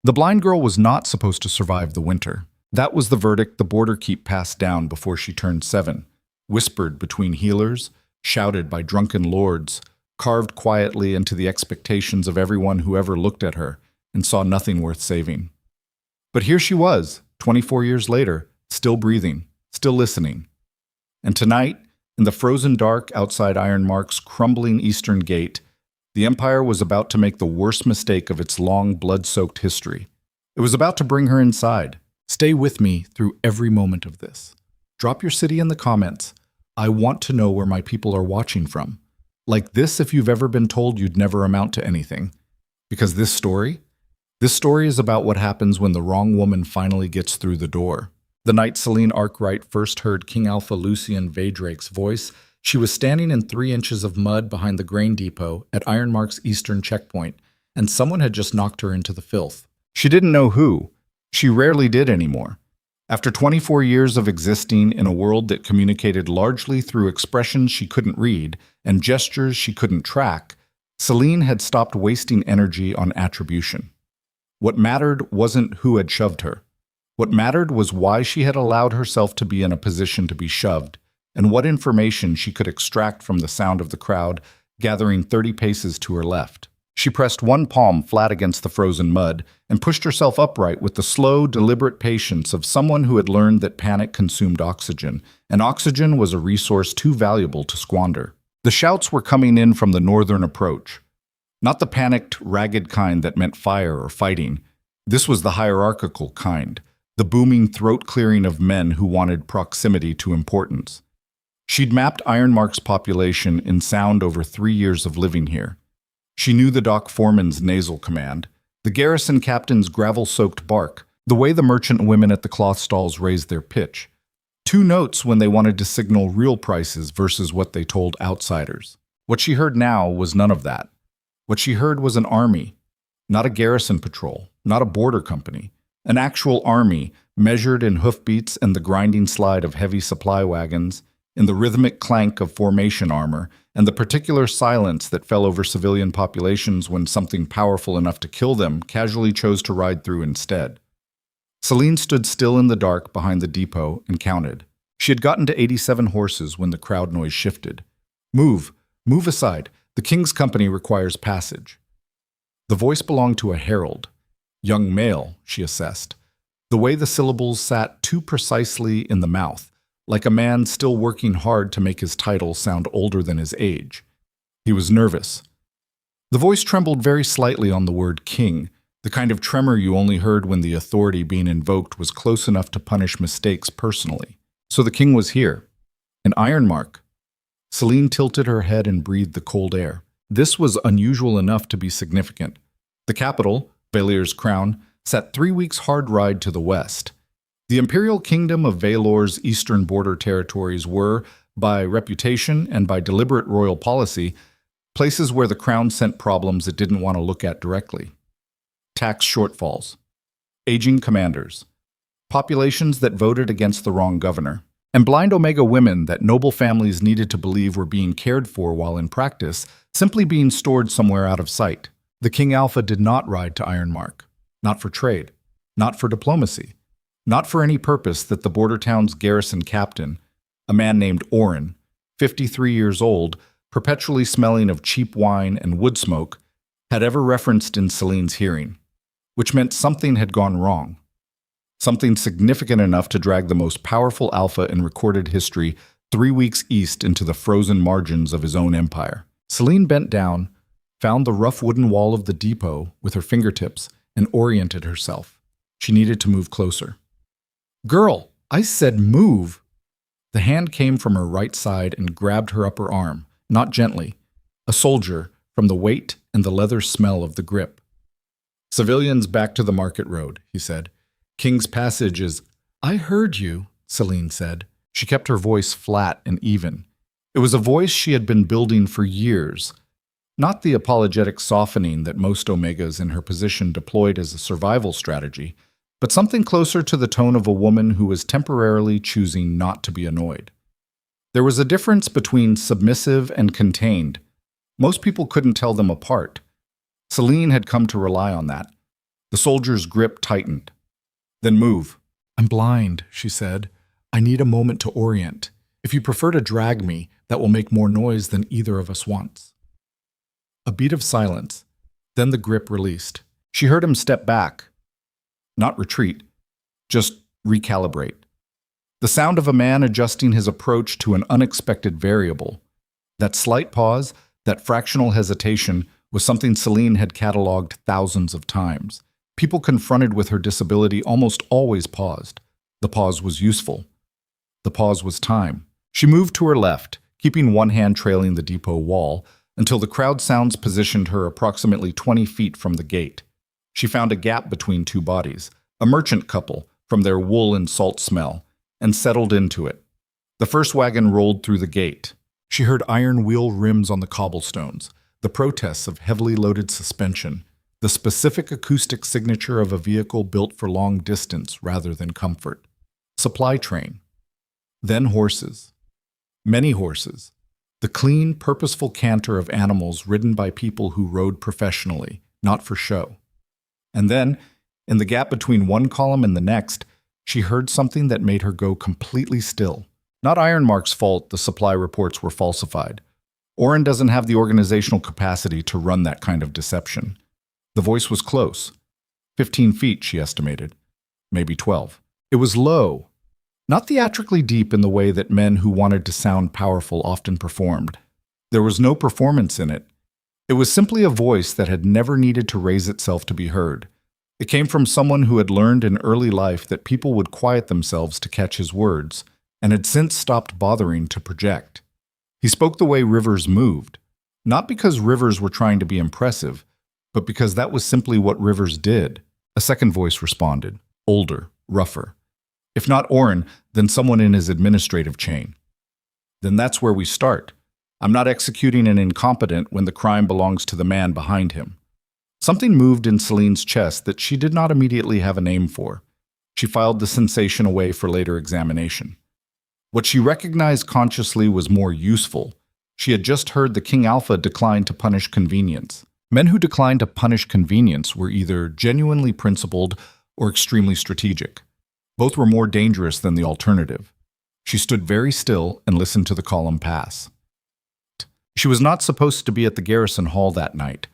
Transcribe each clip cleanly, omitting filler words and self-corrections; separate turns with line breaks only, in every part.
The blind girl was not supposed to survive the winter. That was the verdict the border keep passed down before she turned 7, whispered between healers, shouted by drunken lords, carved quietly into the expectations of everyone who ever looked at her and saw nothing worth saving. But here she was, 24 years later, still breathing, still listening. And tonight, in the frozen dark outside Ironmark's crumbling eastern gate, the Empire was about to make the worst mistake of its long, blood-soaked history. It was about to bring her inside. Stay with me through every moment of this. Drop your city in the comments. I want to know where my people are watching from. Like this if you've ever been told you'd never amount to anything. Because this story is about what happens when the wrong woman finally gets through the door. The night Selene Arkwright first heard King Alpha Lucien Veydrake's voice, she was standing in 3 inches of mud behind the grain depot at Ironmark's eastern checkpoint, and someone had just knocked her into the filth. She didn't know who. She rarely did anymore. After 24 years of existing in a world that communicated largely through expressions she couldn't read and gestures she couldn't track, Selene had stopped wasting energy on attribution. What mattered wasn't who had shoved her. What mattered was why she had allowed herself to be in a position to be shoved, and what information she could extract from the sound of the crowd gathering 30 paces to her left. She pressed one palm flat against the frozen mud and pushed herself upright with the slow, deliberate patience of someone who had learned that panic consumed oxygen, and oxygen was a resource too valuable to squander. The shouts were coming in from the northern approach. Not the panicked, ragged kind that meant fire or fighting. This was the hierarchical kind, the booming throat-clearing of men who wanted proximity to importance. She'd mapped Ironmark's population in sound over 3 years of living here. She knew the dock foreman's nasal command, the garrison captain's gravel-soaked bark, the way the merchant women at the cloth stalls raised their pitch. 2 notes when they wanted to signal real prices versus what they told outsiders. What she heard now was none of that. What she heard was an army, not a garrison patrol, not a border company, an actual army measured in hoofbeats and the grinding slide of heavy supply wagons, in the rhythmic clank of formation armor, and the particular silence that fell over civilian populations when something powerful enough to kill them casually chose to ride through instead. Selene stood still in the dark behind the depot and counted. She had gotten to 87 horses when the crowd noise shifted. Move aside. The king's company requires passage. The voice belonged to a herald. Young male, she assessed. The way the syllables sat too precisely in the mouth, like a man still working hard to make his title sound older than his age. He was nervous. The voice trembled very slightly on the word king, the kind of tremor you only heard when the authority being invoked was close enough to punish mistakes personally. So the king was here, in Ironmark. Selene tilted her head and breathed the cold air. This was unusual enough to be significant. The capital, Vaylor's crown, sat 3 weeks' hard ride to the west. The imperial kingdom of Vaylor's eastern border territories were, by reputation and by deliberate royal policy, places where the crown sent problems it didn't want to look at directly. Tax shortfalls, aging commanders, populations that voted against the wrong governor, and blind Omega women that noble families needed to believe were being cared for while in practice, simply being stored somewhere out of sight. The King Alpha did not ride to Ironmark, not for trade, not for diplomacy. Not for any purpose that the border town's garrison captain, a man named Oren, 53 years old, perpetually smelling of cheap wine and wood smoke, had ever referenced in Selene's hearing, which meant something had gone wrong. Something significant enough to drag the most powerful alpha in recorded history 3 weeks east into the frozen margins of his own empire. Selene bent down, found the rough wooden wall of the depot with her fingertips, and oriented herself. She needed to move closer. Girl, I said move. The hand came from her right side and grabbed her upper arm, not gently. A soldier, from the weight and the leather smell of the grip. Civilians back to the market road, he said. King's Passage is... I heard you, Selene said. She kept her voice flat and even. It was a voice she had been building for years. Not the apologetic softening that most Omegas in her position deployed as a survival strategy, but something closer to the tone of a woman who was temporarily choosing not to be annoyed. There was a difference between submissive and contained. Most people couldn't tell them apart. Selene had come to rely on that. The soldier's grip tightened. Then move. I'm blind, she said. I need a moment to orient. If you prefer to drag me, that will make more noise than either of us wants. A beat of silence. Then the grip released. She heard him step back. Not retreat, just recalibrate. The sound of a man adjusting his approach to an unexpected variable. That slight pause, that fractional hesitation, was something Selene had cataloged thousands of times. People confronted with her disability almost always paused. The pause was useful. The pause was time. She moved to her left, keeping one hand trailing the depot wall, until the crowd sounds positioned her approximately 20 feet from the gate. She found a gap between two bodies, a merchant couple, from their wool and salt smell, and settled into it. The first wagon rolled through the gate. She heard iron wheel rims on the cobblestones, the protests of heavily loaded suspension, the specific acoustic signature of a vehicle built for long distance rather than comfort. Supply train. Then horses. Many horses. The clean, purposeful canter of animals ridden by people who rode professionally, not for show. And then, in the gap between one column and the next, she heard something that made her go completely still. Not Ironmark's fault the supply reports were falsified. Oren doesn't have the organizational capacity to run that kind of deception. The voice was close. 15 feet, she estimated. Maybe 12. It was low. Not theatrically deep in the way that men who wanted to sound powerful often performed. There was no performance in it. It was simply a voice that had never needed to raise itself to be heard. It came from someone who had learned in early life that people would quiet themselves to catch his words, and had since stopped bothering to project. He spoke the way rivers moved, not because rivers were trying to be impressive, but because that was simply what rivers did. A second voice responded, older, rougher. If not Oren, then someone in his administrative chain. Then that's where we start. I'm not executing an incompetent when the crime belongs to the man behind him. Something moved in Selene's chest that she did not immediately have a name for. She filed the sensation away for later examination. What she recognized consciously was more useful. She had just heard the King Alpha decline to punish convenience. Men who declined to punish convenience were either genuinely principled or extremely strategic. Both were more dangerous than the alternative. She stood very still and listened to the column pass. She was not supposed to be at the garrison hall that night.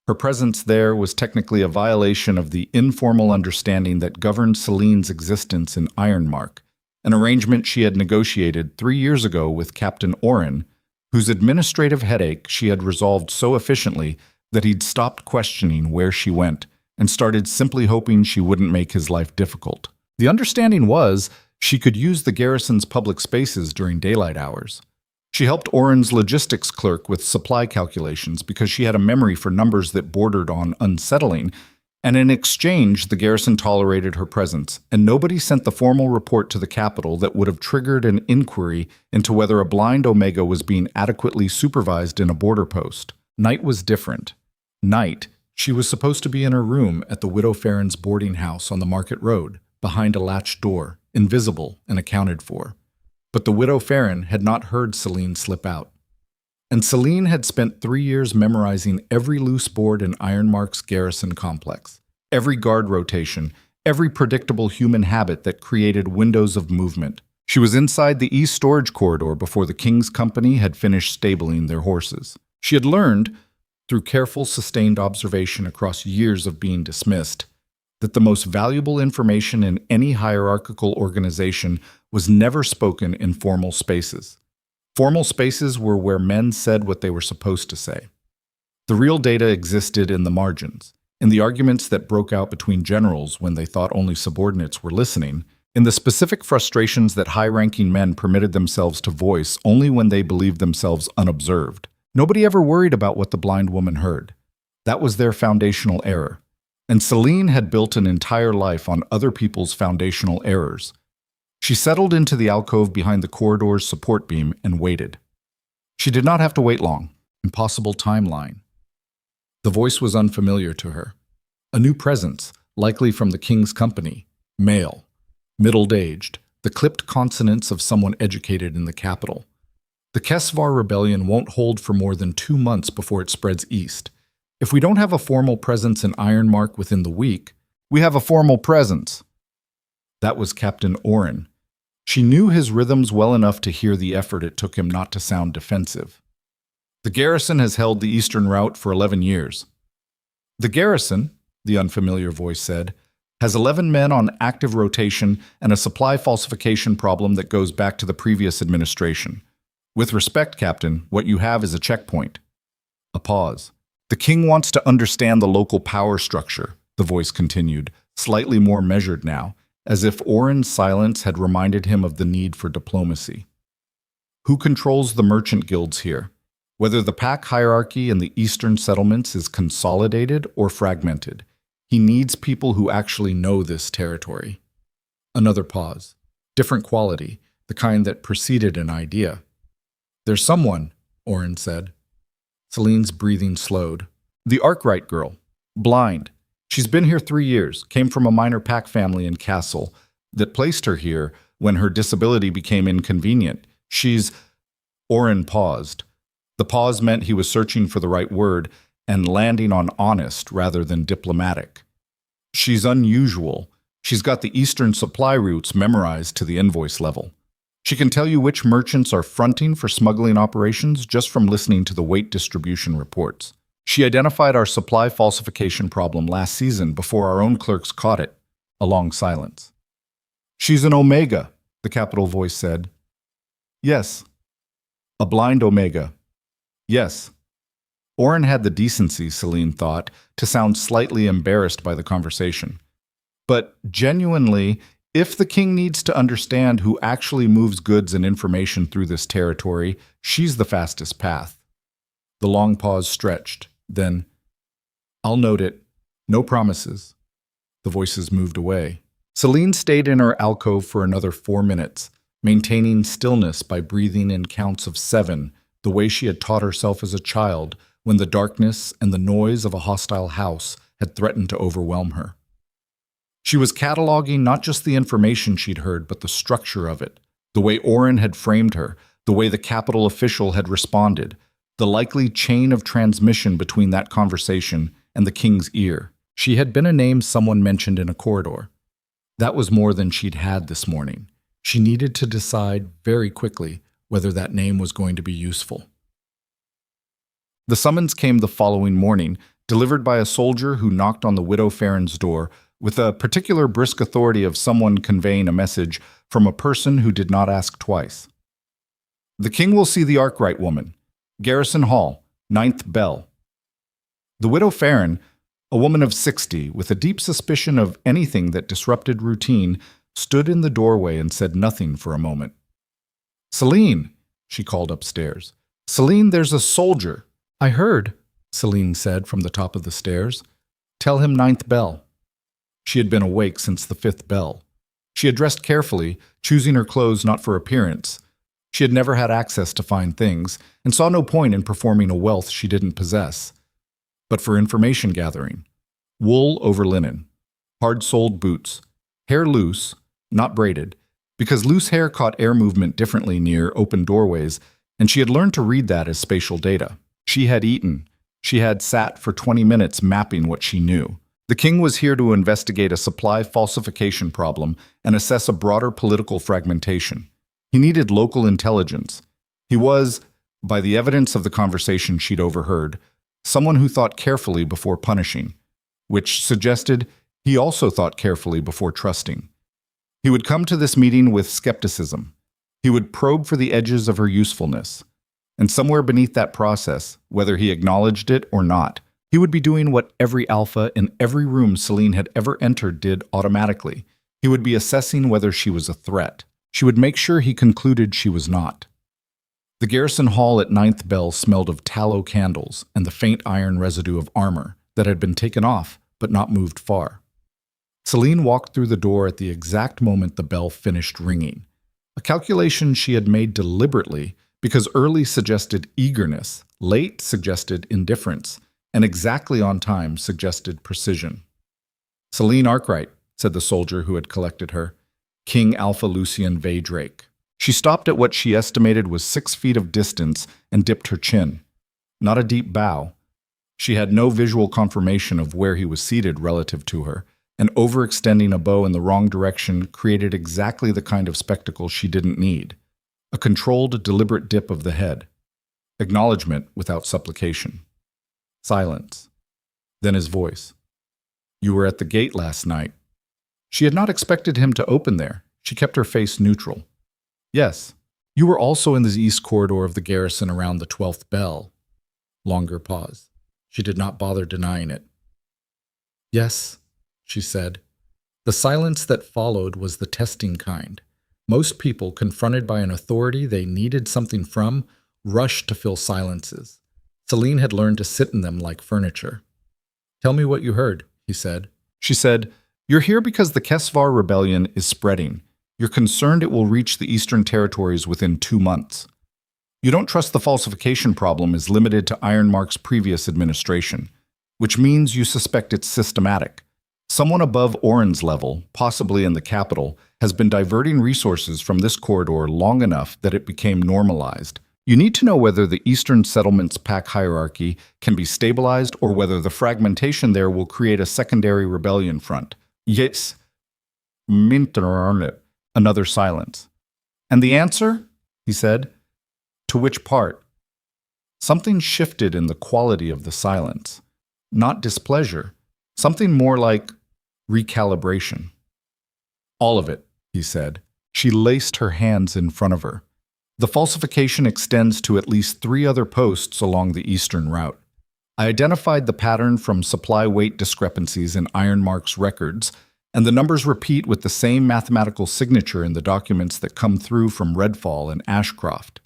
Her presence there was technically a violation of the informal understanding that governed Selene's existence in Ironmark, an arrangement she had negotiated 3 years ago with Captain Oren, whose administrative headache she had resolved so efficiently that he'd stopped questioning where she went and started simply hoping she wouldn't make his life difficult. The understanding was she could use the garrison's public spaces during daylight hours. She helped Oren's logistics clerk with supply calculations because she had a memory for numbers that bordered on unsettling, and in exchange the garrison tolerated her presence, and nobody sent the formal report to the capital that would have triggered an inquiry into whether a blind Omega was being adequately supervised in a border post. Night was different. Night, she was supposed to be in her room at the Widow Farron's boarding house on the Market Road, behind a latched door, invisible and accounted for. But the Widow Farron had not heard Selene slip out. And Selene had spent 3 years memorizing every loose board in Ironmark's garrison complex, every guard rotation, every predictable human habit that created windows of movement. She was inside the east storage corridor before the King's company had finished stabling their horses. She had learned, through careful, sustained observation across years of being dismissed, that the most valuable information in any hierarchical organization was never spoken in formal spaces. Formal spaces were where men said what they were supposed to say. The real data existed in the margins, in the arguments that broke out between generals when they thought only subordinates were listening, in the specific frustrations that high-ranking men permitted themselves to voice only when they believed themselves unobserved. Nobody ever worried about what the blind woman heard. That was their foundational error. And Selene had built an entire life on other people's foundational errors. She settled into the alcove behind the corridor's support beam and waited. She did not have to wait long. Impossible timeline. The voice was unfamiliar to her. A new presence, likely from the King's company. Male. Middle-aged. The clipped consonants of someone educated in the capital. The Kesvar rebellion won't hold for more than 2 months before it spreads east. If we don't have a formal presence in Ironmark within the week, We have a formal presence." That was Captain Oren. She knew his rhythms well enough to hear the effort it took him not to sound defensive. "The garrison has held the eastern route for 11 years. "The garrison," the unfamiliar voice said, "has 11 men on active rotation and a supply falsification problem that goes back to the previous administration. With respect, Captain, what you have is a checkpoint." A pause. "The king wants to understand the local power structure," the voice continued, slightly more measured now, as if Oren's silence had reminded him of the need for diplomacy. "Who controls the merchant guilds here? Whether the pack hierarchy in the eastern settlements is consolidated or fragmented. He needs people who actually know this territory." Another pause. Different quality, the kind that preceded an idea. "There's someone," Oren said. Selene's breathing slowed. "The Arkwright girl. Blind. She's been here 3 years, came from a minor pack family in Castle that placed her here when her disability became inconvenient. She's—" Oren paused. The pause meant he was searching for the right word and landing on honest rather than diplomatic. "She's unusual. She's got the eastern supply routes memorized to the invoice level. She can tell you which merchants are fronting for smuggling operations just from listening to the weight distribution reports. She identified our supply falsification problem last season before our own clerks caught it." A long silence. "She's an Omega," the capital voice said. "Yes." "A blind Omega." "Yes." Oren had the decency, Selene thought, to sound slightly embarrassed by the conversation. But genuinely, if the king needs to understand who actually moves goods and information through this territory, she's the fastest path. The long pause stretched. Then, "I'll note it. No promises." The voices moved away. Selene stayed in her alcove for another 4 minutes, maintaining stillness by breathing in counts of 7, the way she had taught herself as a child when the darkness and the noise of a hostile house had threatened to overwhelm her. She was cataloging not just the information she'd heard, but the structure of it, the way Oren had framed her, the way the capital official had responded, the likely chain of transmission between that conversation and the king's ear. She had been a name someone mentioned in a corridor. That was more than she'd had this morning. She needed to decide very quickly whether that name was going to be useful. The summons came the following morning, delivered by a soldier who knocked on the Widow Farron's door with a particular brisk authority of someone conveying a message from a person who did not ask twice. "The king will see the Arkwright woman. Garrison Hall, 9th bell." The Widow Farron, a woman of 60, with a deep suspicion of anything that disrupted routine, stood in the doorway and said nothing for a moment. "Selene," she called upstairs. "Selene, there's a soldier." "I heard," Selene said from the top of the stairs. "Tell him 9th bell." She had been awake since the 5th bell. She had dressed carefully, choosing her clothes not for appearance. She had never had access to fine things, and saw no point in performing a wealth she didn't possess. But for information gathering. Wool over linen. Hard-soled boots. Hair loose, not braided, because loose hair caught air movement differently near open doorways, and she had learned to read that as spatial data. She had eaten. She had sat for 20 minutes mapping what she knew. The king was here to investigate a supply falsification problem and assess a broader political fragmentation. He needed local intelligence. He was, by the evidence of the conversation she'd overheard, someone who thought carefully before punishing, which suggested he also thought carefully before trusting. He would come to this meeting with skepticism. He would probe for the edges of her usefulness. And somewhere beneath that process, whether he acknowledged it or not, he would be doing what every alpha in every room Selene had ever entered did automatically. He would be assessing whether she was a threat. She would make sure he concluded she was not. The garrison hall at 9th bell smelled of tallow candles and the faint iron residue of armor that had been taken off but not moved far. Selene walked through the door at the exact moment the bell finished ringing, a calculation she had made deliberately because early suggested eagerness, late suggested indifference, and exactly on time suggested precision. "Selene Arkwright," said the soldier who had collected her. "King Alpha Lucien Veydrake." She stopped at what she estimated was 6 feet of distance and dipped her chin. Not a deep bow. She had no visual confirmation of where he was seated relative to her, and overextending a bow in the wrong direction created exactly the kind of spectacle she didn't need. A controlled, deliberate dip of the head. Acknowledgement without supplication. Silence. Then his voice. "You were at the gate last night." She had not expected him to open there. She kept her face neutral. "Yes. You were also in the east corridor of the garrison around the 12th bell." Longer pause. She did not bother denying it. "Yes," she said. The silence that followed was the testing kind. Most people, confronted by an authority they needed something from, rushed to fill silences. Selene had learned to sit in them like furniture. "Tell me what you heard," he said. She said, "You're here because the Kesvar rebellion is spreading. You're concerned it will reach the Eastern Territories within 2 months. You don't trust the falsification problem is limited to Ironmark's previous administration, which means you suspect it's systematic. Someone above Oren's level, possibly in the capital, has been diverting resources from this corridor long enough that it became normalized. You need to know whether the Eastern Settlements pack hierarchy can be stabilized or whether the fragmentation there will create a secondary rebellion front." Yes. Another silence. "And the answer?" he said. "To which part?" Something shifted in the quality of the silence. Not displeasure. Something more like recalibration. "All of it," he said. She laced her hands in front of her. "The falsification extends to at least 3 other posts along the eastern route. I identified the pattern from supply weight discrepancies in Ironmark's records, and the numbers repeat with the same mathematical signature in the documents that come through from Redfall and Ashcroft.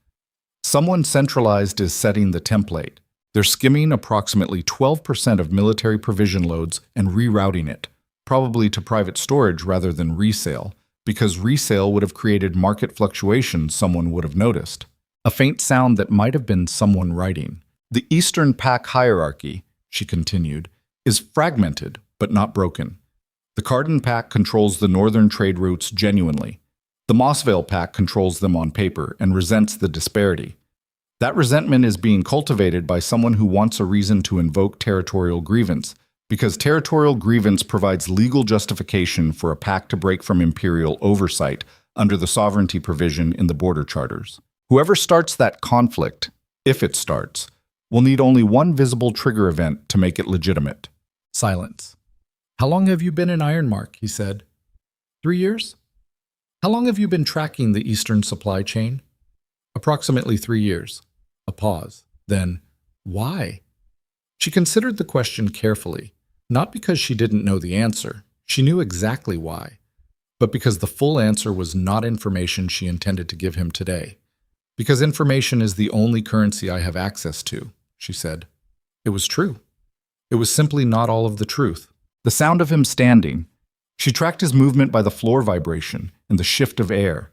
Someone centralized is setting the template. They're skimming approximately 12% of military provision loads and rerouting it, probably to private storage rather than resale, because resale would have created market fluctuations someone would have noticed. A faint sound that might have been someone writing. The Eastern Pack hierarchy," she continued, "is fragmented but not broken. The Cardin Pack controls the northern trade routes genuinely. The Mossvale Pack controls them on paper and resents the disparity. That resentment is being cultivated by someone who wants a reason to invoke territorial grievance, because territorial grievance provides legal justification for a pack to break from imperial oversight under the sovereignty provision in the border charters. Whoever starts that conflict, if it starts, will need only one visible trigger event to make it legitimate." Silence. "How long have you been in Ironmark?" he said. 3 years? "How long have you been tracking the Eastern supply chain?" "Approximately 3 years." A pause. Then, "Why?" She considered the question carefully, not because she didn't know the answer. She knew exactly why. But because the full answer was not information she intended to give him today. "Because information is the only currency I have access to," she said. It was true. It was simply not all of the truth. The sound of him standing. She tracked his movement by the floor vibration and the shift of air.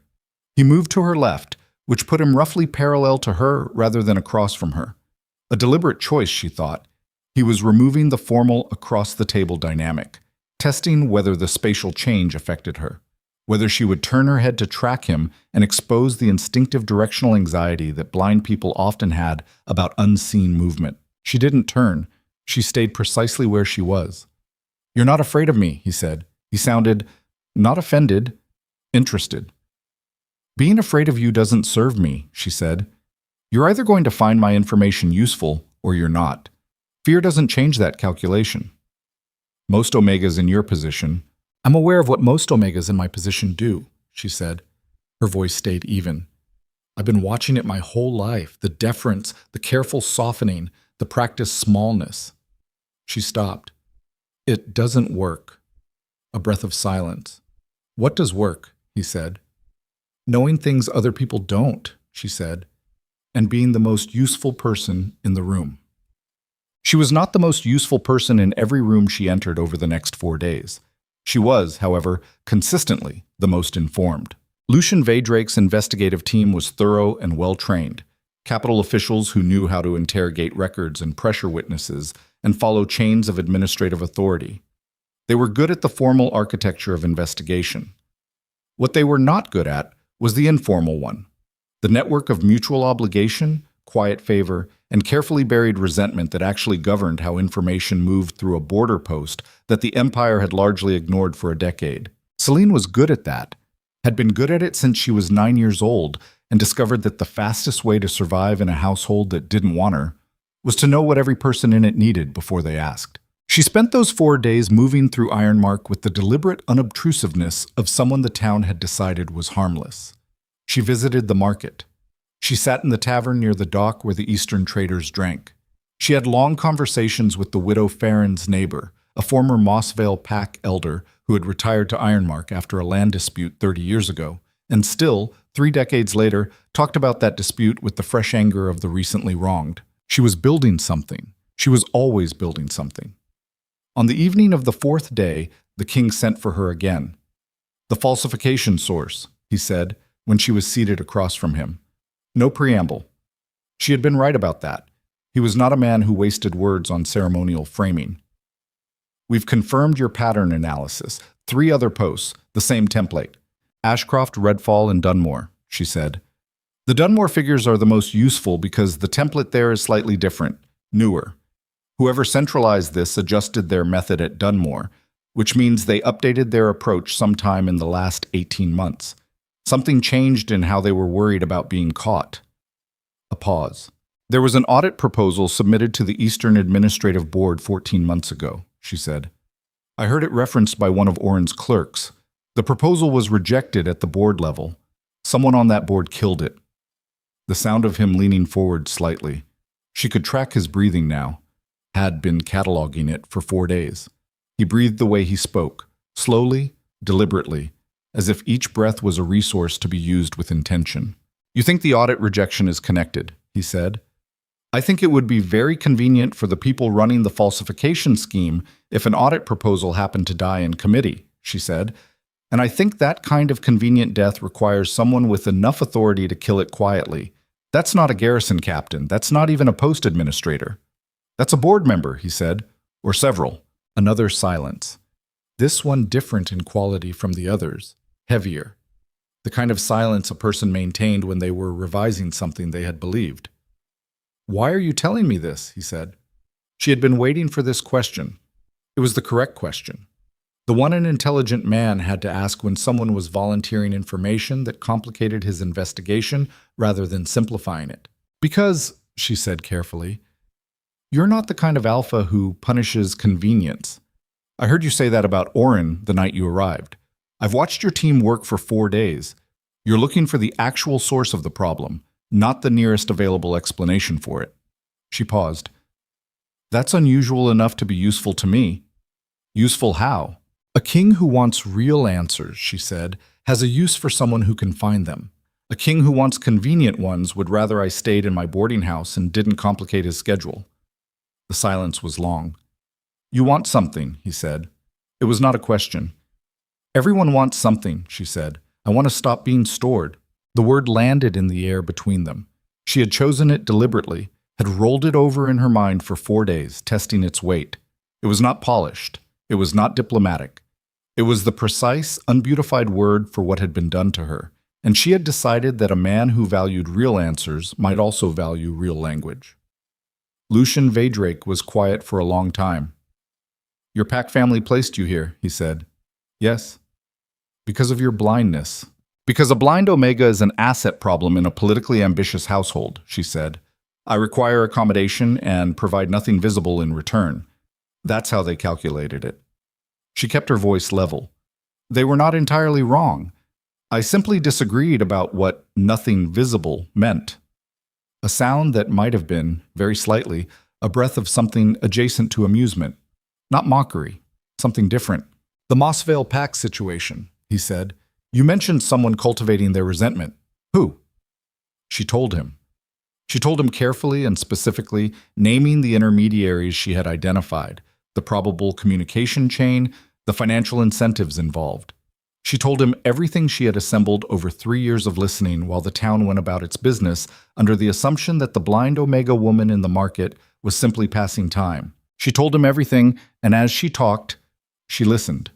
He moved to her left, which put him roughly parallel to her rather than across from her. A deliberate choice, she thought. He was removing the formal across-the-table dynamic, testing whether the spatial change affected her, whether she would turn her head to track him and expose the instinctive directional anxiety that blind people often had about unseen movement. She didn't turn. She stayed precisely where she was. "You're not afraid of me," he said. He sounded, not offended, interested. "Being afraid of you doesn't serve me," she said. "You're either going to find my information useful or you're not. Fear doesn't change that calculation. Most Omegas in your position—" "I'm aware of what most Omegas in my position do," she said. Her voice stayed even. "I've been watching it my whole life, the deference, the careful softening, the practiced smallness." She stopped. "It doesn't work." A breath of silence. "What does work?" he said. "Knowing things other people don't," she said, "and being the most useful person in the room." She was not the most useful person in every room she entered over the next 4 days. She was, however, consistently the most informed. Lucien Veydrake's investigative team was thorough and well-trained. Capital officials who knew how to interrogate records and pressure witnesses and follow chains of administrative authority. They were good at the formal architecture of investigation. What they were not good at was the informal one. The network of mutual obligation, quiet favor, and carefully buried resentment that actually governed how information moved through a border post that the Empire had largely ignored for a decade. Selene was good at that, had been good at it since she was 9 years old, and discovered that the fastest way to survive in a household that didn't want her was to know what every person in it needed before they asked. She spent those 4 days moving through Ironmark with the deliberate unobtrusiveness of someone the town had decided was harmless. She visited the market. She sat in the tavern near the dock where the Eastern traders drank. She had long conversations with the widow Farron's neighbor, a former Mossvale Pack elder who had retired to Ironmark after a land dispute 30 years ago, and still, 3 decades later, talked about that dispute with the fresh anger of the recently wronged. She was building something. She was always building something. On the evening of the 4th day, the king sent for her again. "The falsification source," he said, when she was seated across from him. No preamble. She had been right about that. He was not a man who wasted words on ceremonial framing. "We've confirmed your pattern analysis. 3 other posts, the same template. Ashcroft, Redfall, and Dunmore," she said. "The Dunmore figures are the most useful because the template there is slightly different, newer. Whoever centralized this adjusted their method at Dunmore, which means they updated their approach sometime in the last 18 months. Something changed in how they were worried about being caught." A pause. "There was an audit proposal submitted to the Eastern Administrative Board 14 months ago," she said. "I heard it referenced by one of Oren's clerks. The proposal was rejected at the board level. Someone on that board killed it." The sound of him leaning forward slightly. She could track his breathing now. Had been cataloging it for 4 days. He breathed the way he spoke, slowly, deliberately, as if each breath was a resource to be used with intention. "You think the audit rejection is connected," he said. "I think it would be very convenient for the people running the falsification scheme if an audit proposal happened to die in committee," she said. "And I think that kind of convenient death requires someone with enough authority to kill it quietly. That's not a garrison captain. That's not even a post administrator. That's a board member," he said. "Or several." Another silence. This one different in quality from the others. Heavier. The kind of silence a person maintained when they were revising something they had believed. "Why are you telling me this?" he said. She had been waiting for this question. It was the correct question. The one an intelligent man had to ask when someone was volunteering information that complicated his investigation rather than simplifying it. "Because," she said carefully, "you're not the kind of alpha who punishes convenience. I heard you say that about Oren the night you arrived. I've watched your team work for 4 days. You're looking for the actual source of the problem, not the nearest available explanation for it." She paused. "That's unusual enough to be useful to me." "Useful how?" "A king who wants real answers," she said, "has a use for someone who can find them. A king who wants convenient ones would rather I stayed in my boarding house and didn't complicate his schedule." The silence was long. "You want something," he said. It was not a question. "Everyone wants something," she said. "I want to stop being stored." The word landed in the air between them. She had chosen it deliberately, had rolled it over in her mind for 4 days, testing its weight. It was not polished. It was not diplomatic. It was the precise, unbeautified word for what had been done to her, and she had decided that a man who valued real answers might also value real language. Lucien Veydrake was quiet for a long time. "Your pack family placed you here," he said. "Yes." "Because of your blindness." "Because a blind Omega is an asset problem in a politically ambitious household," she said. "I require accommodation and provide nothing visible in return. That's how they calculated it." She kept her voice level. "They were not entirely wrong. I simply disagreed about what nothing visible meant." A sound that might have been, very slightly, a breath of something adjacent to amusement. Not mockery, something different. "The Mossvale Pack situation," he said. "You mentioned someone cultivating their resentment. Who?" She told him. She told him carefully and specifically, naming the intermediaries she had identified, the probable communication chain, the financial incentives involved. She told him everything she had assembled over 3 years of listening while the town went about its business under the assumption that the blind Omega woman in the market was simply passing time. She told him everything, and as she talked, she listened.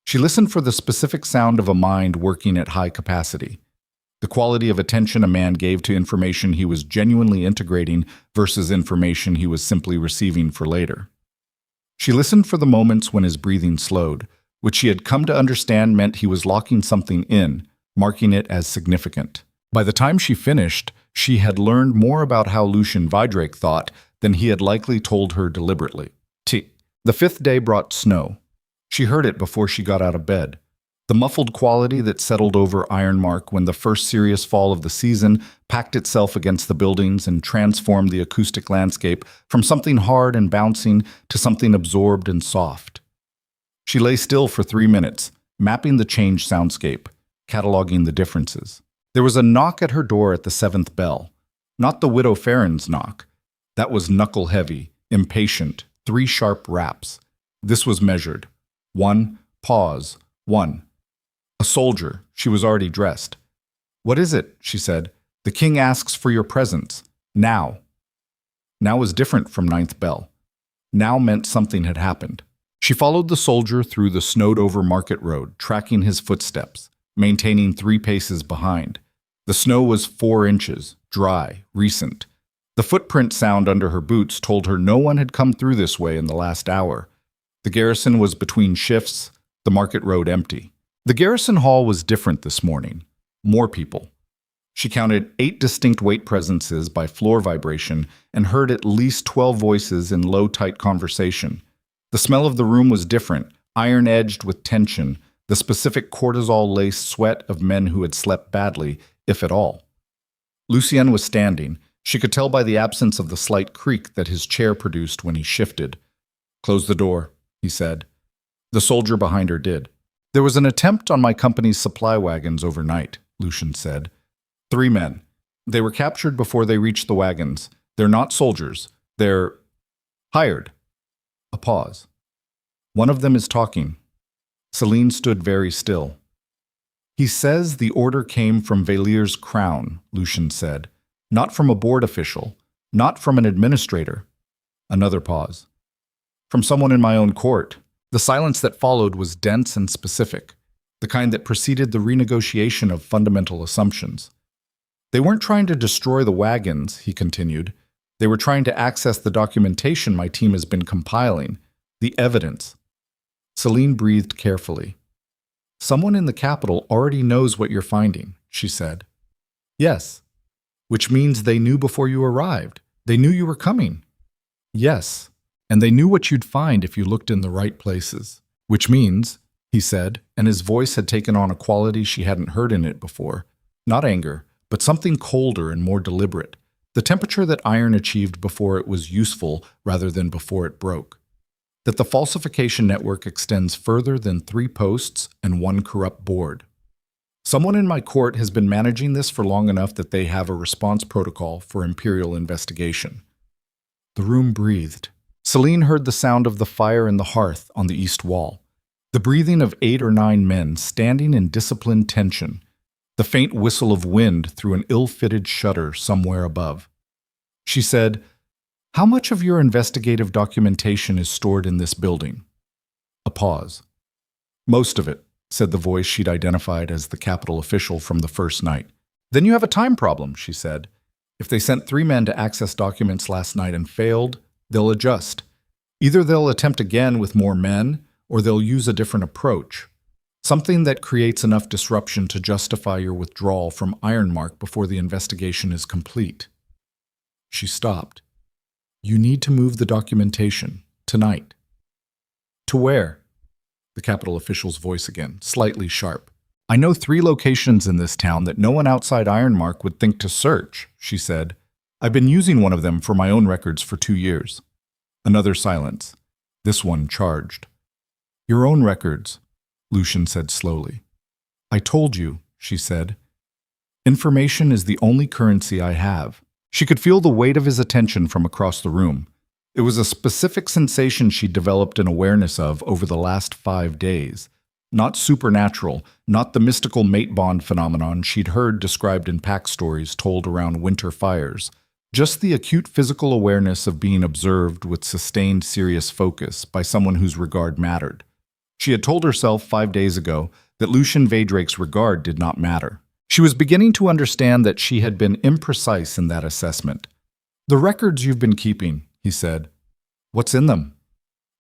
She listened for the specific sound of a mind working at high capacity. the quality of attention a man gave to information he was genuinely integrating versus information he was simply receiving for later. She listened for the moments when his breathing slowed, which she had come to understand meant he was locking something in, marking it as significant. By the time she finished, she had learned more about how Lucien Veydrake thought than he had likely told her deliberately. The fifth day brought snow. She heard it before she got out of bed. The muffled quality that settled over Ironmark when the first serious fall of the season packed itself against the buildings and transformed the acoustic landscape from something hard and bouncing to something absorbed and soft. She lay still for 3 minutes, mapping the changed soundscape, cataloging the differences. There was a knock at her door at the 7th bell. Not the Widow Farron's knock. That was knuckle-heavy, impatient, 3 sharp raps. This was measured. 1, pause, 1. A soldier. She was already dressed. "What is it?" she said. "The king asks for your presence. Now." Now was different from 9th bell. Now meant something had happened. She followed the soldier through the snowed-over market road, tracking his footsteps, maintaining 3 paces behind. The snow was 4 inches, dry, recent. The footprint sound under her boots told her no one had come through this way in the last hour. The garrison was between shifts, the market road empty. The garrison hall was different this morning. More people. She counted 8 distinct weight presences by floor vibration and heard at least 12 voices in low, tight conversation. The smell of the room was different, iron-edged with tension, the specific cortisol-laced sweat of men who had slept badly, if at all. Lucien was standing. She could tell by the absence of the slight creak that his chair produced when he shifted. "Close the door," he said. The soldier behind her did. "There was an attempt on my company's supply wagons overnight," Lucien said. 3 men. They were captured before they reached the wagons. They're not soldiers. They're hired. A pause. One of them is talking. Selene stood very still. "He says the order came from Valier's crown," Lucien said. "Not from a board official. Not from an administrator." Another pause. "From someone in my own court." The silence that followed was dense and specific, the kind that preceded the renegotiation of fundamental assumptions. "They weren't trying to destroy the wagons," he continued. "They were trying to access the documentation my team has been compiling, the evidence." Selene breathed carefully. "Someone in the capital already knows what you're finding," she said. "Yes." "Which means they knew before you arrived. They knew you were coming." "Yes. And they knew what you'd find if you looked in the right places." "Which means," he said, and his voice had taken on a quality she hadn't heard in it before. Not anger, but something colder and more deliberate. The temperature that iron achieved before it was useful rather than before it broke. That the falsification network extends further than 3 posts and 1 corrupt board. "Someone in my court has been managing this for long enough that they have a response protocol for imperial investigation." The room breathed. Selene heard the sound of the fire in the hearth on the east wall, the breathing of 8 or 9 men standing in disciplined tension, the faint whistle of wind through an ill-fitted shutter somewhere above. She said, "How much of your investigative documentation is stored in this building?" A pause. "Most of it," said the voice she'd identified as the capital official from the first night. "Then you have a time problem," she said. "If they sent 3 men to access documents last night and failed, they'll adjust. Either they'll attempt again with more men, or they'll use a different approach. Something that creates enough disruption to justify your withdrawal from Ironmark before the investigation is complete." She stopped. "You need to move the documentation, tonight." "To where?" The capital official's voice again, slightly sharp. "I know 3 locations in this town that no one outside Ironmark would think to search," she said. "I've been using one of them for my own records for 2 years. Another silence. This one charged. "Your own records," Lucien said slowly. "I told you," she said. "Information is the only currency I have." She could feel the weight of his attention from across the room. It was a specific sensation she'd developed an awareness of over the last 5 days. Not supernatural, not the mystical mate bond phenomenon she'd heard described in pack stories told around winter fires. Just the acute physical awareness of being observed with sustained serious focus by someone whose regard mattered. She had told herself 5 days ago that Lucien Veydrake's regard did not matter. She was beginning to understand that she had been imprecise in that assessment. "The records you've been keeping," he said. "What's in them?"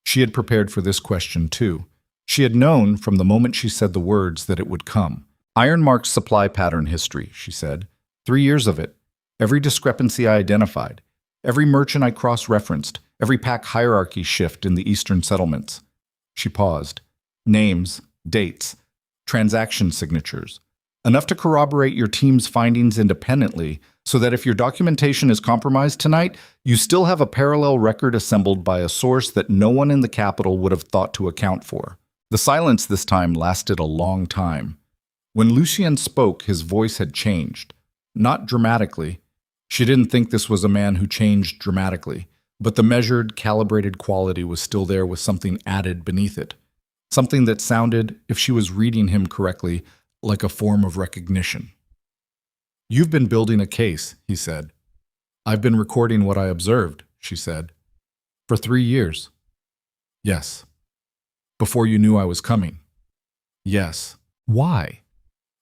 She had prepared for this question, too. She had known from the moment she said the words that it would come. "Ironmark's supply pattern history," she said. 3 years of it. Every discrepancy I identified. Every merchant I cross-referenced. Every pack hierarchy shift in the eastern settlements." She paused. "Names, dates, transaction signatures. Enough to corroborate your team's findings independently, so that if your documentation is compromised tonight, you still have a parallel record assembled by a source that no one in the capital would have thought to account for." The silence this time lasted a long time. When Lucien spoke, his voice had changed. Not dramatically. She didn't think this was a man who changed dramatically, but the measured, calibrated quality was still there with something added beneath it. Something that sounded, if she was reading him correctly, like a form of recognition. "You've been building a case," he said. "I've been recording what I observed," she said. "For 3 years." "Yes." "Before you knew I was coming." "Yes." "Why?"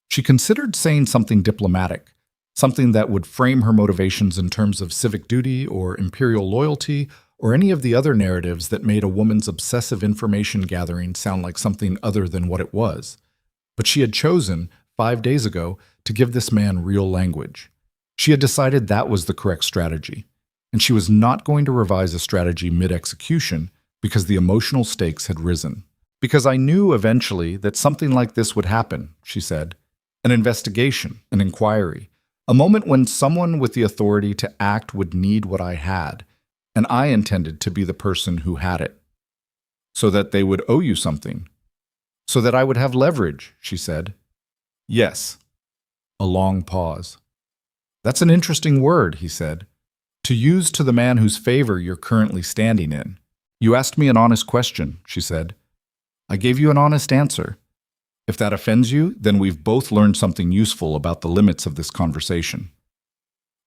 She considered saying something diplomatic, something that would frame her motivations in terms of civic duty or imperial loyalty or any of the other narratives that made a woman's obsessive information gathering sound like something other than what it was. But she had chosen, 5 days ago, to give this man real language. She had decided that was the correct strategy, and she was not going to revise a strategy mid-execution because the emotional stakes had risen. "Because I knew eventually that something like this would happen," she said. "An investigation, an inquiry, a moment when someone with the authority to act would need what I had, and I intended to be the person who had it. So that they would owe you something. So that I would have leverage," she said. "Yes." A long pause. "That's an interesting word," he said, "to use to the man whose favor you're currently standing in." "You asked me an honest question," she said. "I gave you an honest answer. If that offends you, then we've both learned something useful about the limits of this conversation."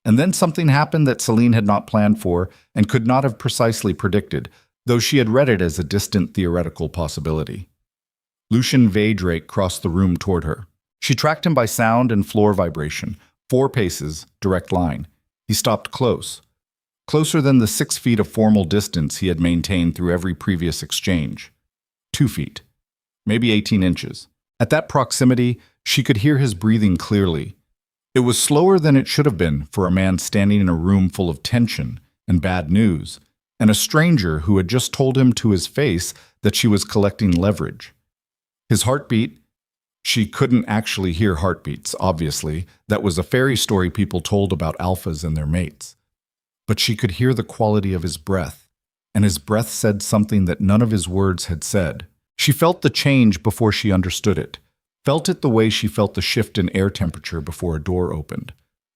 And then something happened that Selene had not planned for and could not have precisely predicted, though she had read it as a distant theoretical possibility. Lucien Veydrake crossed the room toward her. She tracked him by sound and floor vibration. 4 paces, direct line. He stopped close. Closer than the 6 feet of formal distance he had maintained through every previous exchange. 2 feet. Maybe 18 inches. At that proximity, she could hear his breathing clearly. It was slower than it should have been for a man standing in a room full of tension and bad news, and a stranger who had just told him to his face that she was collecting leverage. His heartbeat, she couldn't actually hear heartbeats, obviously. That was a fairy story people told about alphas and their mates. But she could hear the quality of his breath, and his breath said something that none of his words had said. She felt the change before she understood it, felt it the way she felt the shift in air temperature before a door opened.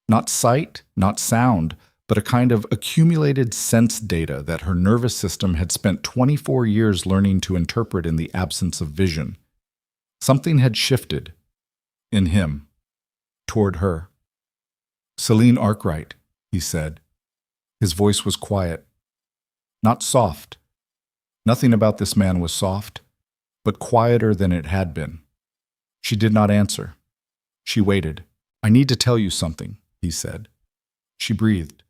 Not sight, not sound, but a kind of accumulated sense data that her nervous system had spent 24 years learning to interpret in the absence of vision. Something had shifted. In him. Toward her. "Selene Arkwright," he said. His voice was quiet. Not soft. Nothing about this man was soft, but quieter than it had been. She did not answer. She waited. "I need to tell you something," he said. She breathed.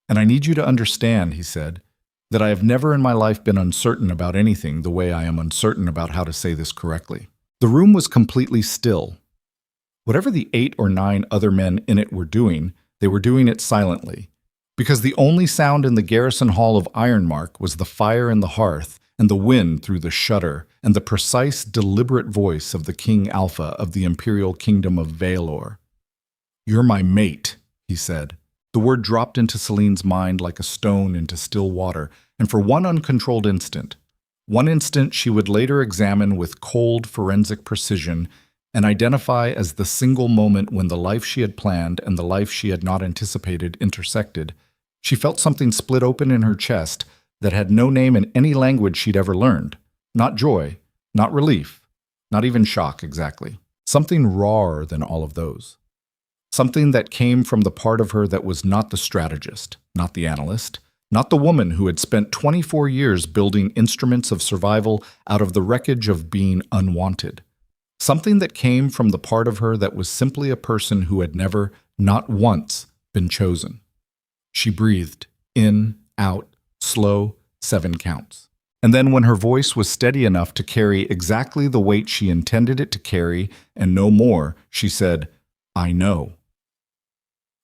"And I need you to understand," he said, "that I have never in my life been uncertain about anything the way I am uncertain about how to say this correctly." The room was completely still. Whatever the 8 or 9 other men in it were doing, they were doing it silently, because the only sound in the garrison hall of Ironmark was the fire in the hearth and the wind through the shutter and the precise, deliberate voice of the King Alpha of the Imperial Kingdom of Veilor. "You're my mate," he said. The word dropped into Selene's mind like a stone into still water, and for one uncontrolled instant, one instant she would later examine with cold, forensic precision and identify as the single moment when the life she had planned and the life she had not anticipated intersected, she felt something split open in her chest that had no name in any language she'd ever learned. Not joy, not relief, not even shock exactly. Something rawer than all of those. Something that came from the part of her that was not the strategist, not the analyst, not the woman who had spent 24 years building instruments of survival out of the wreckage of being unwanted. Something that came from the part of her that was simply a person who had never, not once, been chosen. She breathed, in, out, slow, 7 counts. And then when her voice was steady enough to carry exactly the weight she intended it to carry and no more, she said, "I know."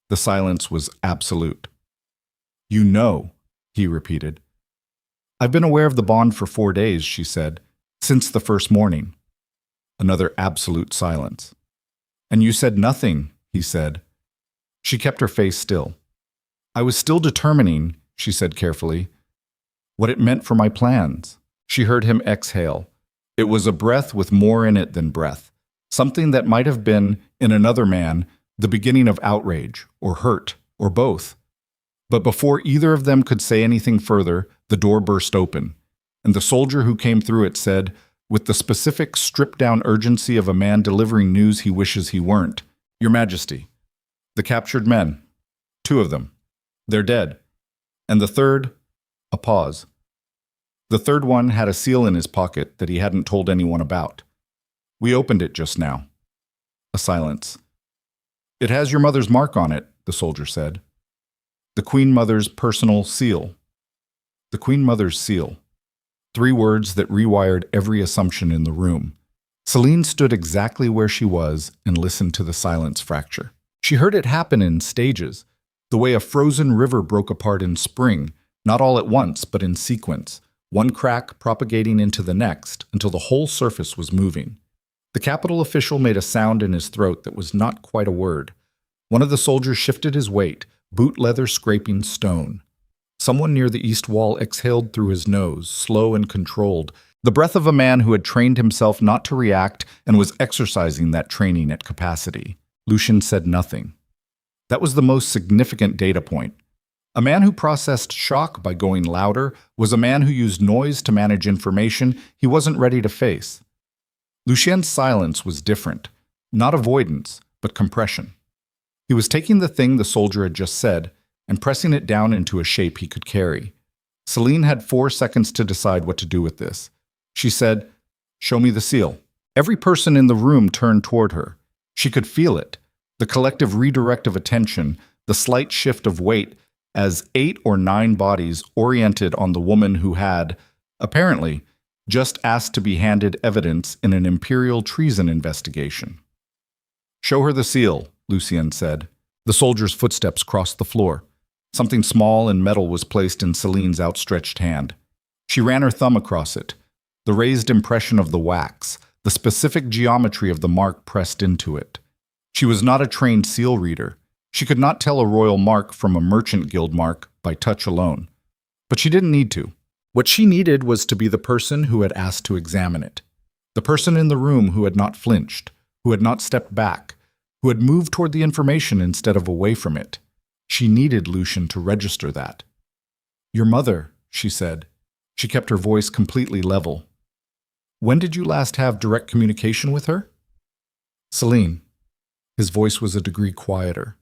The silence was absolute. "You know," he repeated. "I've been aware of the bond for 4 days," she said, "since the first morning." Another absolute silence. "And you said nothing," he said. She kept her face still. "I was still determining," she said carefully, "what it meant for my plans." She heard him exhale. It was a breath with more in it than breath, something that might have been, in another man, the beginning of outrage, or hurt, or both. But before either of them could say anything further, the door burst open, and the soldier who came through it said, with the specific, stripped-down urgency of a man delivering news he wishes he weren't, "Your Majesty, the captured men, 2 of them, they're dead. And the third," a pause. "The third one had a seal in his pocket that he hadn't told anyone about. We opened it just now." A silence. "It has your mother's mark on it," the soldier said. "The Queen Mother's personal seal." The Queen Mother's seal. 3 words that rewired every assumption in the room. Selene stood exactly where she was and listened to the silence fracture. She heard it happen in stages, the way a frozen river broke apart in spring, not all at once, but in sequence, one crack propagating into the next until the whole surface was moving. The Capitol official made a sound in his throat that was not quite a word. One of the soldiers shifted his weight, boot leather scraping stone. Someone near the east wall exhaled through his nose, slow and controlled, the breath of a man who had trained himself not to react and was exercising that training at capacity. Lucien said nothing. That was the most significant data point. A man who processed shock by going louder was a man who used noise to manage information he wasn't ready to face. Lucien's silence was different, not avoidance, but compression. He was taking the thing the soldier had just said and pressing it down into a shape he could carry. Selene had 4 seconds to decide what to do with this. She said, "Show me the seal." Every person in the room turned toward her. She could feel it, the collective redirect of attention, the slight shift of weight as 8 or 9 bodies oriented on the woman who had, apparently, just asked to be handed evidence in an imperial treason investigation. "Show her the seal," Lucien said. The soldier's footsteps crossed the floor. Something small and metal was placed in Selene's outstretched hand. She ran her thumb across it. The raised impression of the wax, the specific geometry of the mark pressed into it. She was not a trained seal reader. She could not tell a royal mark from a merchant guild mark by touch alone. But she didn't need to. What she needed was to be the person who had asked to examine it. The person in the room who had not flinched, who had not stepped back, who had moved toward the information instead of away from it. She needed Lucien to register that. "Your mother," she said. She kept her voice completely level. "When did you last have direct communication with her?" "Selene." His voice was a degree quieter.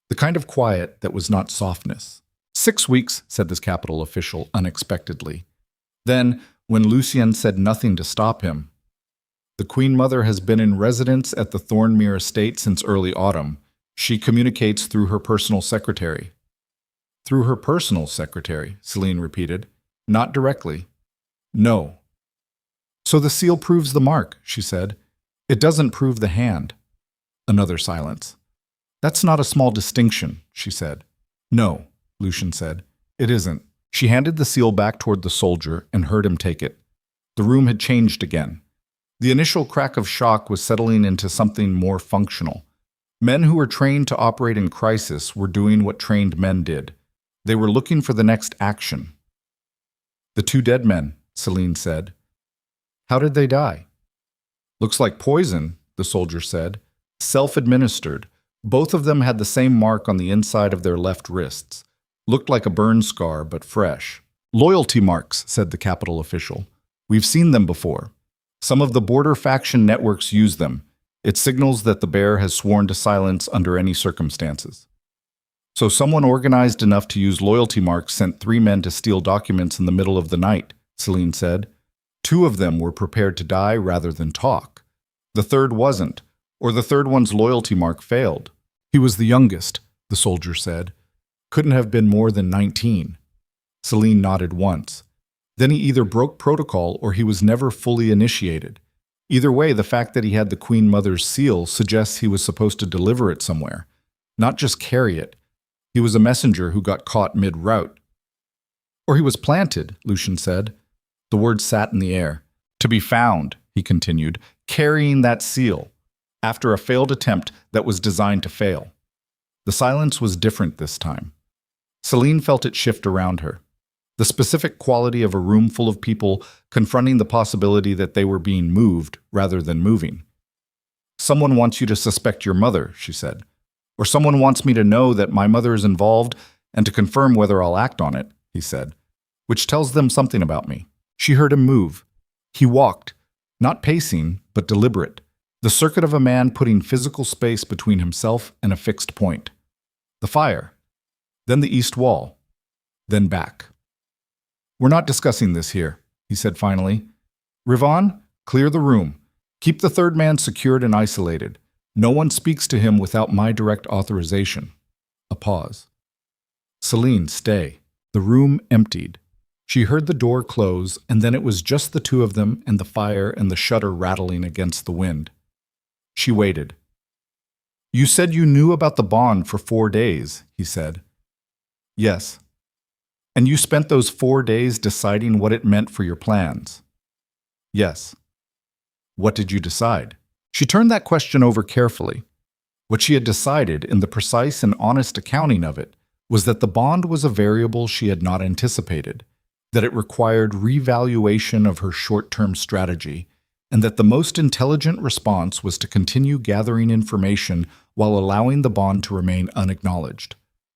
The kind of quiet that was not softness. 6 weeks, said this Capitol official unexpectedly. Then, when Lucien said nothing to stop him, "The Queen Mother has been in residence at the Thornmere estate since early autumn. She communicates through her personal secretary." "Through her personal secretary," Selene repeated. "Not directly." "No." "So the seal proves the mark," she said. "It doesn't prove the hand." Another silence. "That's not a small distinction," she said. "No," Lucien said. "It isn't." She handed the seal back toward the soldier and heard him take it. The room had changed again. The initial crack of shock was settling into something more functional. Men who were trained to operate in crisis were doing what trained men did. They were looking for the next action. "The 2 dead men," Selene said. "How did they die?" "Looks like poison," the soldier said. "Self-administered. Both of them had the same mark on the inside of their left wrists. Looked like a burn scar, but fresh." "Loyalty marks," said the Capitol official. "We've seen them before. Some of the border faction networks use them. It signals that the bear has sworn to silence under any circumstances." "So someone organized enough to use loyalty marks sent 3 men to steal documents in the middle of the night," Selene said. 2 of them were prepared to die rather than talk. The third wasn't, or the third one's loyalty mark failed. He was the youngest, the soldier said. Couldn't have been more than 19. Selene nodded once. Then he either broke protocol or he was never fully initiated. Either way, the fact that he had the Queen Mother's seal suggests he was supposed to deliver it somewhere, not just carry it. He was a messenger who got caught mid-route. Or he was planted, Lucien said. The word sat in the air. To be found, he continued, carrying that seal, after a failed attempt that was designed to fail. The silence was different this time. Selene felt it shift around her. The specific quality of a room full of people confronting the possibility that they were being moved rather than moving. Someone wants you to suspect your mother, she said. Or someone wants me to know that my mother is involved and to confirm whether I'll act on it, he said, which tells them something about me. She heard him move. He walked, not pacing, but deliberate, the circuit of a man putting physical space between himself and a fixed point. The fire, then the east wall, then back. We're not discussing this here, he said finally. Rivon, clear the room. Keep the third man secured and isolated. No one speaks to him without my direct authorization. A pause. Selene, stay. The room emptied. She heard the door close, and then it was just the two of them and the fire and the shutter rattling against the wind. She waited. You said you knew about the bond for 4 days, he said. Yes. And you spent those 4 days deciding what it meant for your plans? Yes. What did you decide? She turned that question over carefully. What she had decided, in the precise and honest accounting of it, was that the bond was a variable she had not anticipated, that it required revaluation of her short-term strategy, and that the most intelligent response was to continue gathering information while allowing the bond to remain unacknowledged,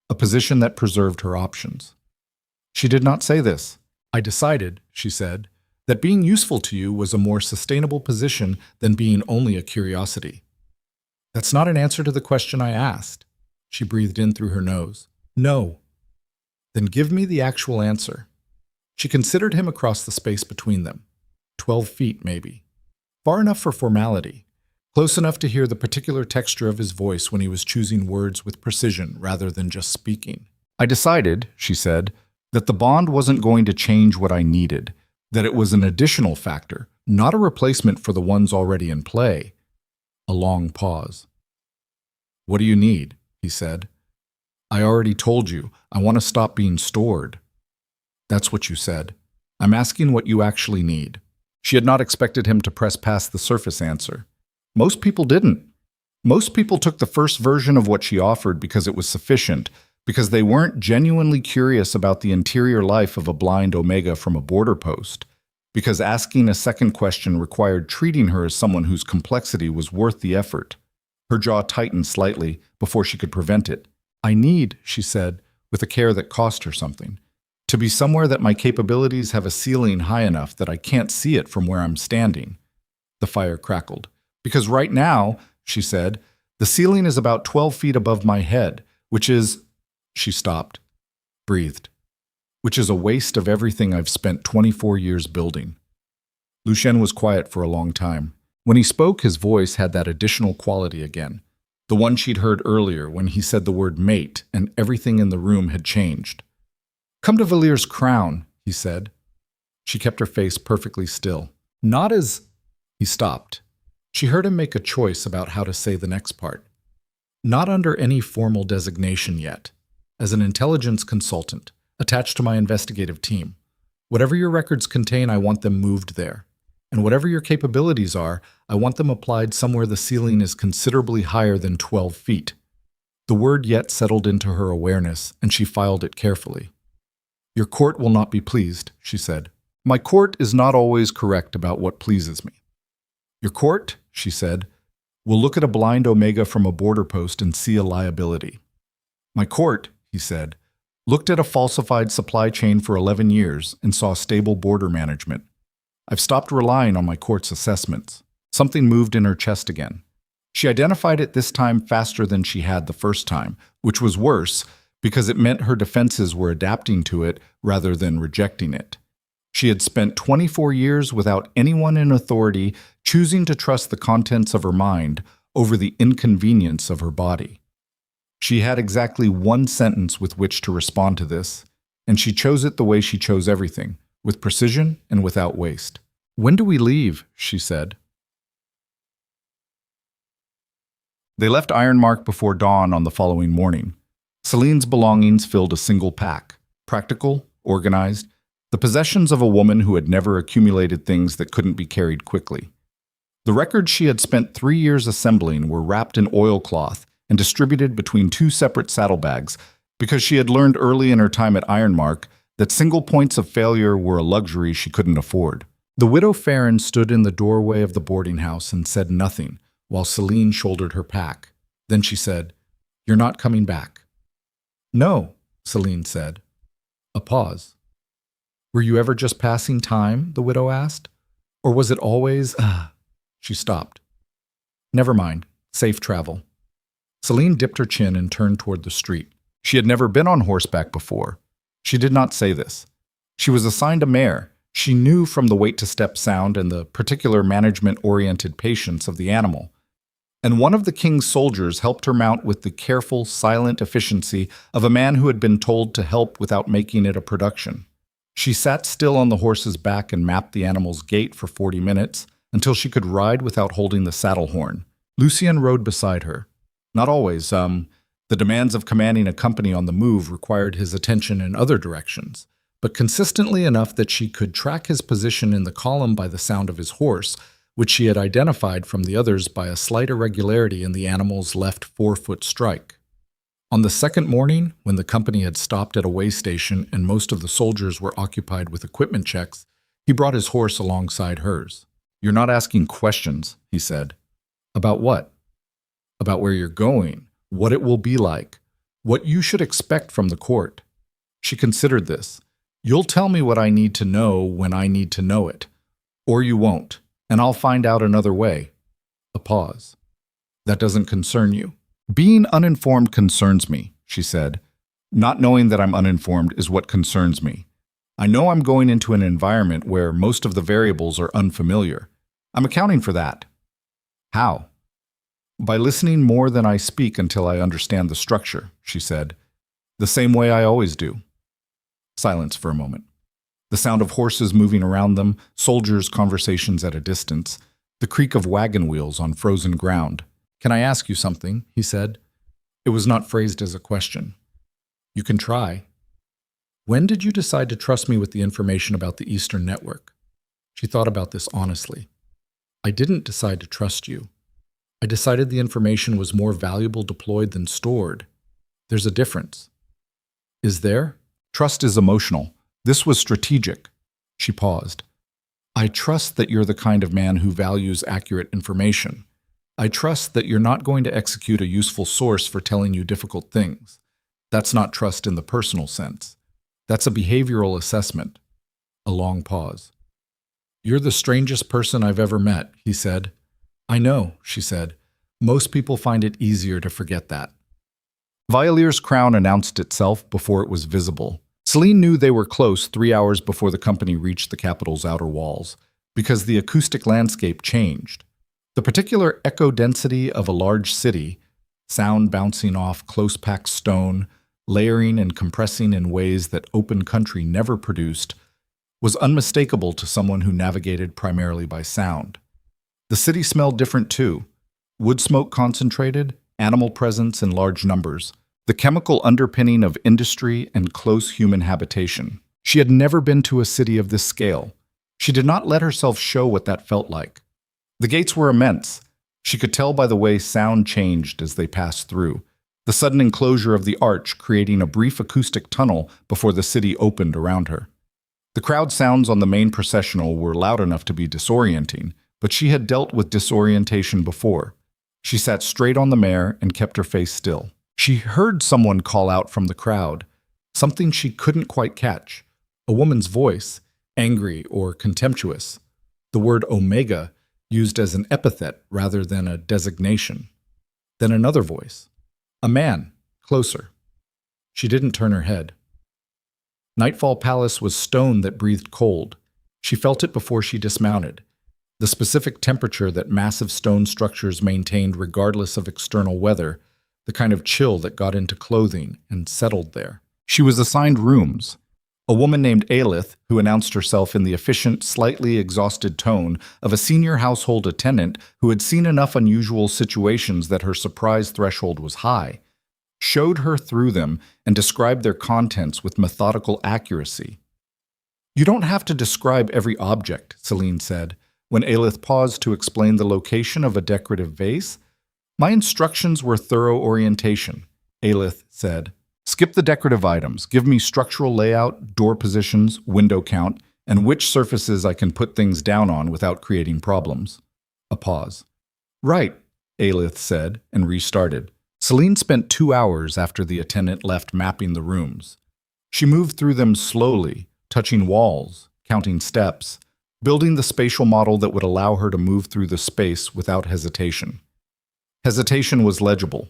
a position that preserved her options. She did not say this. I decided, she said, that being useful to you was a more sustainable position than being only a curiosity. That's not an answer to the question I asked. She breathed in through her nose. No. Then give me the actual answer. She considered him across the space between them. 12 feet, maybe. Far enough for formality. Close enough to hear the particular texture of his voice when he was choosing words with precision rather than just speaking. I decided, she said, that the bond wasn't going to change what I needed, that it was an additional factor, not a replacement for the ones already in play. A long pause. What do you need? He said. I already told you. I want to stop being stored. That's what you said. I'm asking what you actually need. She had not expected him to press past the surface answer. Most people didn't. Most people took the first version of what she offered because it was sufficient, because they weren't genuinely curious about the interior life of a blind Omega from a border post, because asking a second question required treating her as someone whose complexity was worth the effort. Her jaw tightened slightly before she could prevent it. I need, she said, with a care that cost her something, to be somewhere that my capabilities have a ceiling high enough that I can't see it from where I'm standing. The fire crackled. Because right now, she said, the ceiling is about 12 feet above my head, which is... She stopped, breathed, which is a waste of everything I've spent 24 years building. Lucien was quiet for a long time. When he spoke, his voice had that additional quality again, the one she'd heard earlier when he said the word mate and everything in the room had changed. Come to Valier's crown, he said. She kept her face perfectly still. Not as... He stopped. She heard him make a choice about how to say the next part. Not under any formal designation yet. As an intelligence consultant, attached to my investigative team. Whatever your records contain, I want them moved there. And whatever your capabilities are, I want them applied somewhere the ceiling is considerably higher than 12 feet. The word yet settled into her awareness, and she filed it carefully. Your court will not be pleased, she said. My court is not always correct about what pleases me. Your court, she said, will look at a blind Omega from a border post and see a liability. My court, he said, looked at a falsified supply chain for 11 years and saw stable border management. I've stopped relying on my court's assessments. Something moved in her chest again. She identified it this time faster than she had the first time, which was worse because it meant her defenses were adapting to it rather than rejecting it. She had spent 24 years without anyone in authority choosing to trust the contents of her mind over the inconvenience of her body. She had exactly one sentence with which to respond to this, and she chose it the way she chose everything, with precision and without waste. "When do we leave?" she said. They left Ironmark before dawn on the following morning. Selene's belongings filled a single pack, practical, organized, the possessions of a woman who had never accumulated things that couldn't be carried quickly. The records she had spent 3 years assembling were wrapped in oilcloth and distributed between 2 separate saddlebags because she had learned early in her time at Ironmark that single points of failure were a luxury she couldn't afford. The widow Farron stood in the doorway of the boarding house and said nothing while Selene shouldered her pack. Then she said, "You're not coming back." "No," Selene said. A pause. "Were you ever just passing time?" the widow asked. "Or was it always—" She stopped. "Never mind. Safe travel." Selene dipped her chin and turned toward the street. She had never been on horseback before. She did not say this. She was assigned a mare. She knew from the wait-to-step sound and the particular management-oriented patience of the animal. And one of the king's soldiers helped her mount with the careful, silent efficiency of a man who had been told to help without making it a production. She sat still on the horse's back and mapped the animal's gait for 40 minutes until she could ride without holding the saddle horn. Lucien rode beside her. Not always. The demands of commanding a company on the move required his attention in other directions, but consistently enough that she could track his position in the column by the sound of his horse, which she had identified from the others by a slight irregularity in the animal's left forefoot strike. On the second morning, when the company had stopped at a way station and most of the soldiers were occupied with equipment checks, he brought his horse alongside hers. "You're not asking questions," he said. "About what?" "About where you're going, what it will be like, what you should expect from the court." She considered this. "You'll tell me what I need to know when I need to know it. Or you won't, and I'll find out another way." A pause. "That doesn't concern you." "Being uninformed concerns me," she said. "Not knowing that I'm uninformed is what concerns me. I know I'm going into an environment where most of the variables are unfamiliar. I'm accounting for that." "How?" "By listening more than I speak until I understand the structure," she said. "The same way I always do." Silence for a moment. The sound of horses moving around them, soldiers' conversations at a distance, the creak of wagon wheels on frozen ground. "Can I ask you something?" he said. It was not phrased as a question. "You can try." "When did you decide to trust me with the information about the Eastern Network?" She thought about this honestly. "I didn't decide to trust you. I decided the information was more valuable deployed than stored. There's a difference." "Is there?" "Trust is emotional. This was strategic." She paused. "I trust that you're the kind of man who values accurate information. I trust that you're not going to execute a useful source for telling you difficult things. That's not trust in the personal sense. That's a behavioral assessment." A long pause. "You're the strangest person I've ever met," he said. "I know," she said. "Most people find it easier to forget that." Violier's crown announced itself before it was visible. Selene knew they were close 3 hours before the company reached the capital's outer walls, because the acoustic landscape changed. The particular echo density of a large city, sound bouncing off close-packed stone, layering and compressing in ways that open country never produced, was unmistakable to someone who navigated primarily by sound. The city smelled different too. Wood smoke concentrated, animal presence in large numbers, the chemical underpinning of industry and close human habitation. She had never been to a city of this scale. She did not let herself show what that felt like. The gates were immense. She could tell by the way sound changed as they passed through, the sudden enclosure of the arch creating a brief acoustic tunnel before the city opened around her. The crowd sounds on the main processional were loud enough to be disorienting, but she had dealt with disorientation before. She sat straight on the mare and kept her face still. She heard someone call out from the crowd, something she couldn't quite catch, a woman's voice, angry or contemptuous, the word omega used as an epithet rather than a designation. Then another voice, a man, closer. She didn't turn her head. Nightfall Palace was stone that breathed cold. She felt it before she dismounted. The specific temperature that massive stone structures maintained regardless of external weather, the kind of chill that got into clothing and settled there. She was assigned rooms. A woman named Aelith, who announced herself in the efficient, slightly exhausted tone of a senior household attendant who had seen enough unusual situations that her surprise threshold was high, showed her through them and described their contents with methodical accuracy. "You don't have to describe every object," Selene said, when Aelith paused to explain the location of a decorative vase. "My instructions were thorough orientation," Aelith said. "Skip the decorative items. Give me structural layout, door positions, window count, and which surfaces I can put things down on without creating problems." A pause. "Right," Aelith said, and restarted. Selene spent 2 hours after the attendant left mapping the rooms. She moved through them slowly, touching walls, counting steps, building the spatial model that would allow her to move through the space without hesitation. Hesitation was legible.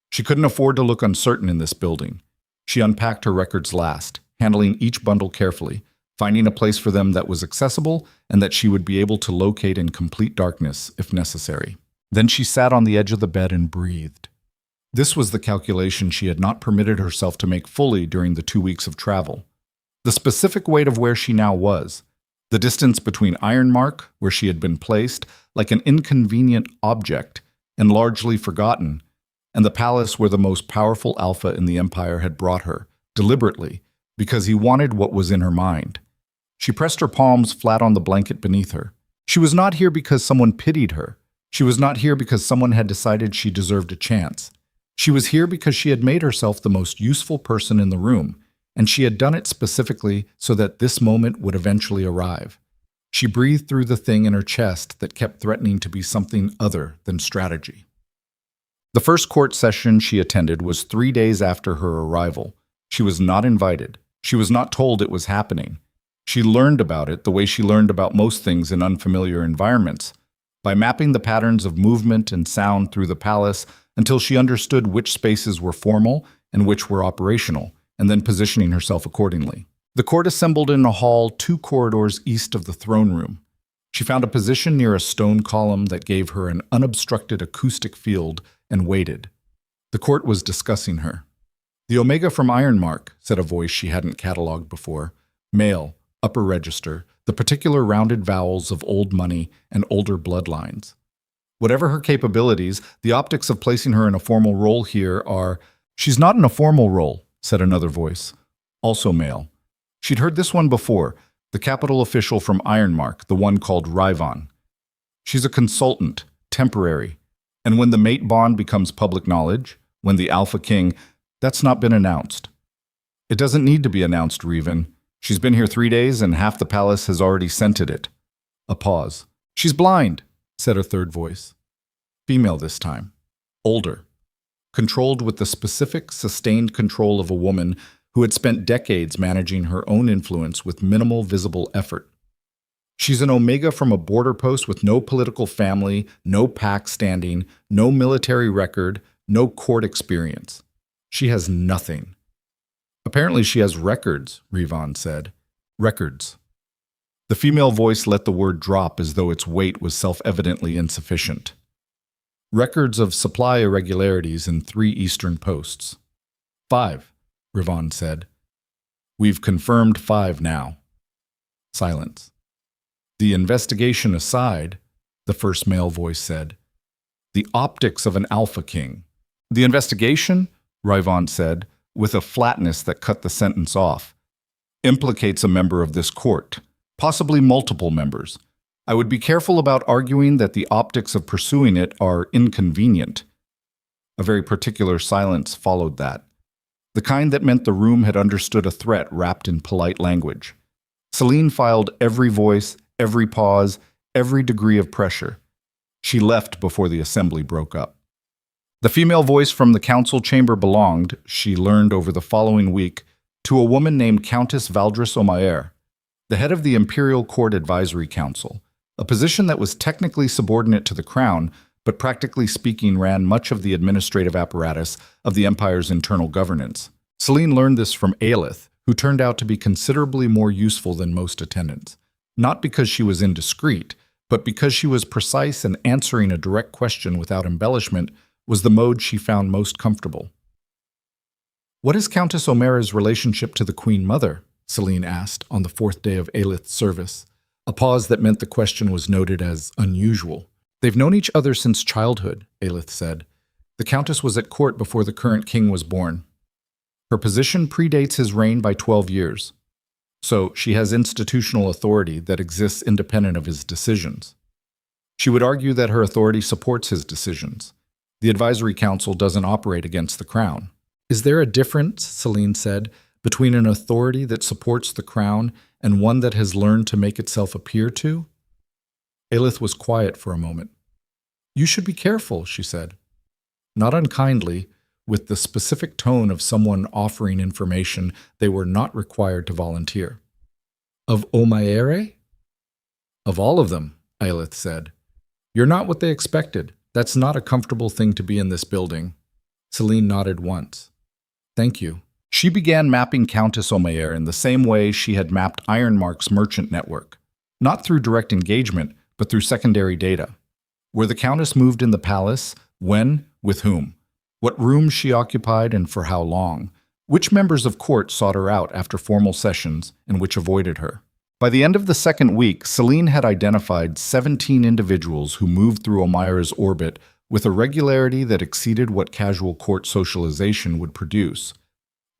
She couldn't afford to look uncertain in this building. She unpacked her records last, handling each bundle carefully, finding a place for them that was accessible and that she would be able to locate in complete darkness if necessary. Then she sat on the edge of the bed and breathed. This was the calculation she had not permitted herself to make fully during the 2 weeks of travel. The specific weight of where she now was, the distance between Ironmark, where she had been placed, like an inconvenient object and largely forgotten, and the palace where the most powerful Alpha in the Empire had brought her, deliberately, because he wanted what was in her mind. She pressed her palms flat on the blanket beneath her. She was not here because someone pitied her. She was not here because someone had decided she deserved a chance. She was here because she had made herself the most useful person in the room, and she had done it specifically so that this moment would eventually arrive. She breathed through the thing in her chest that kept threatening to be something other than strategy. The first court session she attended was 3 days after her arrival. She was not invited. She was not told it was happening. She learned about it the way she learned about most things in unfamiliar environments, by mapping the patterns of movement and sound through the palace until she understood which spaces were formal and which were operational, and then positioning herself accordingly. The court assembled in a hall 2 corridors east of the throne room. She found a position near a stone column that gave her an unobstructed acoustic field and waited. The court was discussing her. "The Omega from Ironmark," said a voice she hadn't catalogued before. Male, upper register, the particular rounded vowels of old money and older bloodlines. Whatever her capabilities, the optics of placing her in a formal role here are— "She's not in a formal role," said another voice, also male. She'd heard this one before, the capital official from Ironmark, the one called Ryvon. "She's a consultant, temporary, and when the mate bond becomes public knowledge, when the Alpha King, that's not been announced." "It doesn't need to be announced, Revan. She's been here 3 days and half the palace has already scented it." A pause. "She's blind," said a third voice. Female this time. Older. Controlled with the specific, sustained control of a woman who had spent decades managing her own influence with minimal visible effort. She's an Omega from a border post with no political family, no pack standing, no military record, no court experience. She has nothing. "Apparently she has records," Ryvon said. "Records." The female voice let the word drop as though its weight was self-evidently insufficient. "Records of supply irregularities in 3 eastern posts." 5, Ryvon said. "We've confirmed 5 now." Silence. "The investigation aside," the first male voice said, "the optics of an Alpha King." "The investigation," Ryvon said, with a flatness that cut the sentence off, "implicates a member of this court, possibly multiple members. I would be careful about arguing that the optics of pursuing it are inconvenient." A very particular silence followed that, the kind that meant the room had understood a threat wrapped in polite language. Selene filed every voice, every pause, every degree of pressure. She left before the assembly broke up. The female voice from the council chamber belonged, she learned over the following week, to a woman named Countess Valdris Omaer, the head of the Imperial Court Advisory Council, a position that was technically subordinate to the crown, but practically speaking ran much of the administrative apparatus of the Empire's internal governance. Selene learned this from Aelith, who turned out to be considerably more useful than most attendants. Not because she was indiscreet, but because she was precise and answering a direct question without embellishment was the mode she found most comfortable. "What is Countess O'Mara's relationship to the Queen Mother?" Selene asked on the fourth day of Aelith's service, a pause that meant the question was noted as unusual. "They've known each other since childhood," Aelith said. "The Countess was at court before the current king was born. Her position predates his reign by 12 years. So she has institutional authority that exists independent of his decisions. She would argue that her authority supports his decisions. The advisory council doesn't operate against the crown." "Is there a difference," Selene said, "between an authority that supports the crown and one that has learned to make itself appear to?" Aelith was quiet for a moment. "You should be careful," she said. Not unkindly, with the specific tone of someone offering information they were not required to volunteer. "Of O'Mara?" "Of all of them," Aelith said. "You're not what they expected. That's not a comfortable thing to be in this building." Selene nodded once. "Thank you." She began mapping Countess O'Mara in the same way she had mapped Ironmark's merchant network. Not through direct engagement, but through secondary data. Where the Countess moved in the palace, when, with whom. What rooms she occupied and for how long. Which members of court sought her out after formal sessions and which avoided her. By the end of the second week, Selene had identified 17 individuals who moved through O'Mara's orbit with a regularity that exceeded what casual court socialization would produce.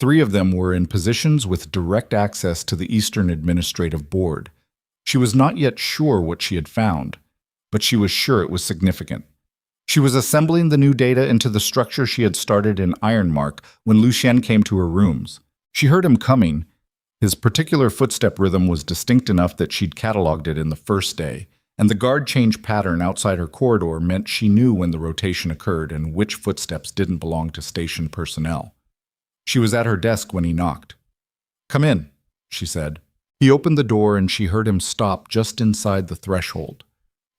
3 of them were in positions with direct access to the Eastern Administrative Board. She was not yet sure what she had found, but she was sure it was significant. She was assembling the new data into the structure she had started in Ironmark when Lucien came to her rooms. She heard him coming. His particular footstep rhythm was distinct enough that she'd cataloged it in the first day, and the guard change pattern outside her corridor meant she knew when the rotation occurred and which footsteps didn't belong to station personnel. She was at her desk when he knocked. "Come in," she said. He opened the door and she heard him stop just inside the threshold.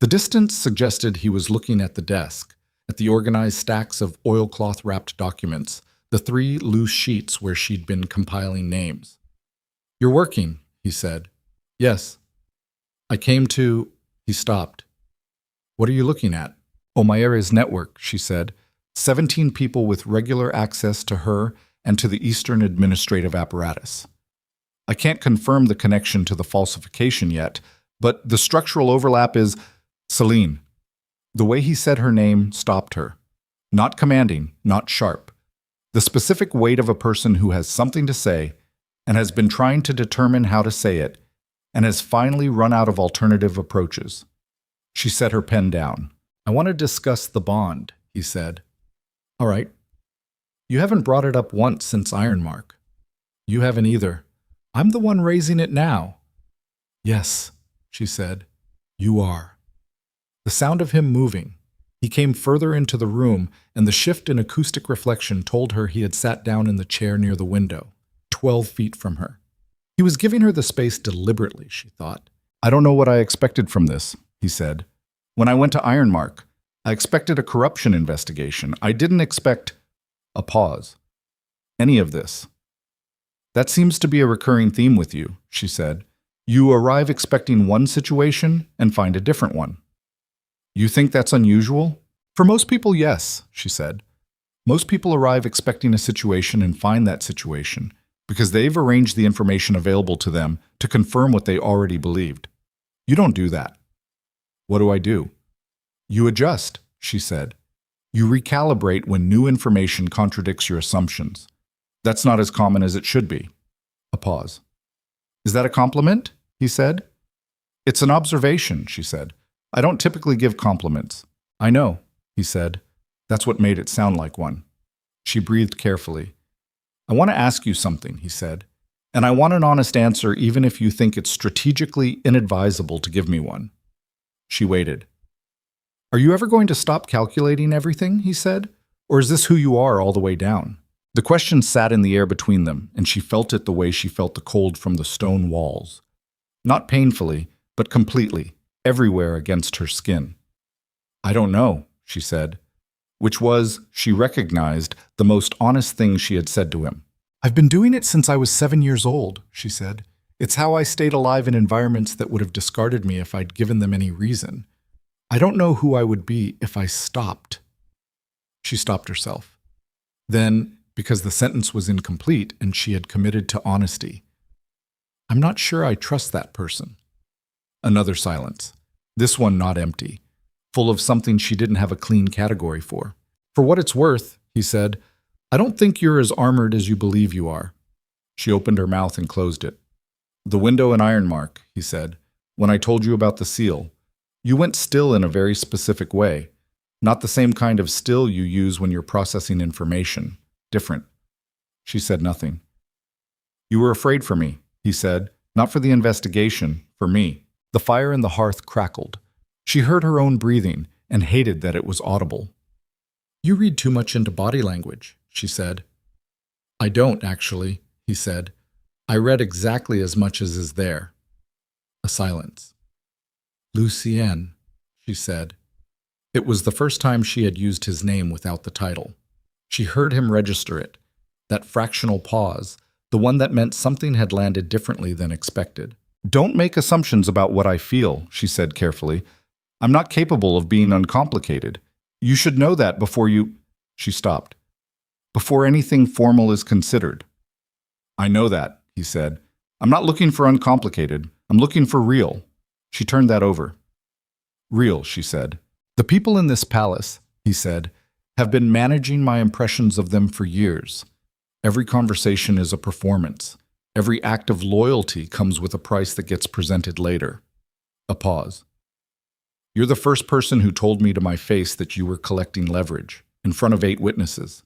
The distance suggested he was looking at the desk, at the organized stacks of oilcloth-wrapped documents, the 3 loose sheets where she'd been compiling names. "You're working," he said. "Yes." "I came to—" He stopped. "What are you looking at?" "O'Mara's network," she said. 17 people with regular access to her and to the Eastern administrative apparatus. "I can't confirm the connection to the falsification yet, but the structural overlap is—" "Selene." The way he said her name stopped her. Not commanding, not sharp. The specific weight of a person who has something to say and has been trying to determine how to say it and has finally run out of alternative approaches. She set her pen down. "I want to discuss the bond," he said. "All right. You haven't brought it up once since Ironmark." "You haven't either. I'm the one raising it now." "Yes," she said. "You are." The sound of him moving. He came further into the room, and the shift in acoustic reflection told her he had sat down in the chair near the window, 12 feet from her. He was giving her the space deliberately, she thought. "I don't know what I expected from this," he said. "When I went to Ironmark, I expected a corruption investigation. I didn't expect—" A pause. "Any of this." "That seems to be a recurring theme with you," she said. "You arrive expecting one situation and find a different one." "You think that's unusual?" "For most people, yes," she said. "Most people arrive expecting a situation and find that situation because they've arranged the information available to them to confirm what they already believed. You don't do that." "What do I do?" "You adjust," she said. "You recalibrate when new information contradicts your assumptions. That's not as common as it should be." A pause. "Is that a compliment?" he said. "It's an observation," she said. "I don't typically give compliments." "I know," he said. That's what made it sound like one. She breathed carefully. "I want to ask you something," he said. "And I want an honest answer even if you think it's strategically inadvisable to give me one." She waited. "Are you ever going to stop calculating everything?" he said. "Or is this who you are all the way down?" The question sat in the air between them, and she felt it the way she felt the cold from the stone walls. Not painfully, but completely. Everywhere against her skin. "I don't know," she said, which was, she recognized, the most honest thing she had said to him. "I've been doing it since I was 7 years old," she said. It's how I stayed alive in environments that would have discarded me if I'd given them any reason. I don't know who I would be if I stopped." She stopped herself. Then, because the sentence was incomplete and she had committed to honesty, "I'm not sure I trust that person." Another silence. This one not empty, full of something she didn't have a clean category for. "For what it's worth," he said, "I don't think you're as armored as you believe you are." She opened her mouth and closed it. "The window and iron mark," he said, "when I told you about the seal, you went still in a very specific way. Not the same kind of still you use when you're processing information. Different." She said nothing. "You were afraid for me," he said, "not for the investigation, for me." The fire in the hearth crackled. She heard her own breathing and hated that it was audible. "You read too much into body language," she said. "I don't, actually," he said. "I read exactly as much as is there." A silence. "Lucien," she said. It was the first time she had used his name without the title. She heard him register it, that fractional pause, the one that meant something had landed differently than expected. "Don't make assumptions about what I feel," she said carefully. "I'm not capable of being uncomplicated. You should know that before you—" She stopped. "Before anything formal is considered." "I know that," he said. "I'm not looking for uncomplicated. I'm looking for real." She turned that over. "Real," she said. "The people in this palace," he said, "have been managing my impressions of them for years. Every conversation is a performance. Every act of loyalty comes with a price that gets presented later." A pause. "You're the first person who told me to my face that you were collecting leverage, in front of 8 witnesses."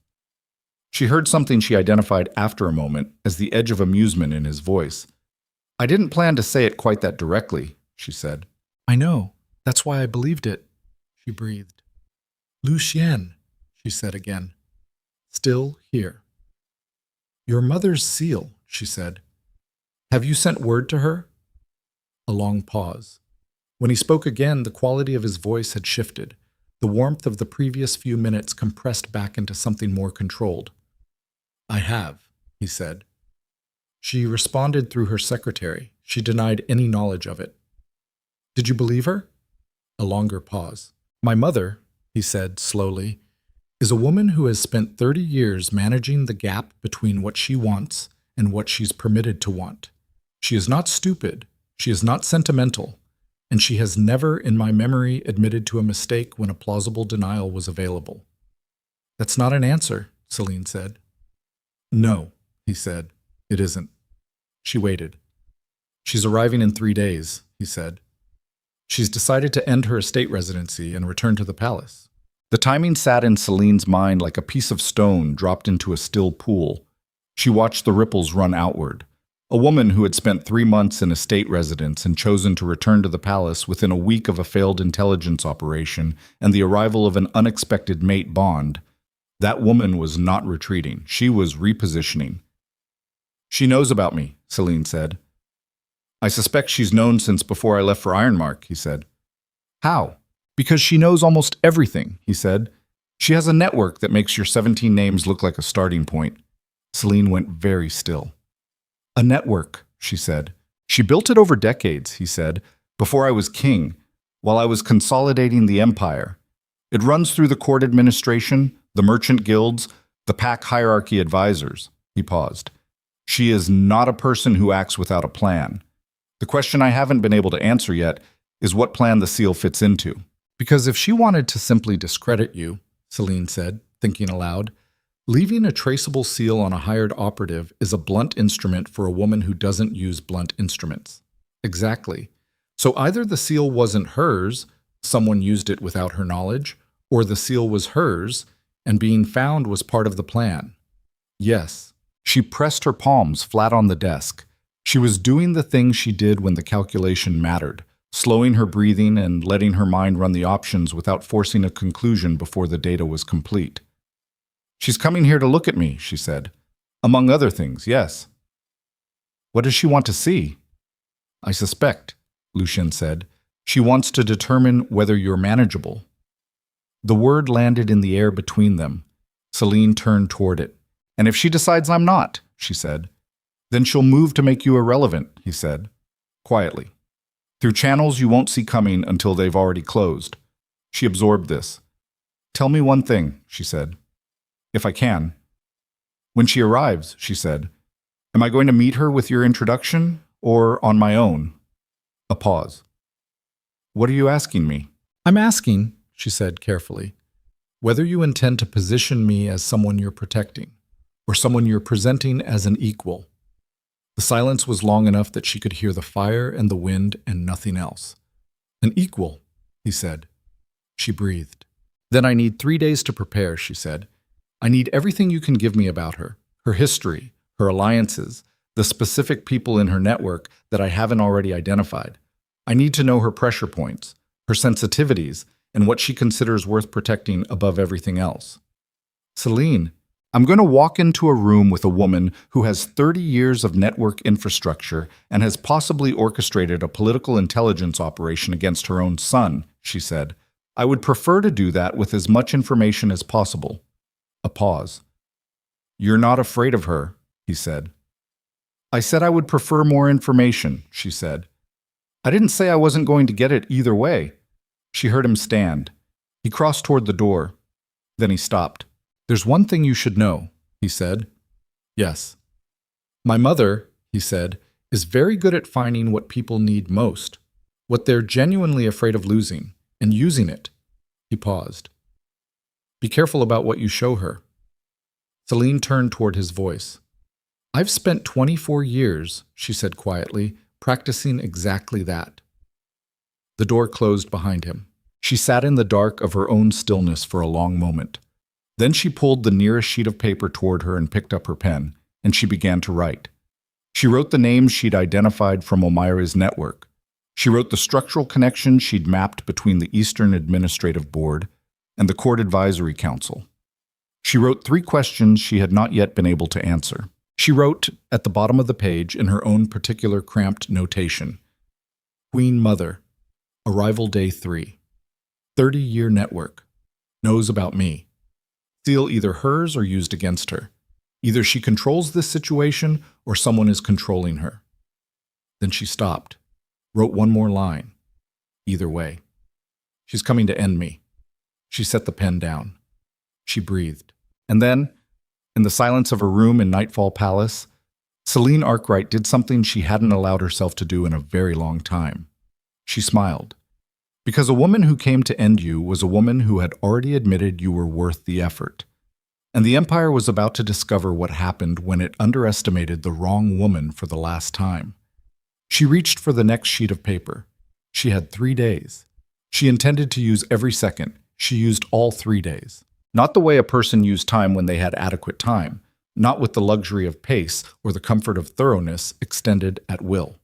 She heard something she identified after a moment as the edge of amusement in his voice. "I didn't plan to say it quite that directly," she said. "I know. That's why I believed it," she breathed. "Lucien," she said again. "Still here." "Your mother's seal," she said. "Have you sent word to her?" A long pause. When he spoke again, the quality of his voice had shifted. The warmth of the previous few minutes compressed back into something more controlled. "I have," he said. She responded through her secretary. She denied any knowledge of it. "Did you believe her?" A longer pause. "My mother," he said slowly, "is a woman who has spent 30 years managing the gap between what she wants and what she's permitted to want. She is not stupid, she is not sentimental, and she has never in my memory admitted to a mistake when a plausible denial was available." "That's not an answer," Selene said. "No," he said, "it isn't." She waited. "She's arriving in 3 days," he said. "She's decided to end her estate residency and return to the palace." The timing sat in Selene's mind like a piece of stone dropped into a still pool. She watched the ripples run outward. A woman who had spent 3 months in a state residence and chosen to return to the palace within a week of a failed intelligence operation and the arrival of an unexpected mate bond. That woman was not retreating. She was repositioning. "She knows about me," Selene said. "I suspect she's known since before I left for Ironmark," he said. "How?" "Because she knows almost everything," he said. "She has a network that makes your 17 names look like a starting point." Selene went very still. "A network," she said. "She built it over decades," he said, "before I was king, while I was consolidating the empire. It runs through the court administration, the merchant guilds, the pack hierarchy advisors." He paused. "She is not a person who acts without a plan. The question I haven't been able to answer yet is what plan the seal fits into." "Because if she wanted to simply discredit you," Selene said, thinking aloud, "leaving a traceable seal on a hired operative is a blunt instrument for a woman who doesn't use blunt instruments." "Exactly. So either the seal wasn't hers, someone used it without her knowledge, or the seal was hers, and being found was part of the plan." "Yes." She pressed her palms flat on the desk. She was doing the thing she did when the calculation mattered, slowing her breathing and letting her mind run the options without forcing a conclusion before the data was complete. "She's coming here to look at me," she said. "Among other things, yes." "What does she want to see?" "I suspect," Lucien said, "she wants to determine whether you're manageable." The word landed in the air between them. Selene turned toward it. "And if she decides I'm not," she said, Then she'll move to make you irrelevant, he said, quietly. Through channels you won't see coming until they've already closed. She absorbed this. Tell me one thing, she said. If I can. When she arrives, she said, am I going to meet her with your introduction or on my own? A pause. What are you asking me? I'm asking, she said carefully, whether you intend to position me as someone you're protecting or someone you're presenting as an equal. The silence was long enough that she could hear the fire and the wind and nothing else. An equal, he said. She breathed. Then I need 3 days to prepare, she said. I need everything you can give me about her, her history, her alliances, the specific people in her network that I haven't already identified. I need to know her pressure points, her sensitivities, and what she considers worth protecting above everything else. Selene, I'm going to walk into a room with a woman who has 30 years of network infrastructure and has possibly orchestrated a political intelligence operation against her own son, she said. I would prefer to do that with as much information as possible. A pause. You're not afraid of her, he said. I said I would prefer more information, she said. I didn't say I wasn't going to get it either way. She heard him stand. He crossed toward the door. Then he stopped. There's one thing you should know, he said. Yes. My mother, he said, is very good at finding what people need most, what they're genuinely afraid of losing, and using it. He paused. Be careful about what you show her. Selene turned toward his voice. I've spent 24 years, she said quietly, practicing exactly that. The door closed behind him. She sat in the dark of her own stillness for a long moment. Then she pulled the nearest sheet of paper toward her and picked up her pen, and she began to write. She wrote the names she'd identified from Omira's network. She wrote the structural connections she'd mapped between the Eastern Administrative Board and the Court Advisory Council. She wrote 3 questions she had not yet been able to answer. She wrote, at the bottom of the page in her own particular cramped notation, Queen Mother, Arrival Day 3, 30-year network, knows about me. Seal either hers or used against her. Either she controls this situation or someone is controlling her. Then she stopped, wrote one more line. Either way. She's coming to end me. She set the pen down. She breathed. And then, in the silence of her room in Nightfall Palace, Selene Arkwright did something she hadn't allowed herself to do in a very long time. She smiled. Because a woman who came to end you was a woman who had already admitted you were worth the effort. And the Empire was about to discover what happened when it underestimated the wrong woman for the last time. She reached for the next sheet of paper. She had 3 days. She intended to use every second. She used all 3 days. Not the way a person used time when they had adequate time, not with the luxury of pace or the comfort of thoroughness extended at will.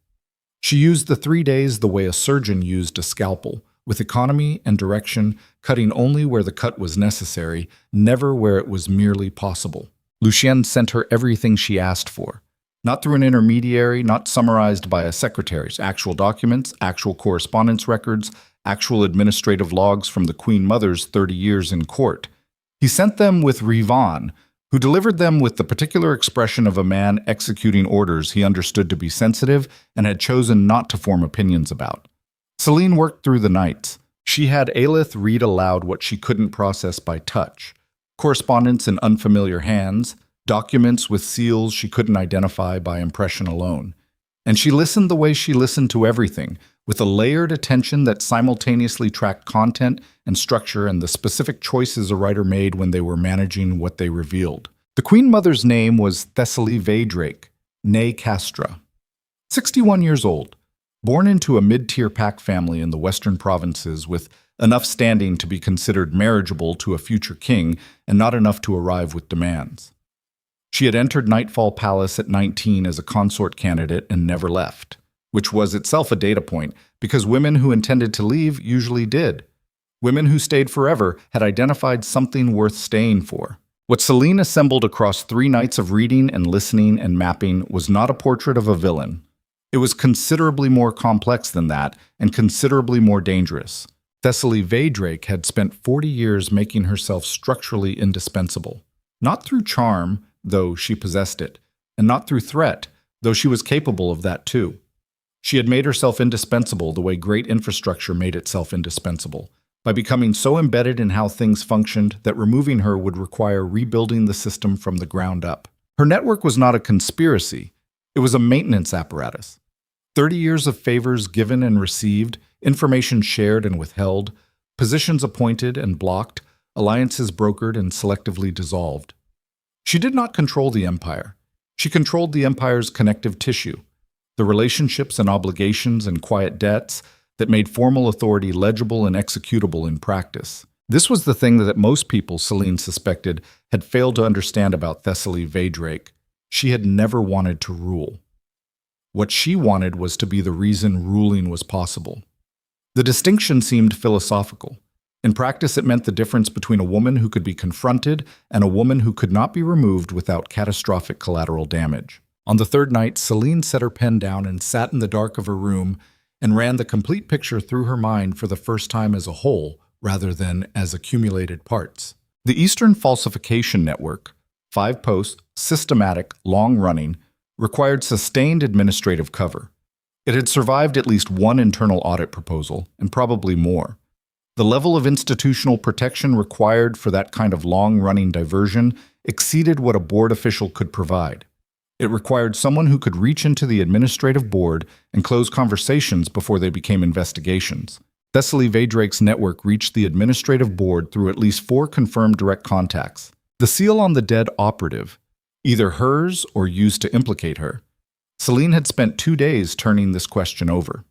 She used the 3 days the way a surgeon used a scalpel, with economy and direction, cutting only where the cut was necessary, never where it was merely possible. Lucien sent her everything she asked for. Not through an intermediary, not summarized by a secretary's actual documents, actual correspondence records, actual administrative logs from the Queen Mother's 30 years in court. He sent them with Rivan, who delivered them with the particular expression of a man executing orders he understood to be sensitive and had chosen not to form opinions about. Selene worked through the nights. She had Aelith read aloud what she couldn't process by touch, correspondence in unfamiliar hands, documents with seals she couldn't identify by impression alone. And she listened the way she listened to everything, with a layered attention that simultaneously tracked content and structure and the specific choices a writer made when they were managing what they revealed. The Queen Mother's name was Selene Veydrake, née Castra. 61 years old, born into a mid-tier pack family in the western provinces with enough standing to be considered marriageable to a future king and not enough to arrive with demands. She had entered Nightfall Palace at 19 as a consort candidate and never left, which was itself a data point because women who intended to leave usually did. Women who stayed forever had identified something worth staying for. What Selene assembled across 3 nights of reading and listening and mapping was not a portrait of a villain. It was considerably more complex than that and considerably more dangerous. Selene Veydrake had spent 40 years making herself structurally indispensable. Not through charm, though she possessed it, and not through threat, though she was capable of that too. She had made herself indispensable the way great infrastructure made itself indispensable, by becoming so embedded in how things functioned that removing her would require rebuilding the system from the ground up. Her network was not a conspiracy, it was a maintenance apparatus. 30 years of favors given and received, information shared and withheld, positions appointed and blocked, alliances brokered and selectively dissolved. She did not control the empire. She controlled the empire's connective tissue, the relationships and obligations and quiet debts that made formal authority legible and executable in practice. This was the thing that most people, Selene suspected, had failed to understand about Selene Veydrake. She had never wanted to rule. What she wanted was to be the reason ruling was possible. The distinction seemed philosophical. In practice, it meant the difference between a woman who could be confronted and a woman who could not be removed without catastrophic collateral damage. On the third night, Selene set her pen down and sat in the dark of her room and ran the complete picture through her mind for the first time as a whole, rather than as accumulated parts. The Eastern Falsification Network, 5-post, systematic, long-running, required sustained administrative cover. It had survived at least one internal audit proposal, and probably more. The level of institutional protection required for that kind of long-running diversion exceeded what a board official could provide. It required someone who could reach into the administrative board and close conversations before they became investigations. Selene Veydrake's network reached the administrative board through at least 4 confirmed direct contacts. The seal on the dead operative, either hers or used to implicate her. Selene had spent 2 days turning this question over.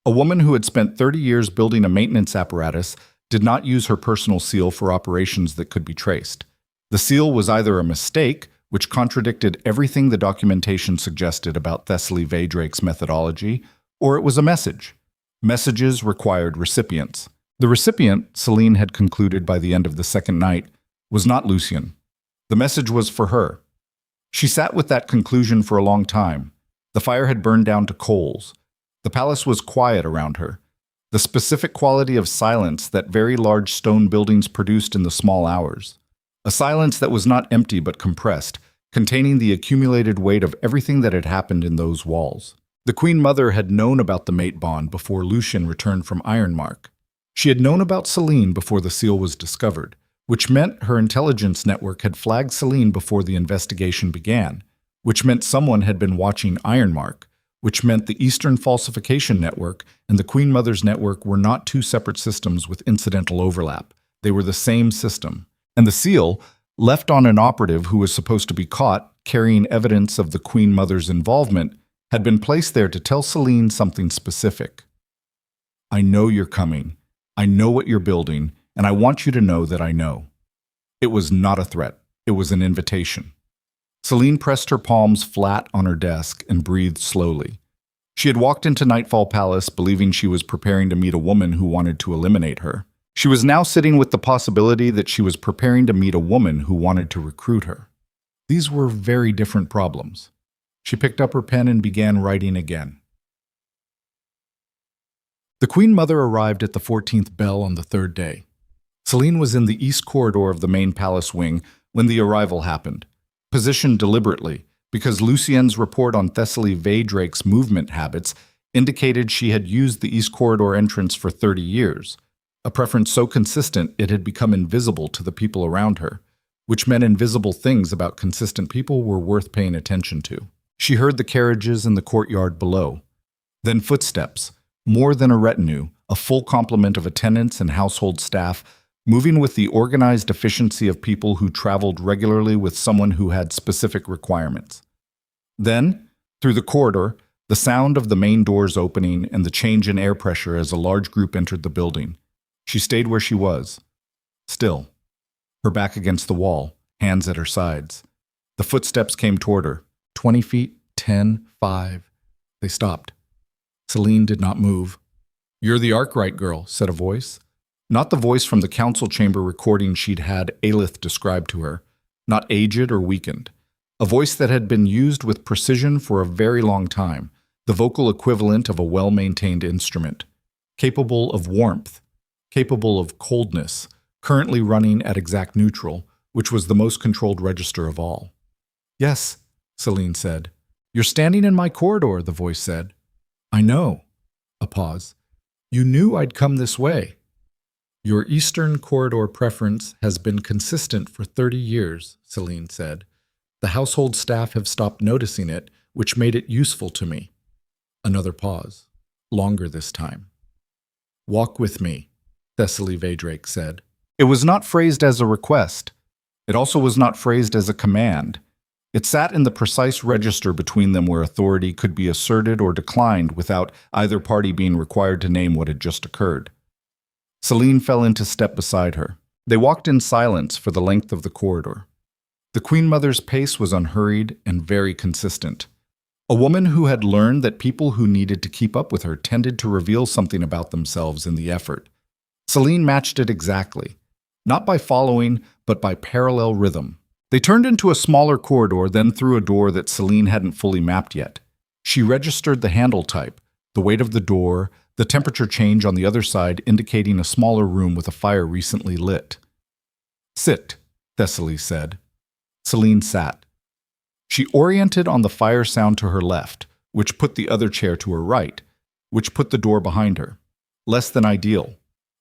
A woman who had spent 30 years building a maintenance apparatus did not use her personal seal for operations that could be traced. The seal was either a mistake, which contradicted everything the documentation suggested about Selene Veydrake's methodology, or it was a message. Messages required recipients. The recipient, Selene had concluded by the end of the second night, was not Lucien. The message was for her. She sat with that conclusion for a long time. The fire had burned down to coals. The palace was quiet around her. The specific quality of silence that very large stone buildings produced in the small hours. A silence that was not empty but compressed, containing the accumulated weight of everything that had happened in those walls. The Queen Mother had known about the mate bond before Lucien returned from Ironmark. She had known about Selene before the seal was discovered, which meant her intelligence network had flagged Selene before the investigation began, which meant someone had been watching Ironmark, which meant the Eastern Falsification Network and the Queen Mother's network were not 2 separate systems with incidental overlap. They were the same system. And the seal, left on an operative who was supposed to be caught carrying evidence of the Queen Mother's involvement, had been placed there to tell Selene something specific. I know you're coming. I know what you're building, and I want you to know that I know. It was not a threat. It was an invitation. Selene pressed her palms flat on her desk and breathed slowly. She had walked into Nightfall Palace believing she was preparing to meet a woman who wanted to eliminate her. She was now sitting with the possibility that she was preparing to meet a woman who wanted to recruit her. These were very different problems. She picked up her pen and began writing again. The Queen Mother arrived at the 14th bell on the 3rd day. Selene was in the east corridor of the main palace wing when the arrival happened, positioned deliberately because Lucien's report on Selene Veydrake's movement habits indicated she had used the east corridor entrance for 30 years, a preference so consistent it had become invisible to the people around her, which meant invisible things about consistent people were worth paying attention to. She heard the carriages in the courtyard below. Then footsteps, more than a retinue, a full complement of attendants and household staff, moving with the organized efficiency of people who traveled regularly with someone who had specific requirements. Then, through the corridor, the sound of the main doors opening and the change in air pressure as a large group entered the building. She stayed where she was, still, her back against the wall, hands at her sides. The footsteps came toward her. 20 feet, 10, 5. They stopped. Selene did not move. "You're the Arkwright girl," said a voice. Not the voice from the council chamber recording she'd had Aelith describe to her, not aged or weakened. A voice that had been used with precision for a very long time, the vocal equivalent of a well-maintained instrument. Capable of warmth, capable of coldness, currently running at exact neutral, which was the most controlled register of all. "Yes," Selene said. You're standing in my corridor, the voice said. I know. A pause. You knew I'd come this way. Your eastern corridor preference has been consistent for 30 years, Selene said. The household staff have stopped noticing it, which made it useful to me. Another pause. Longer this time. Walk with me, Selene Veydrake said. It was not phrased as a request. It also was not phrased as a command. It sat in the precise register between them where authority could be asserted or declined without either party being required to name what had just occurred. Selene fell into step beside her. They walked in silence for the length of the corridor. The Queen Mother's pace was unhurried and very consistent. A woman who had learned that people who needed to keep up with her tended to reveal something about themselves in the effort. Selene matched it exactly, not by following, but by parallel rhythm. They turned into a smaller corridor, then through a door that Selene hadn't fully mapped yet. She registered the handle type, the weight of the door, the temperature change on the other side indicating a smaller room with a fire recently lit. Sit, Thessaly said. Selene sat. She oriented on the fire sound to her left, which put the other chair to her right, which put the door behind her. Less than ideal.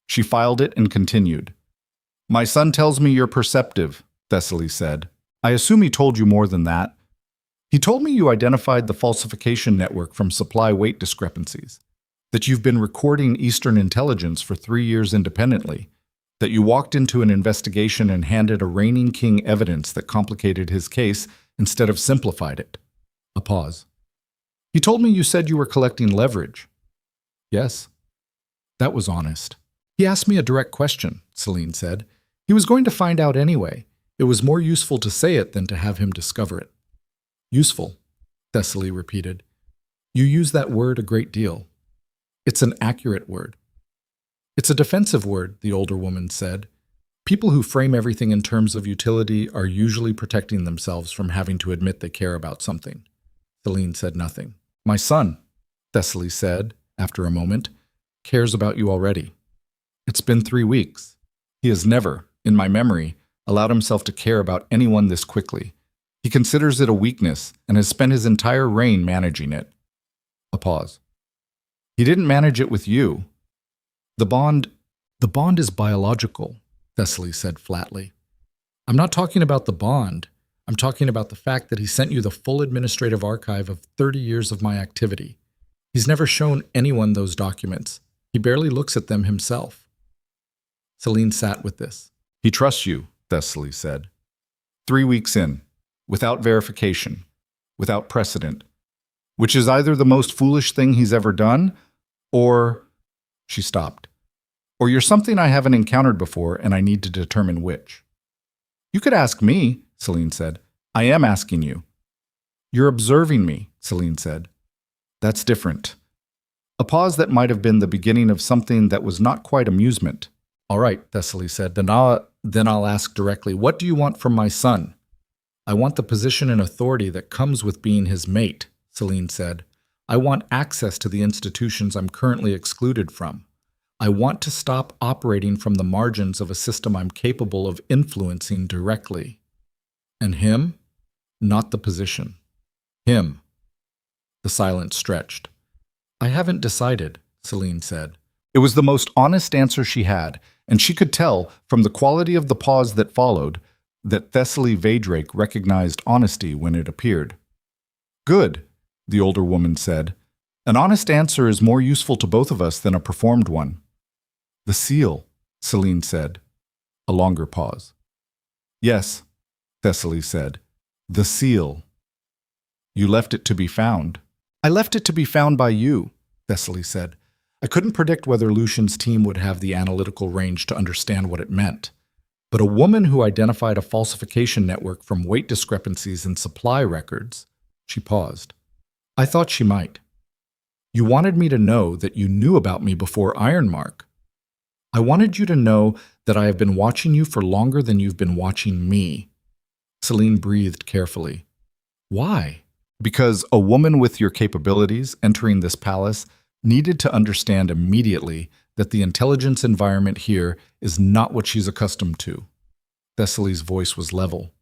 She filed it and continued. My son tells me you're perceptive, Thessaly said. I assume he told you more than that. He told me you identified the falsification network from supply weight discrepancies, that you've been recording Eastern intelligence for 3 years independently, that you walked into an investigation and handed a reigning king evidence that complicated his case instead of simplified it. A pause. He told me you said you were collecting leverage. Yes. That was honest. He asked me a direct question, Selene said. He was going to find out anyway. It was more useful to say it than to have him discover it. Useful, Thessaly repeated. You use that word a great deal. It's an accurate word. It's a defensive word, the older woman said. People who frame everything in terms of utility are usually protecting themselves from having to admit they care about something. Selene said nothing. My son, Thessaly said, after a moment, cares about you already. It's been 3 weeks. He has never, in my memory, allowed himself to care about anyone this quickly. He considers it a weakness and has spent his entire reign managing it. A pause. He didn't manage it with you. The bond is biological, Thessaly said flatly. I'm not talking about the bond. I'm talking about the fact that he sent you the full administrative archive of 30 years of my activity. He's never shown anyone those documents. He barely looks at them himself. Selene sat with this. He trusts you, Thessaly said. 3 weeks in, without verification, without precedent, which is either the most foolish thing he's ever done, or... She stopped. Or you're something I haven't encountered before, and I need to determine which. You could ask me, Selene said. I am asking you. You're observing me, Selene said. That's different. A pause that might have been the beginning of something that was not quite amusement. All right, Thessaly said. Then I'll ask directly, what do you want from my son? I want the position and authority that comes with being his mate, Selene said. I want access to the institutions I'm currently excluded from. I want to stop operating from the margins of a system I'm capable of influencing directly. And him? Not the position. Him. The silence stretched. I haven't decided, Selene said. It was the most honest answer she had, and she could tell, from the quality of the pause that followed, that Thessaly Veydrake recognized honesty when it appeared. Good, the older woman said. An honest answer is more useful to both of us than a performed one. The seal, Selene said. A longer pause. Yes, Thessaly said. The seal. You left it to be found. I left it to be found by you, Thessaly said. I couldn't predict whether Lucien's team would have the analytical range to understand what it meant. But a woman who identified a falsification network from weight discrepancies in supply records, she paused. I thought she might. You wanted me to know that you knew about me before Ironmark. I wanted you to know that I have been watching you for longer than you've been watching me. Selene breathed carefully. Why? Because a woman with your capabilities entering this palace needed to understand immediately that the intelligence environment here is not what she's accustomed to. Thessaly's voice was level.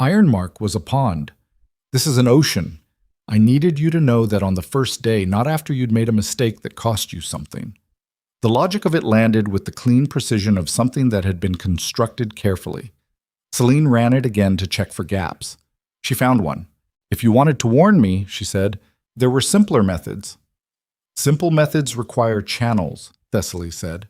Ironmark was a pond. This is an ocean. I needed you to know that on the first day, not after you'd made a mistake that cost you something. The logic of it landed with the clean precision of something that had been constructed carefully. Selene ran it again to check for gaps. She found one. If you wanted to warn me, she said, there were simpler methods. Simple methods require channels, Thessaly said.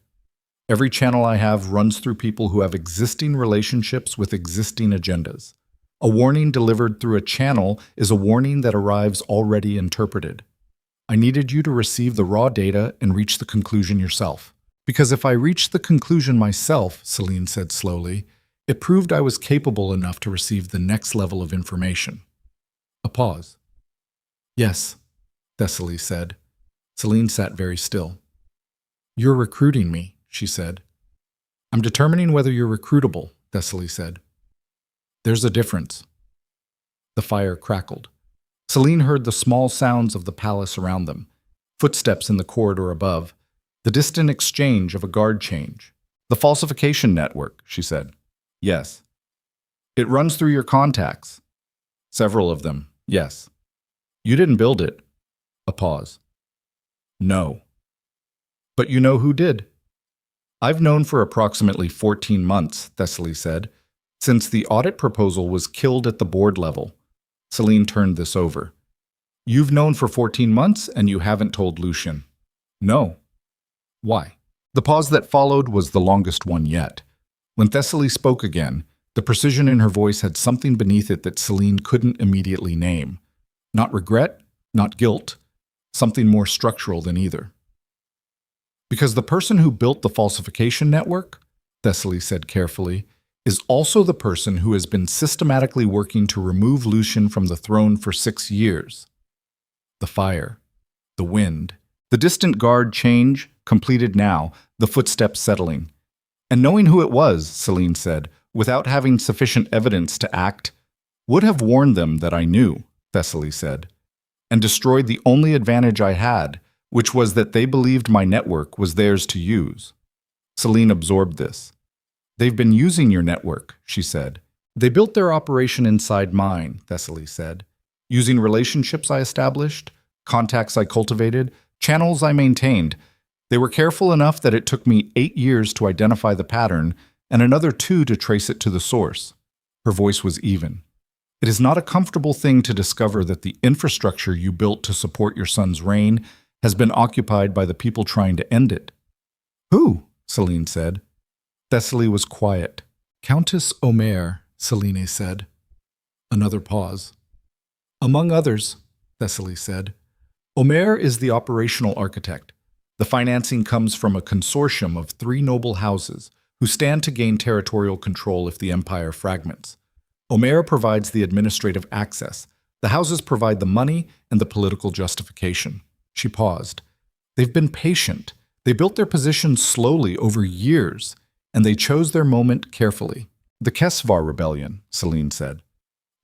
Every channel I have runs through people who have existing relationships with existing agendas. A warning delivered through a channel is a warning that arrives already interpreted. I needed you to receive the raw data and reach the conclusion yourself. Because if I reached the conclusion myself, Selene said slowly, it proved I was capable enough to receive the next level of information. A pause. Yes, Thessaly said. Selene sat very still. You're recruiting me, she said. I'm determining whether you're recruitable, Thessaly said. There's a difference. The fire crackled. Selene heard the small sounds of the palace around them, footsteps in the corridor above, the distant exchange of a guard change. The falsification network, she said. Yes. It runs through your contacts. Several of them, yes. You didn't build it. A pause. No. But you know who did? I've known for approximately 14 months, Thessaly said, since the audit proposal was killed at the board level. Selene turned this over. You've known for 14 months and you haven't told Lucien. No. Why? The pause that followed was the longest one yet. When Thessaly spoke again, the precision in her voice had something beneath it that Selene couldn't immediately name. Not regret, not guilt, something more structural than either. Because the person who built the falsification network, Thessaly said carefully, is also the person who has been systematically working to remove Lucien from the throne for 6 years. The fire, the wind, the distant guard change, completed now, the footsteps settling. And knowing who it was, Selene said, without having sufficient evidence to act, would have warned them that I knew, Thessaly said, and destroyed the only advantage I had, which was that they believed my network was theirs to use. Selene absorbed this. They've been using your network, she said. They built their operation inside mine, Thessaly said, using relationships I established, contacts I cultivated, channels I maintained. They were careful enough that it took me 8 years to identify the pattern and another 2 to trace it to the source. Her voice was even. It is not a comfortable thing to discover that the infrastructure you built to support your son's reign has been occupied by the people trying to end it. Who? Selene said. Thessaly was quiet. Countess Omer, Selene said. Another pause. Among others, Thessaly said. Omer is the operational architect. The financing comes from a consortium of 3 noble houses who stand to gain territorial control if the empire fragments. Omer provides the administrative access. The houses provide the money and the political justification. She paused. They've been patient. They built their position slowly over years, and they chose their moment carefully. The Kesvar Rebellion, Selene said.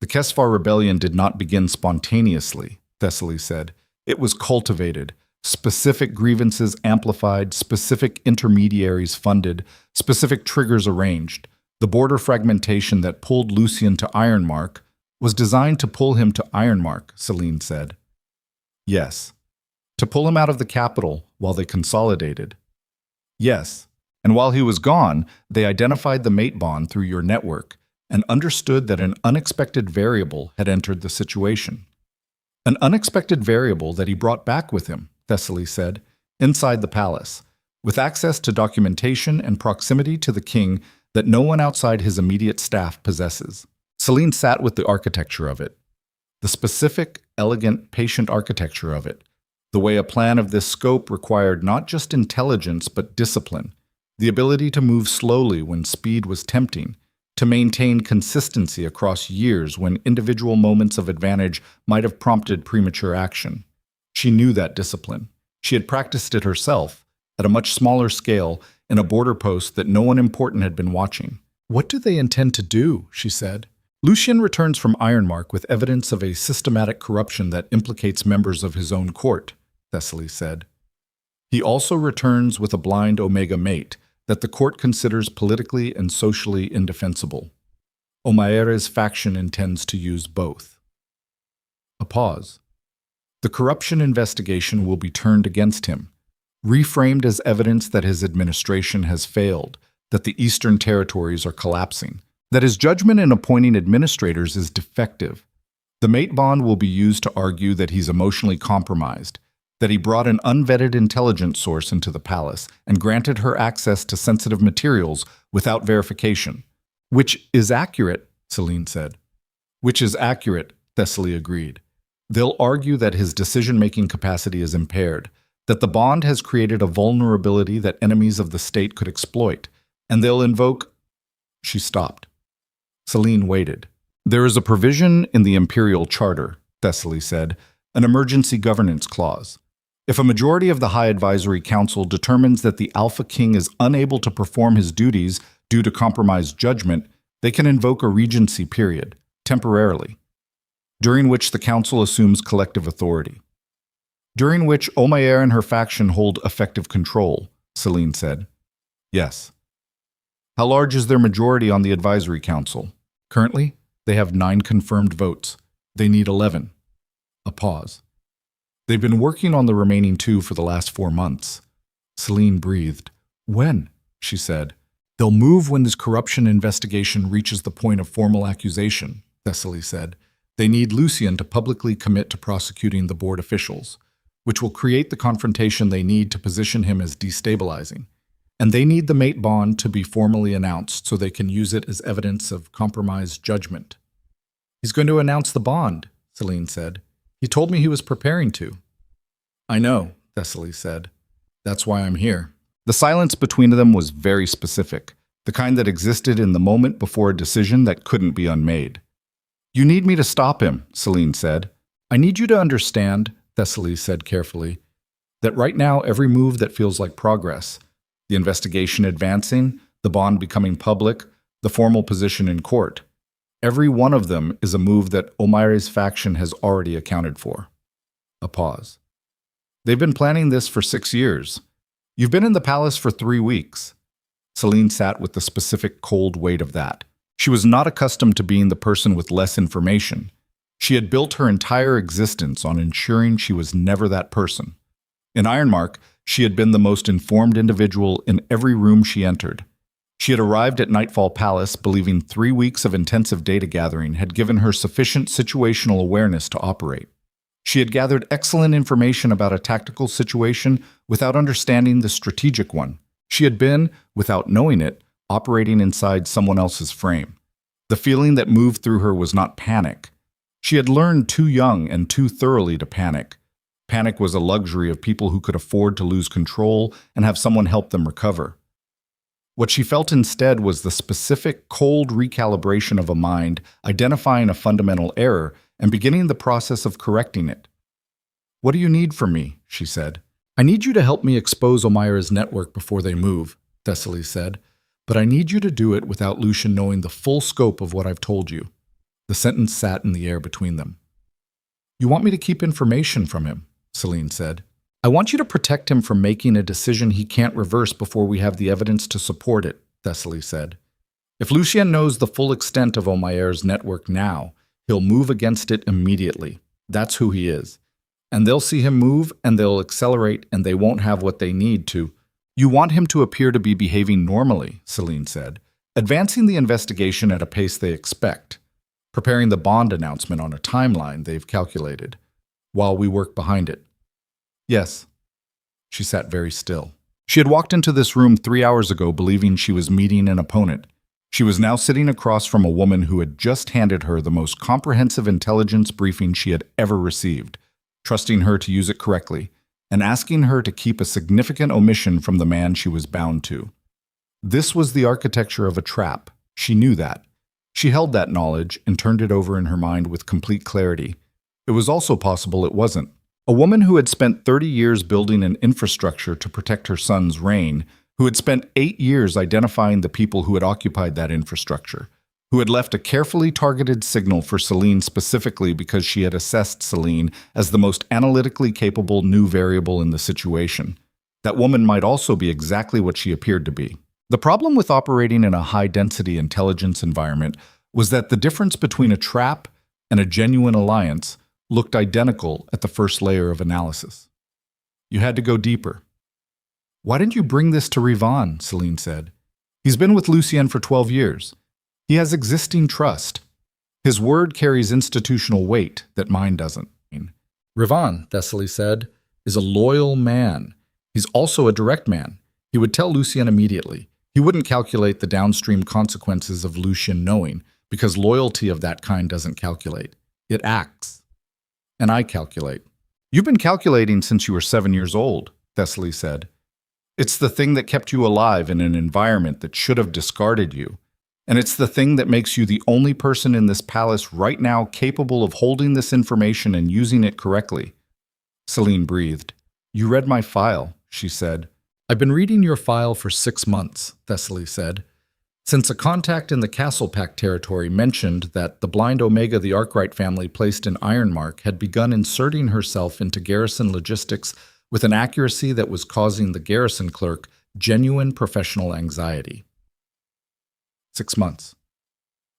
The Kesvar Rebellion did not begin spontaneously, Thessaly said. It was cultivated. Specific grievances amplified, specific intermediaries funded, specific triggers arranged. The border fragmentation that pulled Lucien to Ironmark was designed to pull him to Ironmark, Selene said. Yes. To pull him out of the capital while they consolidated. Yes. And while he was gone, they identified the mate bond through your network and understood that an unexpected variable had entered the situation. An unexpected variable that he brought back with him, Thessaly said, inside the palace, with access to documentation and proximity to the king that no one outside his immediate staff possesses. Selene sat with the architecture of it, the specific, elegant, patient architecture of it, the way a plan of this scope required not just intelligence but discipline, the ability to move slowly when speed was tempting, to maintain consistency across years when individual moments of advantage might have prompted premature action. She knew that discipline. She had practiced it herself, at a much smaller scale, in a border post that no one important had been watching. What do they intend to do? She said. Lucien returns from Ironmark with evidence of a systematic corruption that implicates members of his own court, Thessaly said. He also returns with a blind Omega mate that the court considers politically and socially indefensible. Omaere's faction intends to use both. A pause. The corruption investigation will be turned against him, reframed as evidence that his administration has failed, that the Eastern Territories are collapsing, that his judgment in appointing administrators is defective. The mate bond will be used to argue that he's emotionally compromised, that he brought an unvetted intelligence source into the palace and granted her access to sensitive materials without verification. Which is accurate, Selene said. Which is accurate, Thessaly agreed. They'll argue that his decision-making capacity is impaired, that the bond has created a vulnerability that enemies of the state could exploit, and they'll invoke— She stopped. Selene waited. There is a provision in the Imperial Charter, Thessaly said, an emergency governance clause. If a majority of the High Advisory Council determines that the Alpha King is unable to perform his duties due to compromised judgment, they can invoke a regency period, temporarily, during which the Council assumes collective authority. During which Omayer and her faction hold effective control, Selene said. Yes. How large is their majority on the Advisory Council? Currently, they have 9 confirmed votes. They need 11. A pause. They've been working on the remaining 2 for the last 4 months. Selene breathed. When? She said. They'll move when this corruption investigation reaches the point of formal accusation, Thessaly said. They need Lucien to publicly commit to prosecuting the board officials, which will create the confrontation they need to position him as destabilizing. And they need the mate bond to be formally announced so they can use it as evidence of compromised judgment. He's going to announce the bond, Selene said. He told me he was preparing to. I know, Thessaly said. That's why I'm here. The silence between them was very specific, the kind that existed in the moment before a decision that couldn't be unmade. You need me to stop him, Selene said. I need you to understand, Thessaly said carefully, that right now every move that feels like progress, the investigation advancing, the bond becoming public, the formal position in court, every one of them is a move that Omayre's faction has already accounted for. A pause. They've been planning this for 6 years. You've been in the palace for 3 weeks. Selene sat with the specific cold weight of that. She was not accustomed to being the person with less information. She had built her entire existence on ensuring she was never that person. In Ironmark, she had been the most informed individual in every room she entered. She had arrived at Nightfall Palace believing 3 weeks of intensive data gathering had given her sufficient situational awareness to operate. She had gathered excellent information about a tactical situation without understanding the strategic one. She had been, without knowing it, operating inside someone else's frame. The feeling that moved through her was not panic. She had learned too young and too thoroughly to panic. Panic was a luxury of people who could afford to lose control and have someone help them recover. What she felt instead was the specific, cold recalibration of a mind, identifying a fundamental error and beginning the process of correcting it. What do you need from me? She said. I need you to help me expose Omayre's network before they move, Thessaly said, but I need you to do it without Lucien knowing the full scope of what I've told you. The sentence sat in the air between them. You want me to keep information from him, Selene said. I want you to protect him from making a decision he can't reverse before we have the evidence to support it, Thessaly said. If Lucien knows the full extent of Omayre's network now, he'll move against it immediately. That's who he is. And they'll see him move, and they'll accelerate, and they won't have what they need to. You want him to appear to be behaving normally, Selene said, advancing the investigation at a pace they expect, preparing the bond announcement on a timeline they've calculated, while we work behind it. Yes. She sat very still. She had walked into this room 3 hours ago believing she was meeting an opponent. She was now sitting across from a woman who had just handed her the most comprehensive intelligence briefing she had ever received, trusting her to use it correctly, and asking her to keep a significant omission from the man she was bound to. This was the architecture of a trap. She knew that. She held that knowledge and turned it over in her mind with complete clarity. It was also possible it wasn't. A woman who had spent 30 years building an infrastructure to protect her son's reign, who had spent 8 years identifying the people who had occupied that infrastructure, who had left a carefully targeted signal for Selene specifically because she had assessed Selene as the most analytically capable new variable in the situation. That woman might also be exactly what she appeared to be. The problem with operating in a high-density intelligence environment was that the difference between a trap and a genuine alliance looked identical at the first layer of analysis. You had to go deeper. Why didn't you bring this to Rivan? Selene said. He's been with Lucien for 12 years. He has existing trust. His word carries institutional weight that mine doesn't. Rivan, Thessaly said, is a loyal man. He's also a direct man. He would tell Lucien immediately. He wouldn't calculate the downstream consequences of Lucien knowing, because loyalty of that kind doesn't calculate. It acts. And I calculate. You've been calculating since you were 7 years old, Thessaly said. It's the thing that kept you alive in an environment that should have discarded you. And it's the thing that makes you the only person in this palace right now capable of holding this information and using it correctly. Selene breathed. You read my file, she said. I've been reading your file for 6 months, Thessaly said. Since a contact in the Castle Pact territory mentioned that the blind Omega the Arkwright family placed in Ironmark had begun inserting herself into garrison logistics with an accuracy that was causing the garrison clerk genuine professional anxiety. 6 months.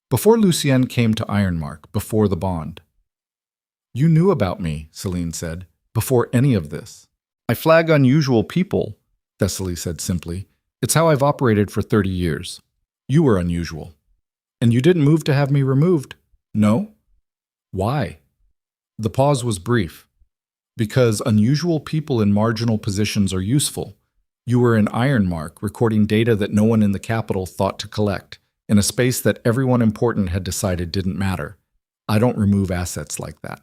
Before Lucien came to Ironmark, before the bond. You knew about me, Selene said, before any of this. I flag unusual people, Thessaly said simply. It's how I've operated for 30 years. You were unusual. And you didn't move to have me removed? No? Why? The pause was brief. Because unusual people in marginal positions are useful. You were in Ironmark, recording data that no one in the capital thought to collect, in a space that everyone important had decided didn't matter. I don't remove assets like that.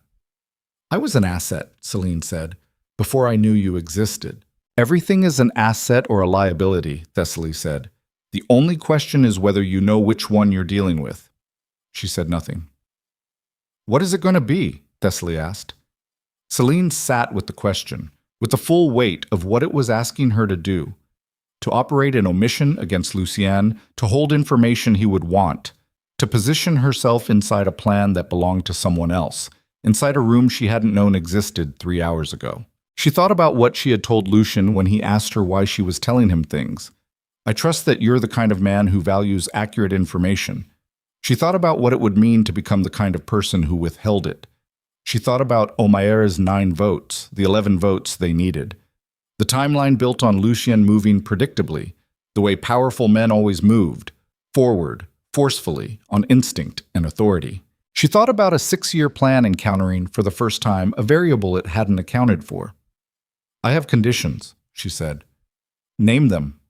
I was an asset, Selene said, before I knew you existed. Everything is an asset or a liability, Thessaly said. The only question is whether you know which one you're dealing with. She said nothing. What is it going to be? Thessaly asked. Selene sat with the question, with the full weight of what it was asking her to do. To operate an omission against Lucien, to hold information he would want, to position herself inside a plan that belonged to someone else, inside a room she hadn't known existed 3 hours ago. She thought about what she had told Lucien when he asked her why she was telling him things. I trust that you're the kind of man who values accurate information. She thought about what it would mean to become the kind of person who withheld it. She thought about Omaera's 9 votes, the 11 votes they needed. The timeline built on Lucien moving predictably, the way powerful men always moved, forward, forcefully, on instinct and authority. She thought about a 6-year plan encountering, for the first time, a variable it hadn't accounted for. I have conditions, she said. Name them.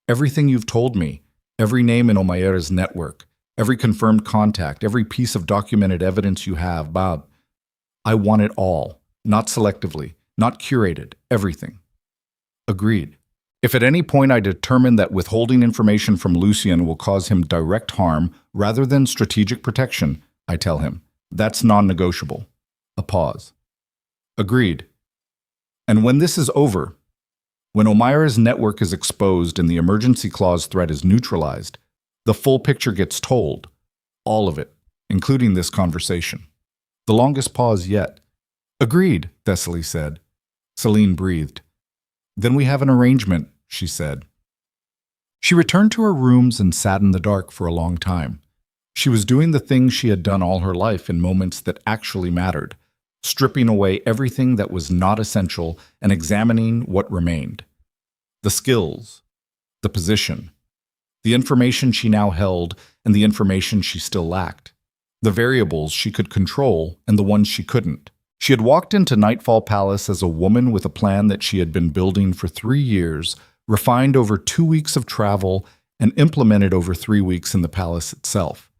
Everything you've told me, every name in Omaera's network, every confirmed contact, every piece of documented evidence you have, Bob. I want it all, not selectively, not curated, everything. Agreed. If at any point I determine that withholding information from Lucien will cause him direct harm rather than strategic protection, I tell him, that's non-negotiable. A pause. Agreed. And when this is over, when Omaera's network is exposed and the emergency clause threat is neutralized, the full picture gets told, all of it, including this conversation. The longest pause yet. Agreed, Thessaly said. Selene breathed. Then we have an arrangement, she said. She returned to her rooms and sat in the dark for a long time. She was doing the things she had done all her life in moments that actually mattered, stripping away everything that was not essential and examining what remained. The skills, the position, the information she now held and the information she still lacked, the variables she could control and the ones she couldn't. She had walked into Nightfall Palace as a woman with a plan that she had been building for 3 years, refined over 2 weeks of travel, and implemented over 3 weeks in the palace itself.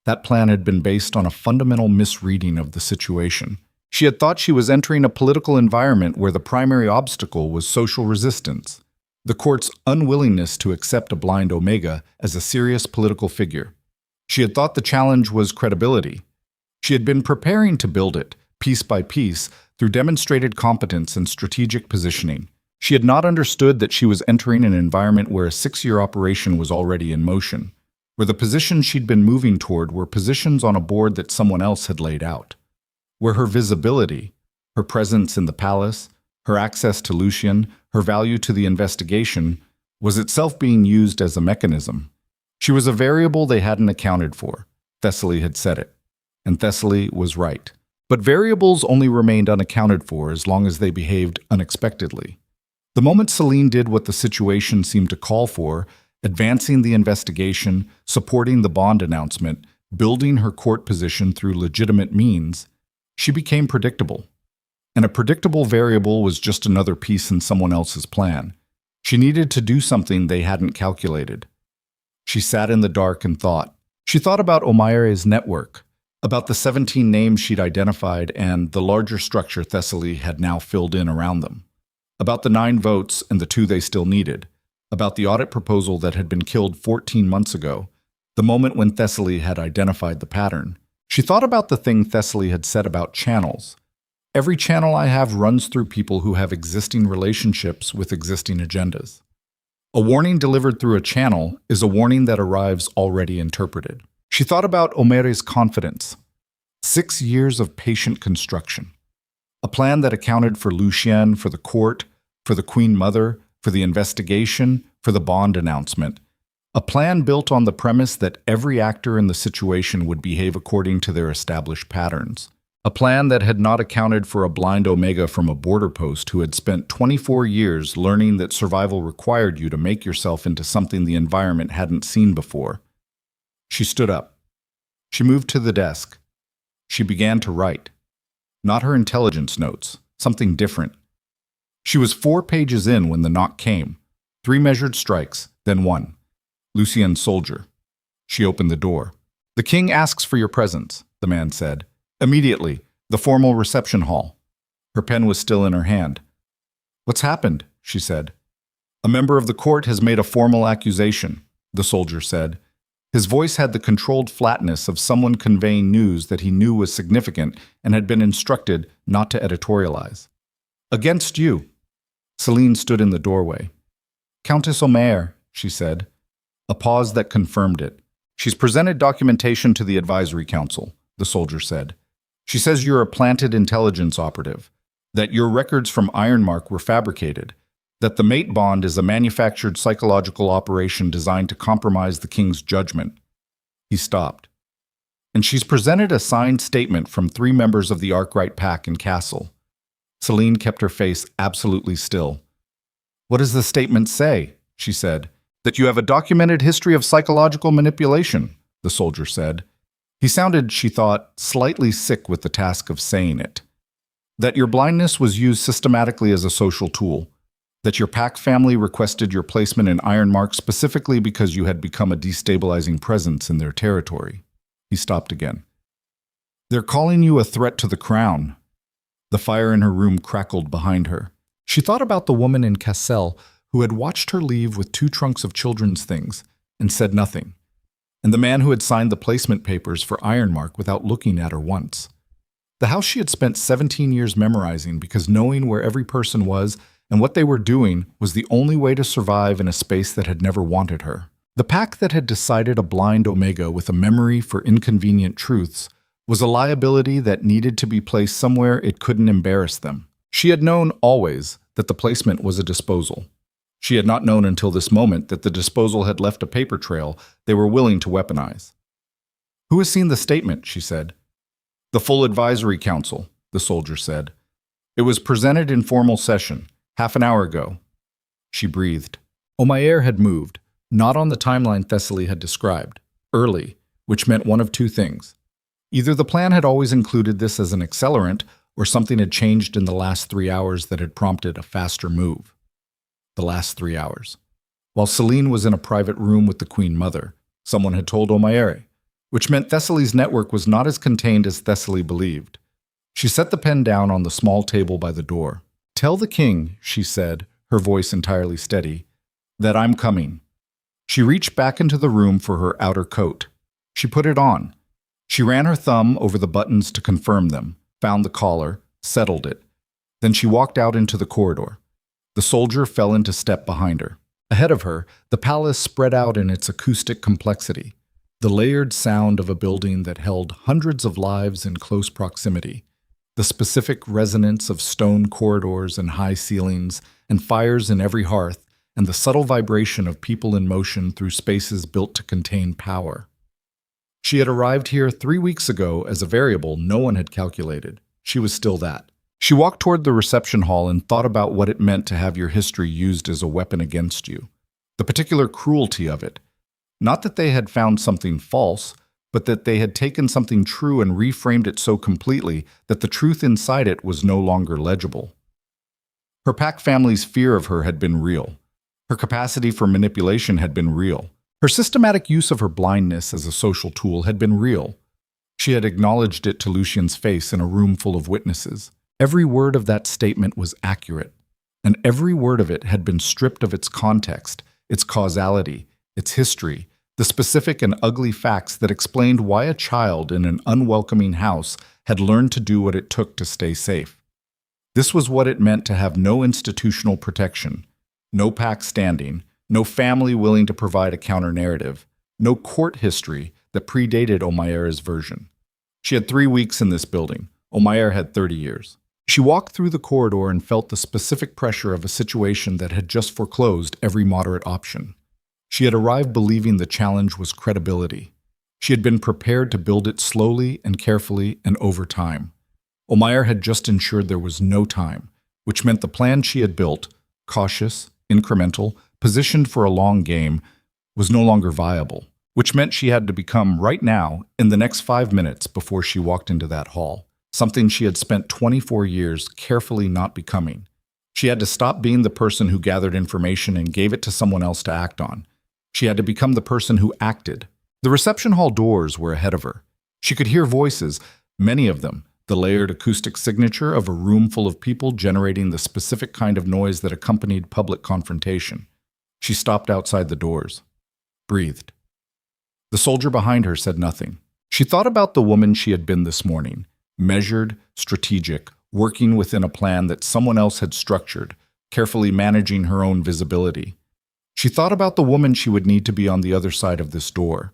That plan had been based on a fundamental misreading of the situation. She had thought she was entering a political environment where the primary obstacle was social resistance, the court's unwillingness to accept a blind Omega as a serious political figure. She had thought the challenge was credibility. She had been preparing to build it, piece by piece, through demonstrated competence and strategic positioning. She had not understood that she was entering an environment where a 6-year operation was already in motion, where the positions she'd been moving toward were positions on a board that someone else had laid out, where her visibility, her presence in the palace, her access to Lucien, her value to the investigation, was itself being used as a mechanism. She was a variable they hadn't accounted for. Thessaly had said it, and Thessaly was right. But variables only remained unaccounted for as long as they behaved unexpectedly. The moment Selene did what the situation seemed to call for, advancing the investigation, supporting the bond announcement, building her court position through legitimate means, she became predictable. And a predictable variable was just another piece in someone else's plan. She needed to do something they hadn't calculated. She sat in the dark and thought. She thought about Omaire's network, about the 17 names she'd identified and the larger structure Thessaly had now filled in around them, about the 9 votes and the 2 they still needed, about the audit proposal that had been killed 14 months ago, the moment when Thessaly had identified the pattern. She thought about the thing Thessaly had said about channels. Every channel I have runs through people who have existing relationships with existing agendas. A warning delivered through a channel is a warning that arrives already interpreted. She thought about Omaire's confidence. 6 years of patient construction. A plan that accounted for Lucien, for the court, for the Queen Mother, for the investigation, for the bond announcement. A plan built on the premise that every actor in the situation would behave according to their established patterns. A plan that had not accounted for a blind Omega from a border post who had spent 24 years learning that survival required you to make yourself into something the environment hadn't seen before. She stood up. She moved to the desk. She began to write. Not her intelligence notes, something different. She was 4 pages in when the knock came. 3 measured strikes, then 1. Lucien's soldier. She opened the door. "The king asks for your presence," the man said. "Immediately, the formal reception hall." Her pen was still in her hand. "What's happened?" she said. "A member of the court has made a formal accusation," the soldier said. His voice had the controlled flatness of someone conveying news that he knew was significant and had been instructed not to editorialize. "Against you." Selene stood in the doorway. "Countess Omaire," she said. A pause that confirmed it. "She's presented documentation to the advisory council," the soldier said. "She says you're a planted intelligence operative, that your records from Ironmark were fabricated, that the mate bond is a manufactured psychological operation designed to compromise the king's judgment." He stopped. "And she's presented a signed statement from 3 members of the Arkwright pack and castle." Selene kept her face absolutely still. "What does the statement say?" she said. "That you have a documented history of psychological manipulation," the soldier said. He sounded, she thought, slightly sick with the task of saying it. "That your blindness was used systematically as a social tool. That your pack family requested your placement in Ironmark specifically because you had become a destabilizing presence in their territory." He stopped again. "They're calling you a threat to the crown." The fire in her room crackled behind her. She thought about the woman in Cassel who had watched her leave with 2 trunks of children's things and said nothing, and the man who had signed the placement papers for Ironmark without looking at her once. The house she had spent 17 years memorizing because knowing where every person was and what they were doing was the only way to survive in a space that had never wanted her. The pack that had decided a blind Omega with a memory for inconvenient truths was a liability that needed to be placed somewhere it couldn't embarrass them. She had known always that the placement was a disposal. She had not known until this moment that the disposal had left a paper trail they were willing to weaponize. "Who has seen the statement?" she said. "The full advisory council," the soldier said. "It was presented in formal session, half an hour ago." She breathed. Omaire had moved, not on the timeline Thessaly had described, early, which meant one of 2 things. Either the plan had always included this as an accelerant, or something had changed in the last 3 hours that had prompted a faster move. The last 3 hours. While Selene was in a private room with the Queen Mother, someone had told Omaire, which meant Thessaly's network was not as contained as Thessaly believed. She set the pen down on the small table by the door. "Tell the king," she said, her voice entirely steady, "that I'm coming." She reached back into the room for her outer coat. She put it on. She ran her thumb over the buttons to confirm them, found the collar, settled it. Then she walked out into the corridor. The soldier fell into step behind her. Ahead of her, the palace spread out in its acoustic complexity, the layered sound of a building that held hundreds of lives in close proximity, the specific resonance of stone corridors and high ceilings and fires in every hearth, and the subtle vibration of people in motion through spaces built to contain power. She had arrived here 3 weeks ago as a variable no one had calculated. She was still that. She walked toward the reception hall and thought about what it meant to have your history used as a weapon against you. The particular cruelty of it. Not that they had found something false, but that they had taken something true and reframed it so completely that the truth inside it was no longer legible. Her pack family's fear of her had been real. Her capacity for manipulation had been real. Her systematic use of her blindness as a social tool had been real. She had acknowledged it to Lucien's face in a room full of witnesses. Every word of that statement was accurate, and every word of it had been stripped of its context, its causality, its history, the specific and ugly facts that explained why a child in an unwelcoming house had learned to do what it took to stay safe. This was what it meant to have no institutional protection, no pack standing, no family willing to provide a counter-narrative, no court history that predated Omaira's version. She had 3 weeks in this building. Omaira had 30 years. She walked through the corridor and felt the specific pressure of a situation that had just foreclosed every moderate option. She had arrived believing the challenge was credibility. She had been prepared to build it slowly and carefully and over time. Omaira had just ensured there was no time, which meant the plan she had built, cautious, incremental, positioned for a long game, was no longer viable, which meant she had to become, right now, in the next 5 minutes before she walked into that hall, something she had spent 24 years carefully not becoming. She had to stop being the person who gathered information and gave it to someone else to act on. She had to become the person who acted. The reception hall doors were ahead of her. She could hear voices, many of them, the layered acoustic signature of a room full of people generating the specific kind of noise that accompanied public confrontation. She stopped outside the doors, breathed. The soldier behind her said nothing. She thought about the woman she had been this morning, measured, strategic, working within a plan that someone else had structured, carefully managing her own visibility. She thought about the woman she would need to be on the other side of this door.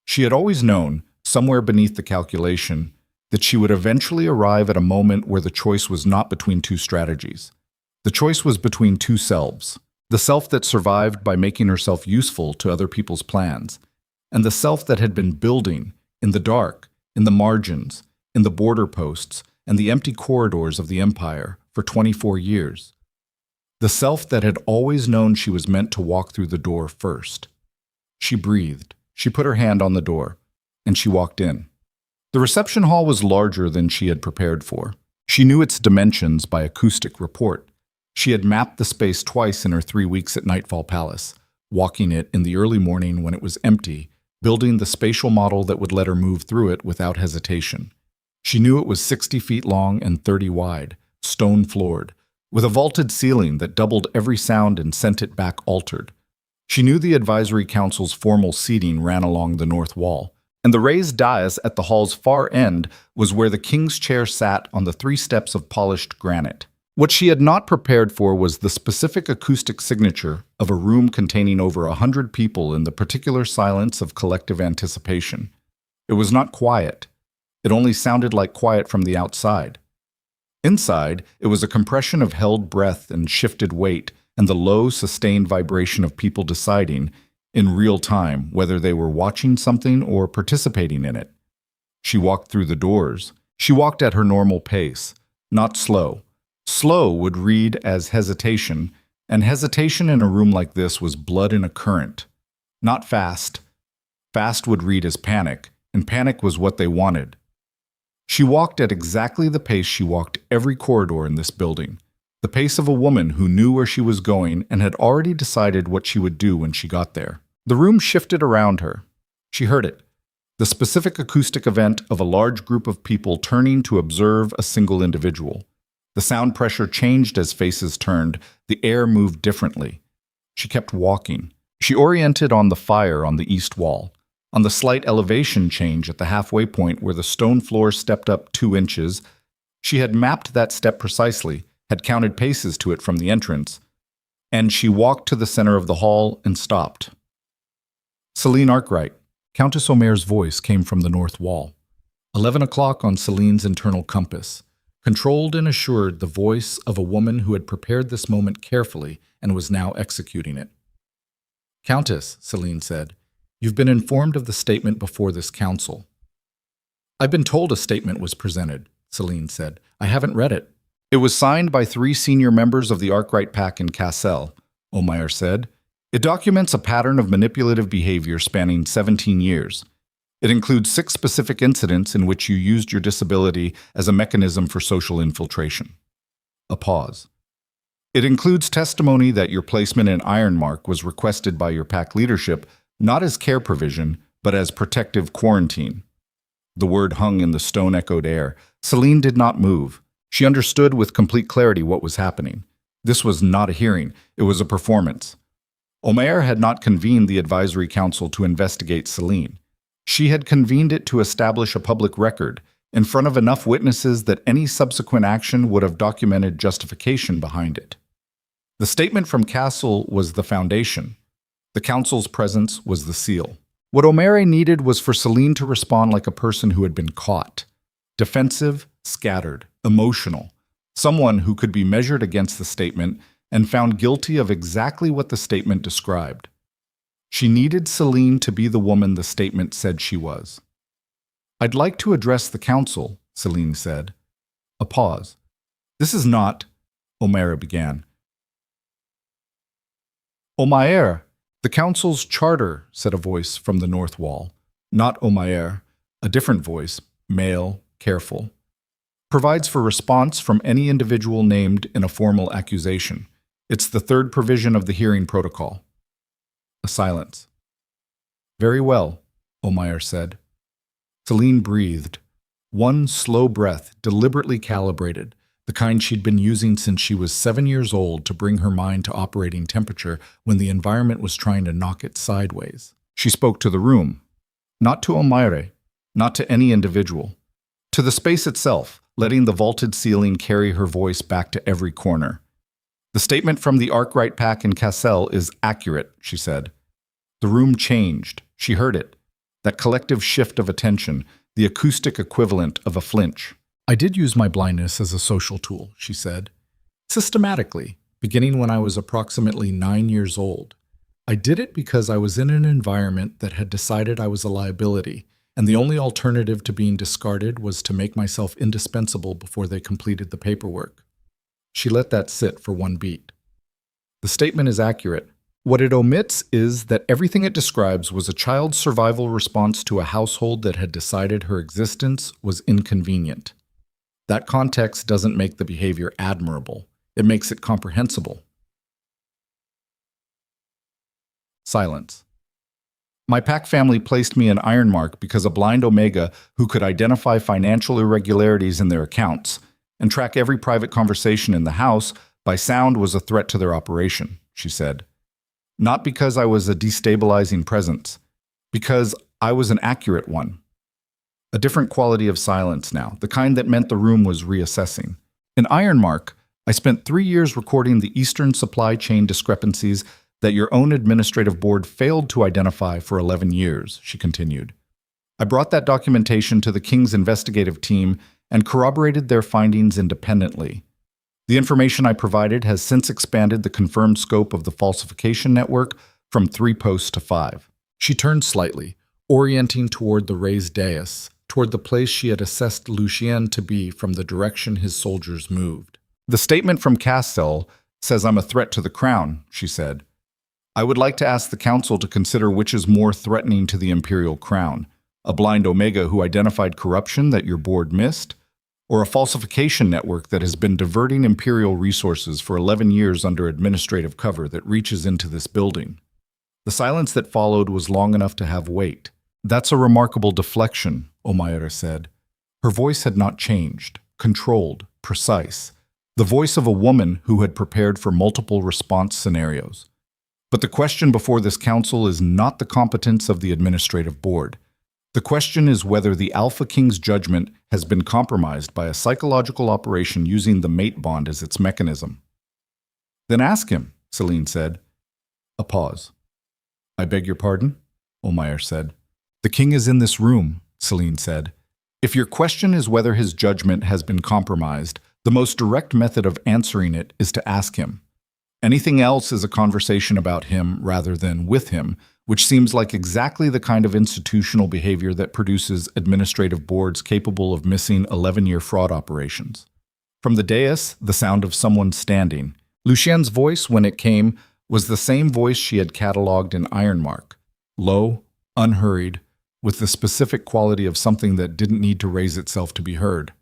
She had always known, somewhere beneath the calculation, that she would eventually arrive at a moment where the choice was not between two strategies. The choice was between two selves. The self that survived by making herself useful to other people's plans, and the self that had been building, in the dark, in the margins, in the border posts, and the empty corridors of the empire for 24 years. The self that had always known she was meant to walk through the door first. She breathed, she put her hand on the door, and she walked in. The reception hall was larger than she had prepared for. She knew its dimensions by acoustic report. She had mapped the space twice in her 3 weeks at Nightfall Palace, walking it in the early morning when it was empty, building the spatial model that would let her move through it without hesitation. She knew it was 60 feet long and 30 wide, stone-floored, with a vaulted ceiling that doubled every sound and sent it back altered. She knew the advisory council's formal seating ran along the north wall, and the raised dais at the hall's far end was where the king's chair sat on the 3 steps of polished granite. What she had not prepared for was the specific acoustic signature of a room containing over 100 people in the particular silence of collective anticipation. It was not quiet. It only sounded like quiet from the outside. Inside, it was a compression of held breath and shifted weight and the low, sustained vibration of people deciding, in real time, whether they were watching something or participating in it. She walked through the doors. She walked at her normal pace, not slow. Slow would read as hesitation, and hesitation in a room like this was blood in a current. Not fast. Fast would read as panic, and panic was what they wanted. She walked at exactly the pace she walked every corridor in this building, the pace of a woman who knew where she was going and had already decided what she would do when she got there. The room shifted around her. She heard it, the specific acoustic event of a large group of people turning to observe a single individual. The sound pressure changed as faces turned. The air moved differently. She kept walking. She oriented on the fire on the east wall, on the slight elevation change at the halfway point where the stone floor stepped up 2 inches. She had mapped that step precisely, had counted paces to it from the entrance, and she walked to the center of the hall and stopped. Selene Arkwright, Countess Omaira's voice came from the north wall. 11 o'clock on Selene's internal compass. Controlled and assured, the voice of a woman who had prepared this moment carefully and was now executing it. "Countess," Selene said, You've been informed of the statement before this council. I've been told a statement was presented, Selene said. I haven't read it. It was signed by 3 senior members of the Arkwright pack in Cassel, Omair said. It documents a pattern of manipulative behavior spanning 17 years. It includes 6 specific incidents in which you used your disability as a mechanism for social infiltration. A pause. It includes testimony that your placement in Ironmark was requested by your pack leadership not as care provision, but as protective quarantine. The word hung in the stone-echoed air. Selene did not move. She understood with complete clarity what was happening. This was not a hearing. It was a performance. Omair had not convened the advisory council to investigate Selene. She had convened it to establish a public record in front of enough witnesses that any subsequent action would have documented justification behind it. The statement from Castle was the foundation. The council's presence was the seal. What Omair needed was for Selene to respond like a person who had been caught. Defensive, scattered, emotional. Someone who could be measured against the statement and found guilty of exactly what the statement described. She needed Selene to be the woman the statement said she was. I'd like to address the council, Selene said. A pause. This is not, Omair began. Omair, the council's charter, said a voice from the north wall. Not Omair, a different voice, male, careful. Provides for response from any individual named in a formal accusation. It's the 3rd provision of the hearing protocol. A silence. Very well, Omair said. Selene breathed. One slow breath, deliberately calibrated, the kind she'd been using since she was 7 years old to bring her mind to operating temperature when the environment was trying to knock it sideways. She spoke to the room. Not to Omair, not to any individual. To the space itself, letting the vaulted ceiling carry her voice back to every corner. The statement from the Arkwright pack in Cassel is accurate, she said. The room changed. She heard it. That collective shift of attention, the acoustic equivalent of a flinch. I did use my blindness as a social tool, she said. Systematically, beginning when I was approximately 9 years old. I did it because I was in an environment that had decided I was a liability, and the only alternative to being discarded was to make myself indispensable before they completed the paperwork. She let that sit for one beat. The statement is accurate. What it omits is that everything it describes was a child's survival response to a household that had decided her existence was inconvenient. That context doesn't make the behavior admirable. It makes it comprehensible. Silence. My pack family placed me in Ironmark because a blind Omega who could identify financial irregularities in their accounts and track every private conversation in the house by sound was a threat to their operation, she said. Not because I was a destabilizing presence, because I was an accurate one. A different quality of silence now, the kind that meant the room was reassessing. In Ironmark, I spent 3 years recording the Eastern supply chain discrepancies that your own administrative board failed to identify for 11 years, she continued. I brought that documentation to the King's investigative team and corroborated their findings independently. The information I provided has since expanded the confirmed scope of the falsification network from 3 posts to 5. She turned slightly, orienting toward the raised dais, toward the place she had assessed Lucien to be from the direction his soldiers moved. The statement from Cassel says I'm a threat to the crown, she said. I would like to ask the council to consider which is more threatening to the imperial crown, a blind Omega who identified corruption that your board missed, or a falsification network that has been diverting imperial resources for 11 years under administrative cover that reaches into this building. The silence that followed was long enough to have weight. That's a remarkable deflection, Omaira said. Her voice had not changed, controlled, precise. The voice of a woman who had prepared for multiple response scenarios. But the question before this council is not the competence of the administrative board. The question is whether the Alpha King's judgment has been compromised by a psychological operation using the mate bond as its mechanism. Then ask him, Selene said. A pause. I beg your pardon? Omair said. The king is in this room, Selene said. If your question is whether his judgment has been compromised, the most direct method of answering it is to ask him. Anything else is a conversation about him rather than with him, which seems like exactly the kind of institutional behavior that produces administrative boards capable of missing 11-year fraud operations. From the dais, the sound of someone standing. Lucien's voice, when it came, was the same voice she had catalogued in Ironmark. Low, unhurried, with the specific quality of something that didn't need to raise itself to be heard.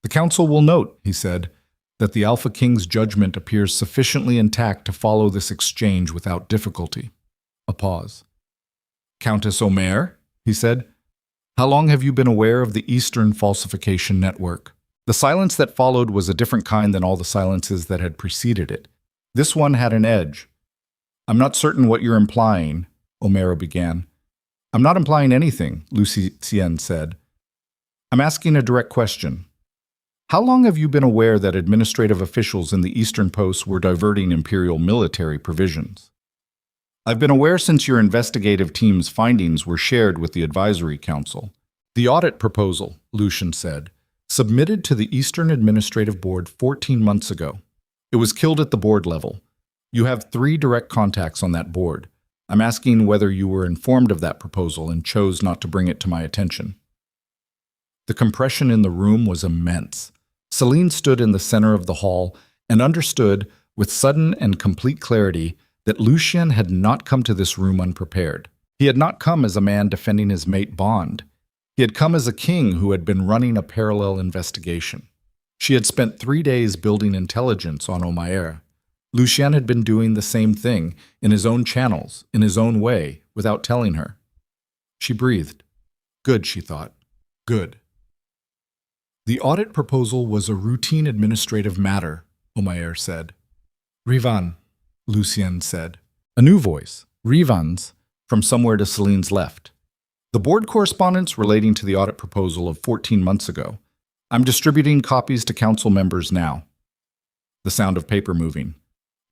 "The Council will note," he said, "that the Alpha King's judgment appears sufficiently intact to follow this exchange without difficulty." A pause. "Countess Omer," he said, "how long have you been aware of the Eastern Falsification Network?" The silence that followed was a different kind than all the silences that had preceded it. This one had an edge. "I'm not certain what you're implying," Omer began. "I'm not implying anything," Lucien said. "I'm asking a direct question. How long have you been aware that administrative officials in the Eastern Posts were diverting Imperial military provisions?" "I've been aware since your investigative team's findings were shared with the Advisory Council." "The audit proposal," Lucien said, "submitted to the Eastern Administrative Board 14 months ago. It was killed at the board level. You have 3 direct contacts on that board. I'm asking whether you were informed of that proposal and chose not to bring it to my attention." The compression in the room was immense. Selene stood in the center of the hall and understood, with sudden and complete clarity, that Lucien had not come to this room unprepared. He had not come as a man defending his mate Bond. He had come as a king who had been running a parallel investigation. She had spent 3 days building intelligence on Omer. Lucien had been doing the same thing, in his own channels, in his own way, without telling her. She breathed. Good, she thought. Good. The audit proposal was a routine administrative matter, Omer said. "Rivan," Lucien said. A new voice, Rivan's, from somewhere to Selene's left. "The board correspondence relating to the audit proposal of 14 months ago. I'm distributing copies to council members now." The sound of paper moving.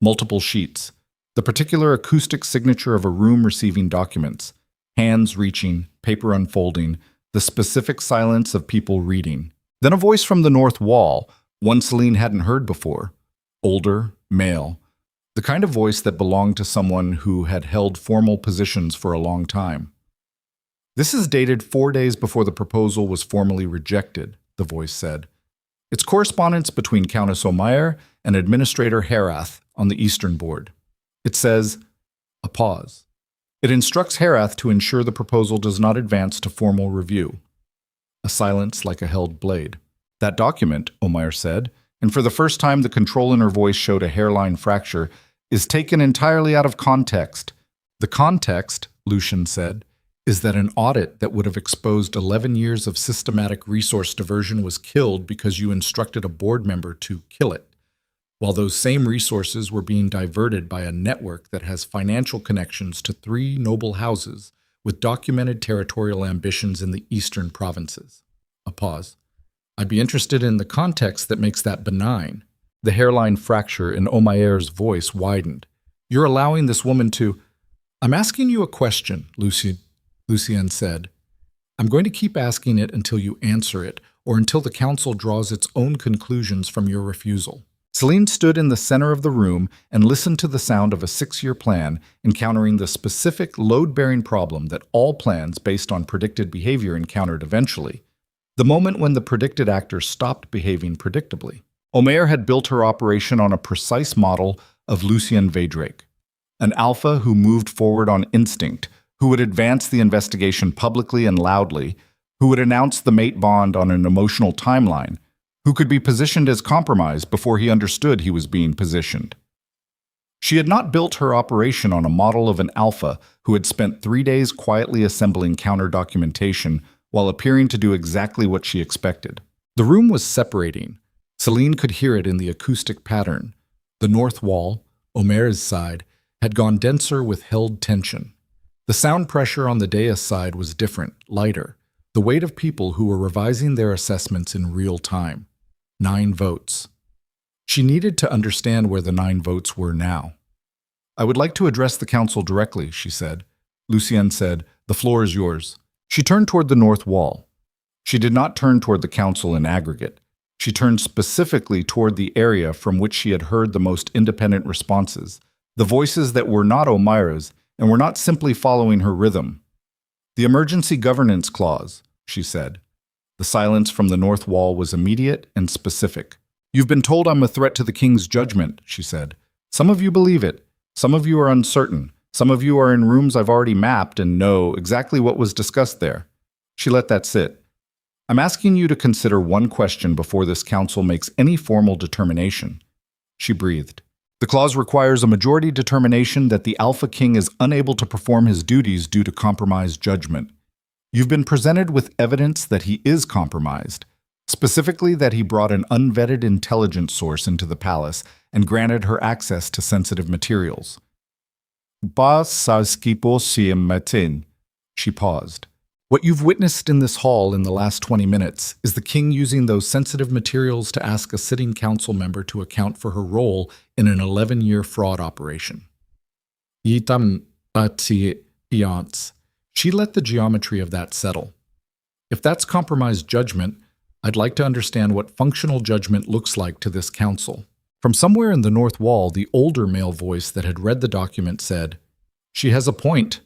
Multiple sheets. The particular acoustic signature of a room receiving documents. Hands reaching, paper unfolding, the specific silence of people reading. Then a voice from the north wall, one Selene hadn't heard before. Older, male. The kind of voice that belonged to someone who had held formal positions for a long time. "This is dated 4 days before the proposal was formally rejected," the voice said. "It's correspondence between Countess Omer and Administrator Herath on the Eastern Board. It says," a pause. "It instructs Herath to ensure the proposal does not advance to formal review." A silence like a held blade. "That document," Omer said, and for the first time the control in her voice showed a hairline fracture, "is taken entirely out of context." "The context," Lucien said, "is that an audit that would have exposed 11 years of systematic resource diversion was killed because you instructed a board member to kill it, while those same resources were being diverted by a network that has financial connections to 3 noble houses with documented territorial ambitions in the eastern provinces." A pause. "I'd be interested in the context that makes that benign." The hairline fracture in Omer's voice widened. "You're allowing this woman to—" "I'm asking you a question," Lucien said. "I'm going to keep asking it until you answer it, or until the council draws its own conclusions from your refusal." Selene stood in the center of the room and listened to the sound of a 6-year plan encountering the specific load-bearing problem that all plans based on predicted behavior encountered eventually, the moment when the predicted actor stopped behaving predictably. Omer had built her operation on a precise model of Lucien Veydrake, an alpha who moved forward on instinct, who would advance the investigation publicly and loudly, who would announce the mate bond on an emotional timeline, who could be positioned as compromise before he understood he was being positioned. She had not built her operation on a model of an alpha who had spent 3 days quietly assembling counter-documentation while appearing to do exactly what she expected. The room was separating. Selene could hear it in the acoustic pattern. The north wall, Omer's side, had gone denser with held tension. The sound pressure on the dais side was different, lighter, the weight of people who were revising their assessments in real time. 9 votes. She needed to understand where the 9 votes were now. "I would like to address the council directly," she said. Lucien said, "The floor is yours." She turned toward the north wall. She did not turn toward the council in aggregate. She turned specifically toward the area from which she had heard the most independent responses, the voices that were not Omer's and we're not simply following her rhythm. The emergency governance clause, she said. The silence from the north wall was immediate and specific. You've been told I'm a threat to the king's judgment, she said. Some of you believe it. Some of you are uncertain. Some of you are in rooms I've already mapped and know exactly what was discussed there. She let that sit. I'm asking you to consider one question before this council makes any formal determination. She breathed. The clause requires a majority determination that the Alpha King is unable to perform his duties due to compromised judgment. You've been presented with evidence that he is compromised, specifically that he brought an unvetted intelligence source into the palace and granted her access to sensitive materials. She paused. What you've witnessed in this hall in the last 20 minutes is the king using those sensitive materials to ask a sitting council member to account for her role in an 11-year fraud operation. She let the geometry of that settle. If that's compromised judgment, I'd like to understand what functional judgment looks like to this council. From somewhere in the north wall, the older male voice that had read the document said, "She has a point."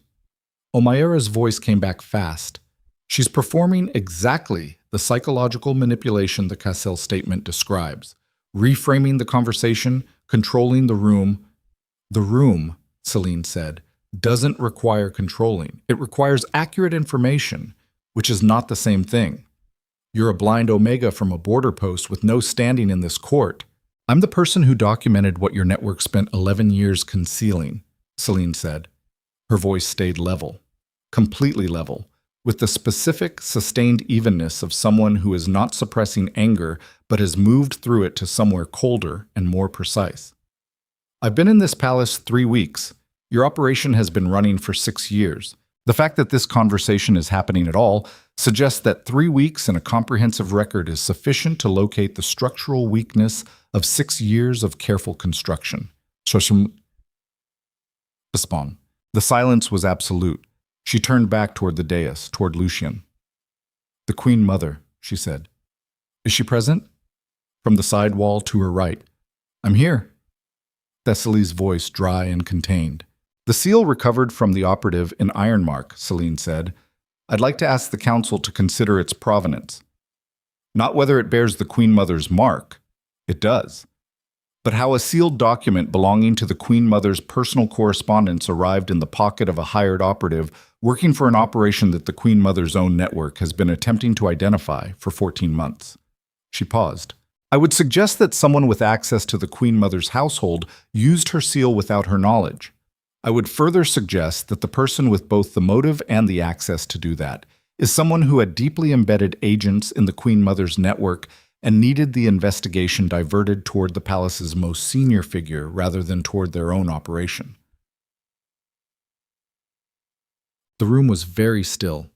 Omaira's voice came back fast. She's performing exactly the psychological manipulation the Cassel statement describes, reframing the conversation, controlling the room. The room, Selene said, doesn't require controlling. It requires accurate information, which is not the same thing. You're a blind Omega from a border post with no standing in this court. I'm the person who documented what your network spent 11 years concealing, Selene said. Her voice stayed level, completely level, with the specific, sustained evenness of someone who is not suppressing anger but has moved through it to somewhere colder and more precise. I've been in this palace 3 weeks. Your operation has been running for 6 years. The fact that this conversation is happening at all suggests that 3 weeks and a comprehensive record is sufficient to locate the structural weakness of 6 years of careful construction. The silence was absolute. She turned back toward the dais, toward Lucien. "The Queen Mother," she said. "Is she present?" From the side wall to her right. "I'm here." Thessaly's voice dry and contained. "The seal recovered from the operative in Ironmark," Selene said. "I'd like to ask the council to consider its provenance. Not whether it bears the Queen Mother's mark. It does. But how a sealed document belonging to the Queen Mother's personal correspondence arrived in the pocket of a hired operative working for an operation that the Queen Mother's own network has been attempting to identify for 14 months. She paused. "I would suggest that someone with access to the Queen Mother's household used her seal without her knowledge. I would further suggest that the person with both the motive and the access to do that is someone who had deeply embedded agents in the Queen Mother's network and needed the investigation diverted toward the palace's most senior figure rather than toward their own operation." The room was very still.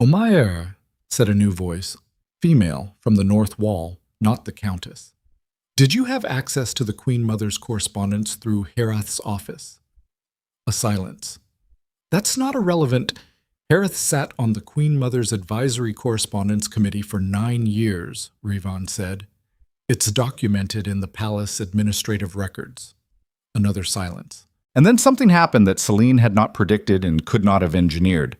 "Omaira," said a new voice, female, from the north wall, not the Countess. "Did you have access to the Queen Mother's correspondence through Herath's office?" A silence. "That's not irrelevant. Herath sat on the Queen Mother's Advisory Correspondence Committee for 9 years, Rivan said. "It's documented in the palace administrative records." Another silence. And then something happened that Selene had not predicted and could not have engineered.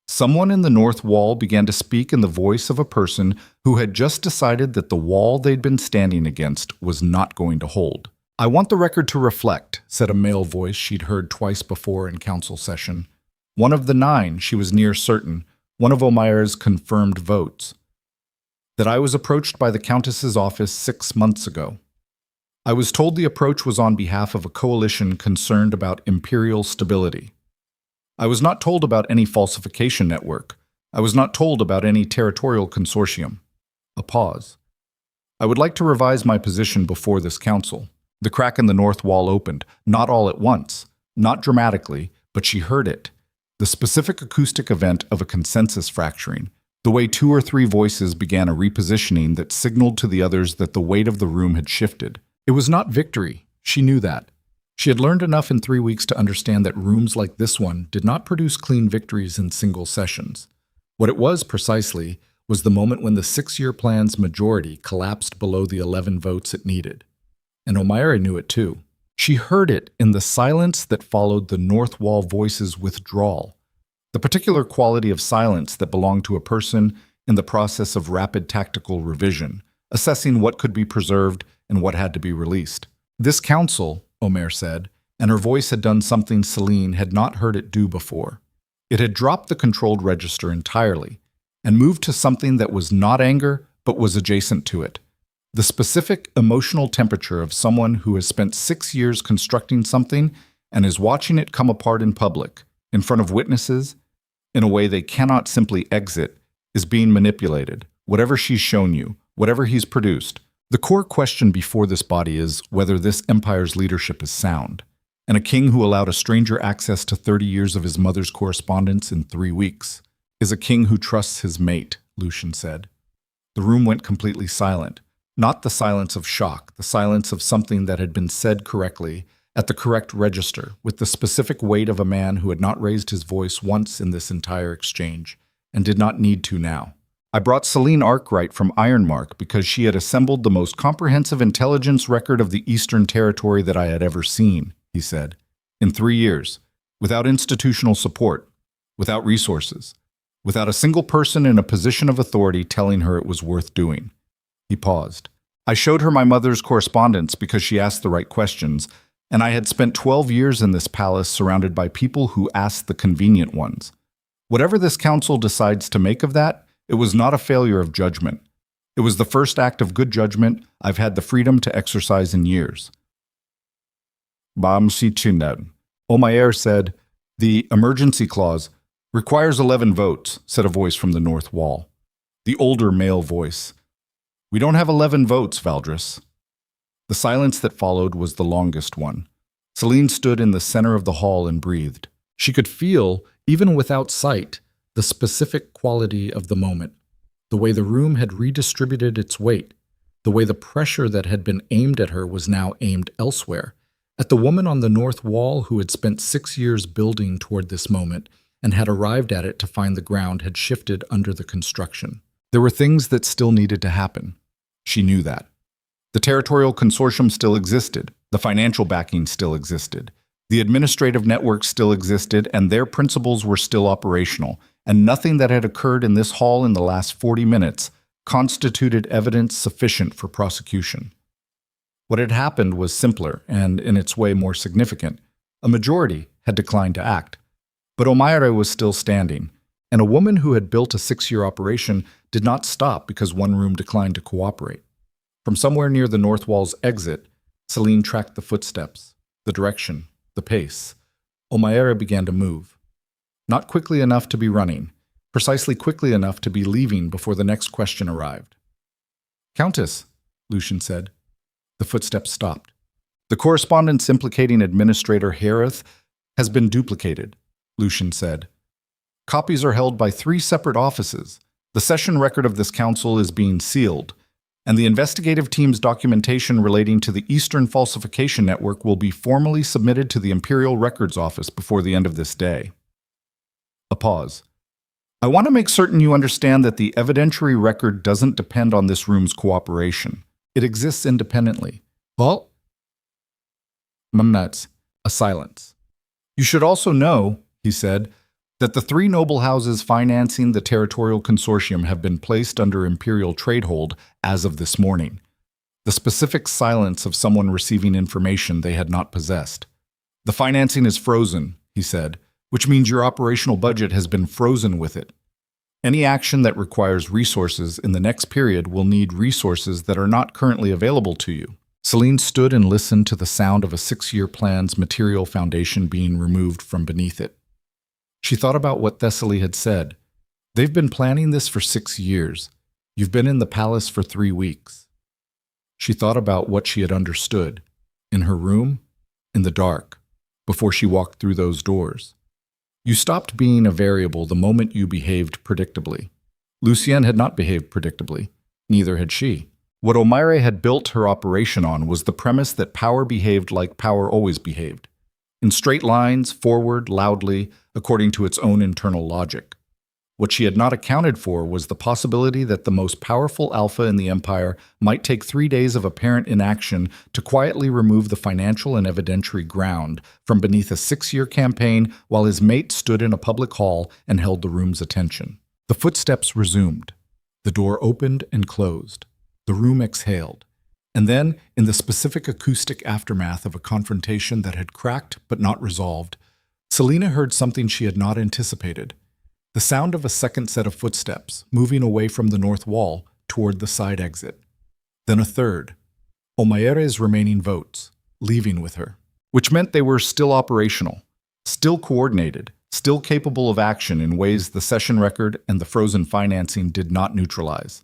Someone in the north wall began to speak in the voice of a person who had just decided that the wall they'd been standing against was not going to hold. "I want the record to reflect," said a male voice she'd heard twice before in council session. One of the 9, she was near certain, one of Omaira's confirmed votes. "That I was approached by the Countess's office 6 months ago. I was told the approach was on behalf of a coalition concerned about imperial stability. I was not told about any falsification network. I was not told about any territorial consortium." A pause. "I would like to revise my position before this council." The crack in the north wall opened, not all at once, not dramatically, but she heard it. The specific acoustic event of a consensus fracturing, the way 2 or 3 voices began a repositioning that signaled to the others that the weight of the room had shifted. It was not victory. She knew that. She had learned enough in 3 weeks to understand that rooms like this one did not produce clean victories in single sessions. What it was, precisely, was the moment when the 6-year plan's majority collapsed below the 11 votes it needed. And Omaira knew it too. She heard it in the silence that followed the North Wall voice's withdrawal, the particular quality of silence that belonged to a person in the process of rapid tactical revision, assessing what could be preserved and what had to be released. This council, Omer said, and her voice had done something Selene had not heard it do before. It had dropped the controlled register entirely and moved to something that was not anger but was adjacent to it. The specific emotional temperature of someone who has spent 6 years constructing something and is watching it come apart in public, in front of witnesses, in a way they cannot simply exit, is being manipulated. Whatever she's shown you, whatever he's produced. The core question before this body is whether this empire's leadership is sound. And a king who allowed a stranger access to 30 years of his mother's correspondence in 3 weeks is a king who trusts his mate, Lucien said. The room went completely silent. Not the silence of shock, the silence of something that had been said correctly, at the correct register, with the specific weight of a man who had not raised his voice once in this entire exchange, and did not need to now. I brought Selene Arkwright from Ironmark because she had assembled the most comprehensive intelligence record of the Eastern Territory that I had ever seen, he said. In 3 years, without institutional support, without resources, without a single person in a position of authority telling her it was worth doing. He paused. I showed her my mother's correspondence because she asked the right questions, and I had spent 12 years in this palace surrounded by people who asked the convenient ones. Whatever this council decides to make of that, it was not a failure of judgment. It was the first act of good judgment I've had the freedom to exercise in years. Omer said, the emergency clause requires 11 votes, said a voice from the North Wall. The older male voice. We don't have 11 votes, Veydrake. The silence that followed was the longest one. Selene stood in the center of the hall and breathed. She could feel, even without sight, the specific quality of the moment, the way the room had redistributed its weight, the way the pressure that had been aimed at her was now aimed elsewhere, at the woman on the North Wall who had spent 6 years building toward this moment and had arrived at it to find the ground had shifted under the construction. There were things that still needed to happen. She knew that. The territorial consortium still existed, the financial backing still existed, the administrative network still existed, and their principles were still operational, and nothing that had occurred in this hall in the last 40 minutes constituted evidence sufficient for prosecution. What had happened was simpler and, in its way, more significant. A majority had declined to act, but Omer was still standing, and a woman who had built a 6-year operation did not stop because one room declined to cooperate. From somewhere near the North Wall's exit, Selene tracked the footsteps, the direction, the pace. Omer began to move. Not quickly enough to be running, precisely quickly enough to be leaving before the next question arrived. Countess, Lucien said. The footsteps stopped. The correspondence implicating Administrator Harith has been duplicated, Lucien said. Copies are held by 3 separate offices. The session record of this council is being sealed, and the investigative team's documentation relating to the Eastern Falsification Network will be formally submitted to the Imperial Records Office before the end of this day. A pause. I want to make certain you understand that the evidentiary record doesn't depend on this room's cooperation. It exists independently. Well, Mumnuts, a silence. You should also know, he said, that the 3 noble houses financing the territorial consortium have been placed under imperial trade hold as of this morning. The specific silence of someone receiving information they had not possessed. The financing is frozen, he said, which means your operational budget has been frozen with it. Any action that requires resources in the next period will need resources that are not currently available to you. Selene stood and listened to the sound of a 6-year plan's material foundation being removed from beneath it. She thought about what Thessaly had said. They've been planning this for 6 years. You've been in the palace for 3 weeks. She thought about what she had understood, in her room, in the dark, before she walked through those doors. You stopped being a variable the moment you behaved predictably. Lucien had not behaved predictably. Neither had she. What Omer had built her operation on was the premise that power behaved like power always behaved. In straight lines, forward, loudly, according to its own internal logic. What she had not accounted for was the possibility that the most powerful alpha in the empire might take 3 days of apparent inaction to quietly remove the financial and evidentiary ground from beneath a 6-year campaign while his mate stood in a public hall and held the room's attention. The footsteps resumed. The door opened and closed. The room exhaled. And then, in the specific acoustic aftermath of a confrontation that had cracked but not resolved, Selene heard something she had not anticipated. The sound of a second set of footsteps, moving away from the north wall toward the side exit. Then a third. Omaire's remaining votes, leaving with her. Which meant they were still operational, still coordinated, still capable of action in ways the session record and the frozen financing did not neutralize.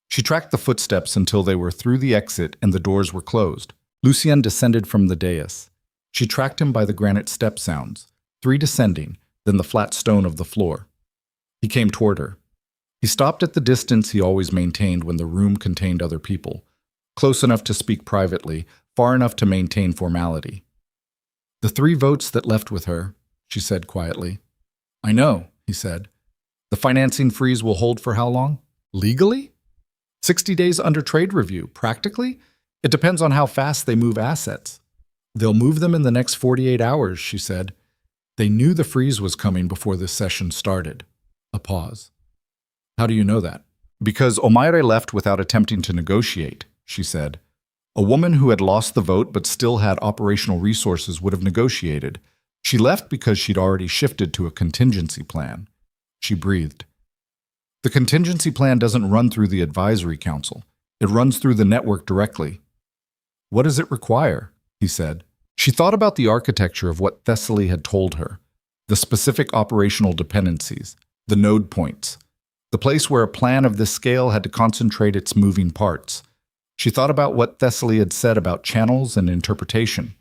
She tracked the footsteps until they were through the exit and the doors were closed. Lucien descended from the dais. She tracked him by the granite step sounds, 3 descending, then the flat stone of the floor. He came toward her. He stopped at the distance he always maintained when the room contained other people, close enough to speak privately, far enough to maintain formality. "The 3 votes that left with her," she said quietly. "I know," he said. "The financing freeze will hold for how long? Legally? 60 days under trade review, practically? It depends on how fast they move assets." "They'll move them in the next 48 hours, she said. They knew the freeze was coming before this session started. A pause. "How do you know that?" "Because Omaire left without attempting to negotiate," she said. "A woman who had lost the vote but still had operational resources would have negotiated. She left because she'd already shifted to a contingency plan." She breathed. "The contingency plan doesn't run through the advisory council. It runs through the network directly." "What does it require?" he said. She thought about the architecture of what Thessaly had told her, the specific operational dependencies, the node points, the place where a plan of this scale had to concentrate its moving parts. She thought about what Thessaly had said about channels and interpretation.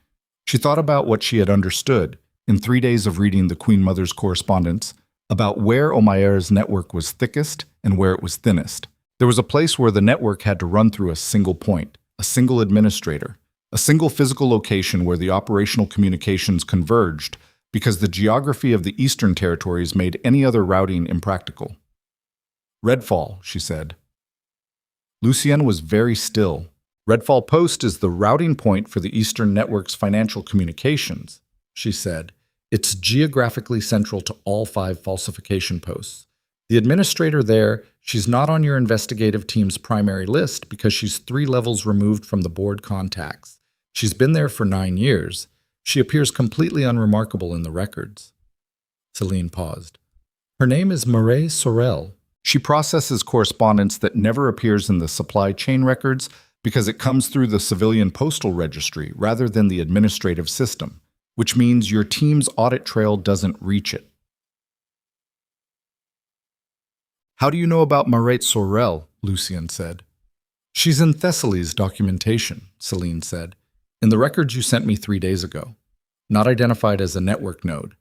She thought about what she had understood, in 3 days of reading the Queen Mother's correspondence, about where Omaire's network was thickest and where it was thinnest. There was a place where the network had to run through a single point, a single administrator, a single physical location where the operational communications converged, because the geography of the eastern territories made any other routing impractical. "Redfall," she said. Lucien was very still. "Redfall Post is the routing point for the Eastern Network's financial communications," she said. "It's geographically central to all 5 falsification posts. The administrator there, she's not on your investigative team's primary list because she's 3 levels removed from the board contacts. She's been there for 9 years. She appears completely unremarkable in the records." Selene paused. "Her name is Marie Sorel. She processes correspondence that never appears in the supply chain records because it comes through the civilian postal registry rather than the administrative system, which means your team's audit trail doesn't reach it." "How do you know about Marie Sorel?" Lucien said. "She's in Thessaly's documentation," Selene said. "In the records you sent me 3 days ago. Not identified as a network node.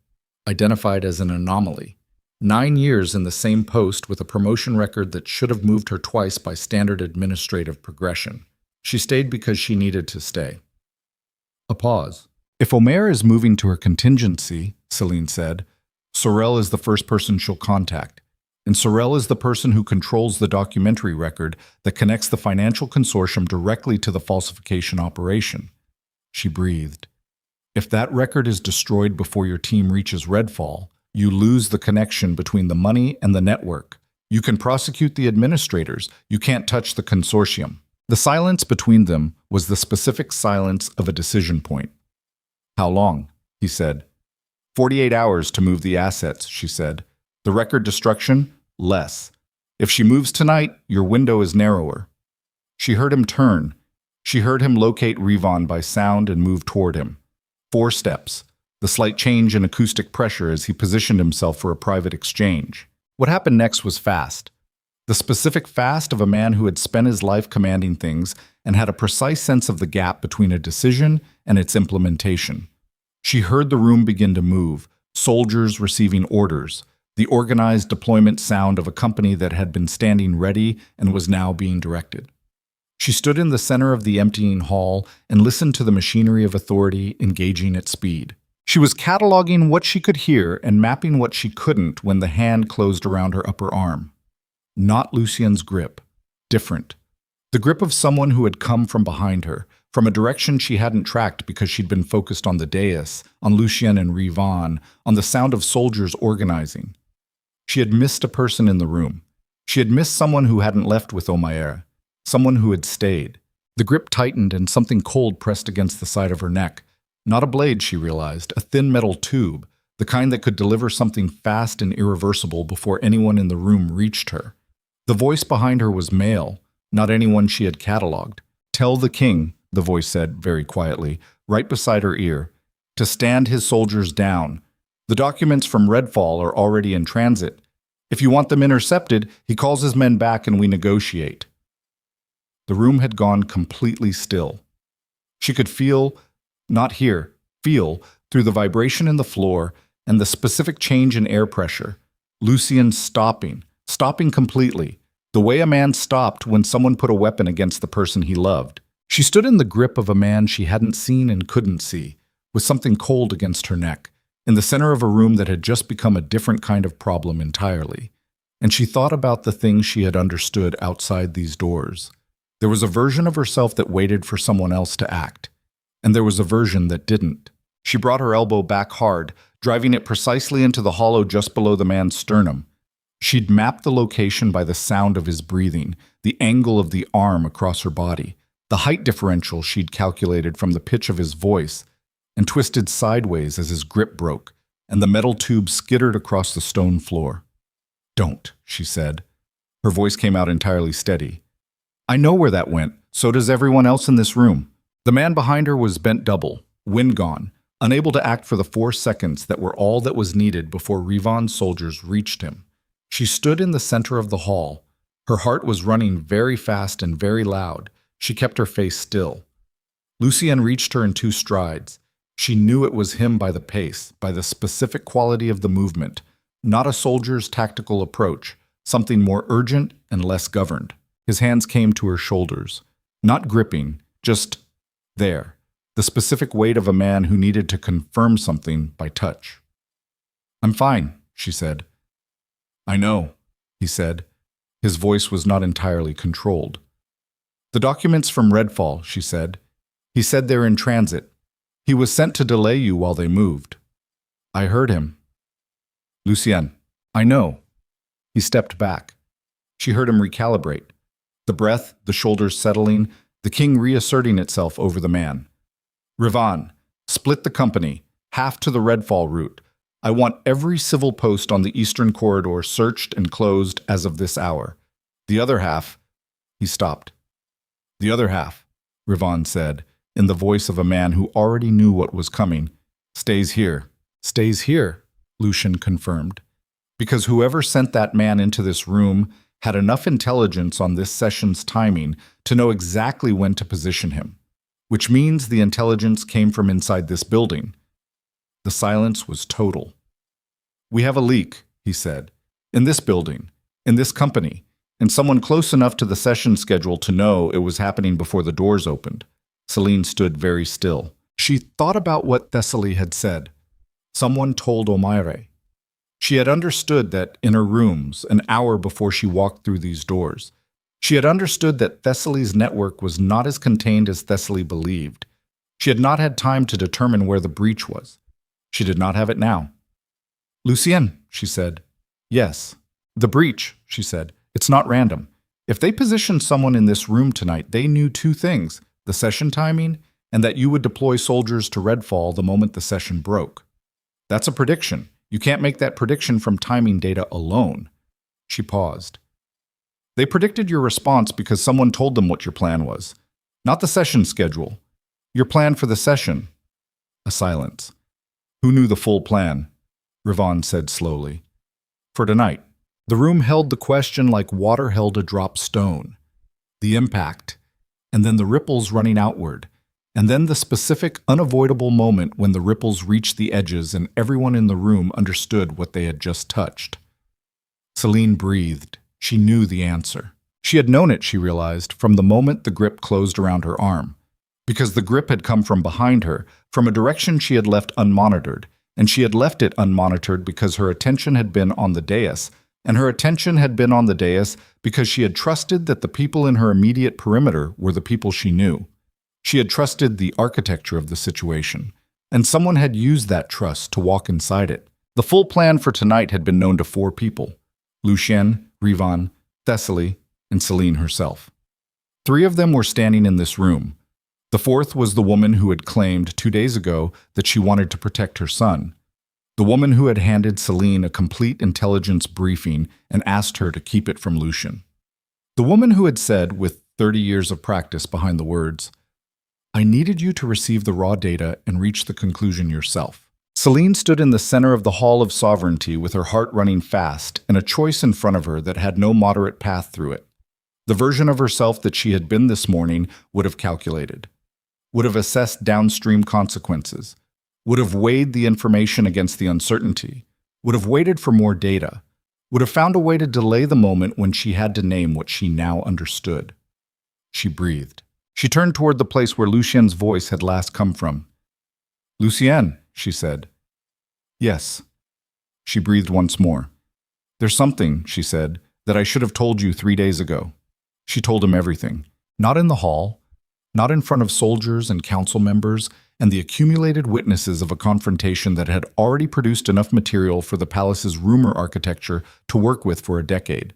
Identified as an anomaly. 9 years in the same post with a promotion record that should have moved her twice by standard administrative progression. She stayed because she needed to stay." A pause. "If Omaire is moving to her contingency," Selene said, "Sorel is the first person she'll contact. And Sorel is the person who controls the documentary record that connects the financial consortium directly to the falsification operation." She breathed. "If that record is destroyed before your team reaches Redfall, you lose the connection between the money and the network. You can prosecute the administrators. You can't touch the consortium." The silence between them was the specific silence of a decision point. "How long?" he said. 48 hours to move the assets," she said. "The record destruction? Less. If she moves tonight, your window is narrower." She heard him turn. She heard him locate Rivon by sound and move toward him. 4 steps. The slight change in acoustic pressure as he positioned himself for a private exchange. What happened next was fast. The specific fast of a man who had spent his life commanding things and had a precise sense of the gap between a decision and its implementation. She heard the room begin to move, soldiers receiving orders, the organized deployment sound of a company that had been standing ready and was now being directed. She stood in the center of the emptying hall and listened to the machinery of authority engaging at speed. She was cataloging what she could hear and mapping what she couldn't when the hand closed around her upper arm. Not Lucien's grip. Different. The grip of someone who had come from behind her, from a direction she hadn't tracked because she'd been focused on the dais, on Lucien and Rivan, on the sound of soldiers organizing. She had missed a person in the room. She had missed someone who hadn't left with Omaira, someone who had stayed. The grip tightened and something cold pressed against the side of her neck. Not a blade, she realized, a thin metal tube, the kind that could deliver something fast and irreversible before anyone in the room reached her. The voice behind her was male, not anyone she had catalogued. "Tell the king," the voice said very quietly, right beside her ear, "to stand his soldiers down. The documents from Redfall are already in transit. If you want them intercepted, he calls his men back and we negotiate." The room had gone completely still. She could feel, not hear, feel, through the vibration in the floor and the specific change in air pressure. Lucien stopping completely, the way a man stopped when someone put a weapon against the person he loved. She stood in the grip of a man she hadn't seen and couldn't see, with something cold against her neck, in the center of a room that had just become a different kind of problem entirely. And she thought about the things she had understood outside these doors. There was a version of herself that waited for someone else to act, and there was a version that didn't. She brought her elbow back hard, driving it precisely into the hollow just below the man's sternum. She'd mapped the location by the sound of his breathing, the angle of the arm across her body, the height differential she'd calculated from the pitch of his voice, and twisted sideways as his grip broke, and the metal tube skittered across the stone floor. "Don't," she said. Her voice came out entirely steady. "I know where that went, so does everyone else in this room." The man behind her was bent double, wind gone, unable to act for the 4 seconds that were all that was needed before Rivan's soldiers reached him. She stood in the center of the hall. Her heart was running very fast and very loud. She kept her face still. Lucien reached her in 2 strides. She knew it was him by the pace, by the specific quality of the movement, not a soldier's tactical approach, something more urgent and less governed. His hands came to her shoulders, not gripping, just there, the specific weight of a man who needed to confirm something by touch. "I'm fine," she said. "I know," he said. His voice was not entirely controlled. "The documents from Redfall," she said. "He said they're in transit. He was sent to delay you while they moved." "I heard him." "Lucien, I know." He stepped back. She heard him recalibrate. The breath, the shoulders settling, the king reasserting itself over the man. "Rivan, split the company, half to the Redfall route. I want every civil post on the eastern corridor searched and closed as of this hour. The other half—" He stopped. "The other half," Rivan said, in the voice of a man who already knew what was coming, "stays here." "Stays here," Lucien confirmed. "Because whoever sent that man into this room had enough intelligence on this session's timing to know exactly when to position him, which means the intelligence came from inside this building." The silence was total. "We have a leak," he said, "in this building, in this company, and someone close enough to the session schedule to know it was happening before the doors opened." Selene stood very still. She thought about what Thessaly had said. Someone told Omaira. She had understood that in her rooms, an hour before she walked through these doors. She had understood that Thessaly's network was not as contained as Thessaly believed. She had not had time to determine where the breach was. She did not have it now. "Lucien," she said. "Yes." "The breach," she said. "It's not random. If they positioned someone in this room tonight, they knew 2 things, the session timing and that you would deploy soldiers to Redfall the moment the session broke. That's a prediction. You can't make that prediction from timing data alone." She paused. "They predicted your response because someone told them what your plan was. Not the session schedule. Your plan for the session." A silence. "Who knew the full plan?" Rivan said slowly. "For tonight." The room held the question like water held a drop stone. The impact, and then the ripples running outward, and then the specific, unavoidable moment when the ripples reached the edges and everyone in the room understood what they had just touched. Selene breathed. She knew the answer. She had known it, she realized, from the moment the grip closed around her arm. because the grip had come from behind her, from a direction she had left unmonitored, and she had left it unmonitored because her attention had been on the dais, and her attention had been on the dais because she had trusted that the people in her immediate perimeter were the people she knew. She had trusted the architecture of the situation, and someone had used that trust to walk inside it. The full plan for tonight had been known to 4 people: Lucien, Rivan, Thessaly, and Selene herself. 3 of them were standing in this room. The 4th was the woman who had claimed 2 days ago that she wanted to protect her son. The woman who had handed Selene a complete intelligence briefing and asked her to keep it from Lucien. The woman who had said, with 30 years of practice behind the words, "I needed you to receive the raw data and reach the conclusion yourself." Selene stood in the center of the Hall of Sovereignty with her heart running fast and a choice in front of her that had no moderate path through it. The version of herself that she had been this morning would have calculated, would have assessed downstream consequences, would have weighed the information against the uncertainty, would have waited for more data, would have found a way to delay the moment when she had to name what she now understood. She breathed. She turned toward the place where Lucien's voice had last come from. "Lucien," she said. "Yes." She breathed once more. "There's something," she said, "that I should have told you 3 days ago." She told him everything. Not in the hall, not in front of soldiers and council members and the accumulated witnesses of a confrontation that had already produced enough material for the palace's rumor architecture to work with for a decade.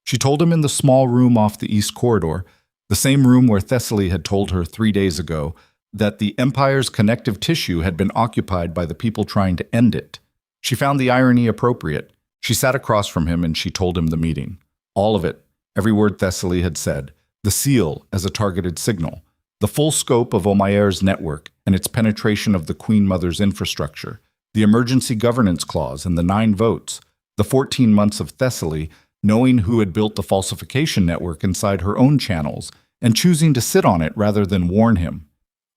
She told him in the small room off the east corridor, the same room where Thessaly had told her 3 days ago, that the Empire's connective tissue had been occupied by the people trying to end it. She found the irony appropriate. She sat across from him and she told him the meeting. All of it, every word Thessaly had said, the seal as a targeted signal, the full scope of Omair's network and its penetration of the Queen Mother's infrastructure, the emergency governance clause and the 9 votes, the 14 months of Thessaly knowing who had built the falsification network inside her own channels and choosing to sit on it rather than warn him.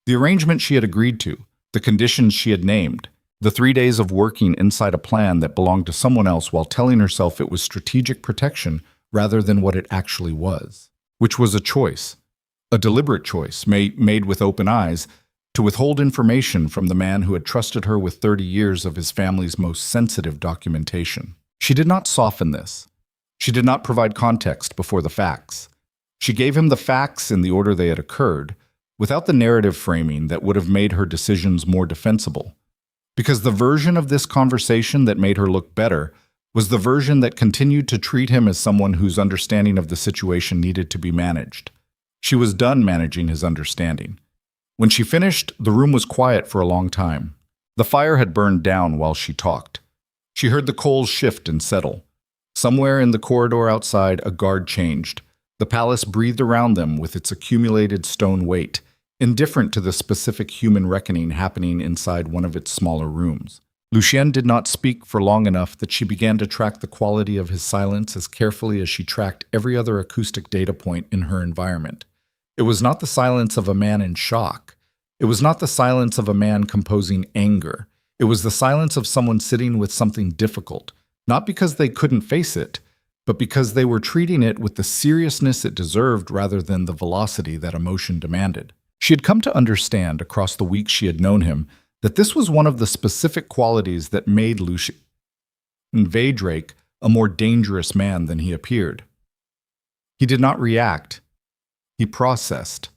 The arrangement she had agreed to, the conditions she had named, the 3 days of working inside a plan that belonged to someone else while telling herself it was strategic protection rather than what it actually was, which was a choice, a deliberate choice made with open eyes to withhold information from the man who had trusted her with 30 years of his family's most sensitive documentation. She did not soften this. She did not provide context before the facts. She gave him the facts in the order they had occurred, without the narrative framing that would have made her decisions more defensible. Because the version of this conversation that made her look better was the version that continued to treat him as someone whose understanding of the situation needed to be managed. She was done managing his understanding. When she finished, the room was quiet for a long time. The fire had burned down while she talked. She heard the coals shift and settle. Somewhere in the corridor outside, a guard changed. The palace breathed around them with its accumulated stone weight, indifferent to the specific human reckoning happening inside one of its smaller rooms. Lucien did not speak for long enough that she began to track the quality of his silence as carefully as she tracked every other acoustic data point in her environment. It was not the silence of a man in shock. It was not the silence of a man composing anger. It was the silence of someone sitting with something difficult, not because they couldn't face it, but because they were treating it with the seriousness it deserved rather than the velocity that emotion demanded. She had come to understand, across the weeks she had known him, that this was one of the specific qualities that made Lucien Veydrake a more dangerous man than he appeared. He did not react. He processed.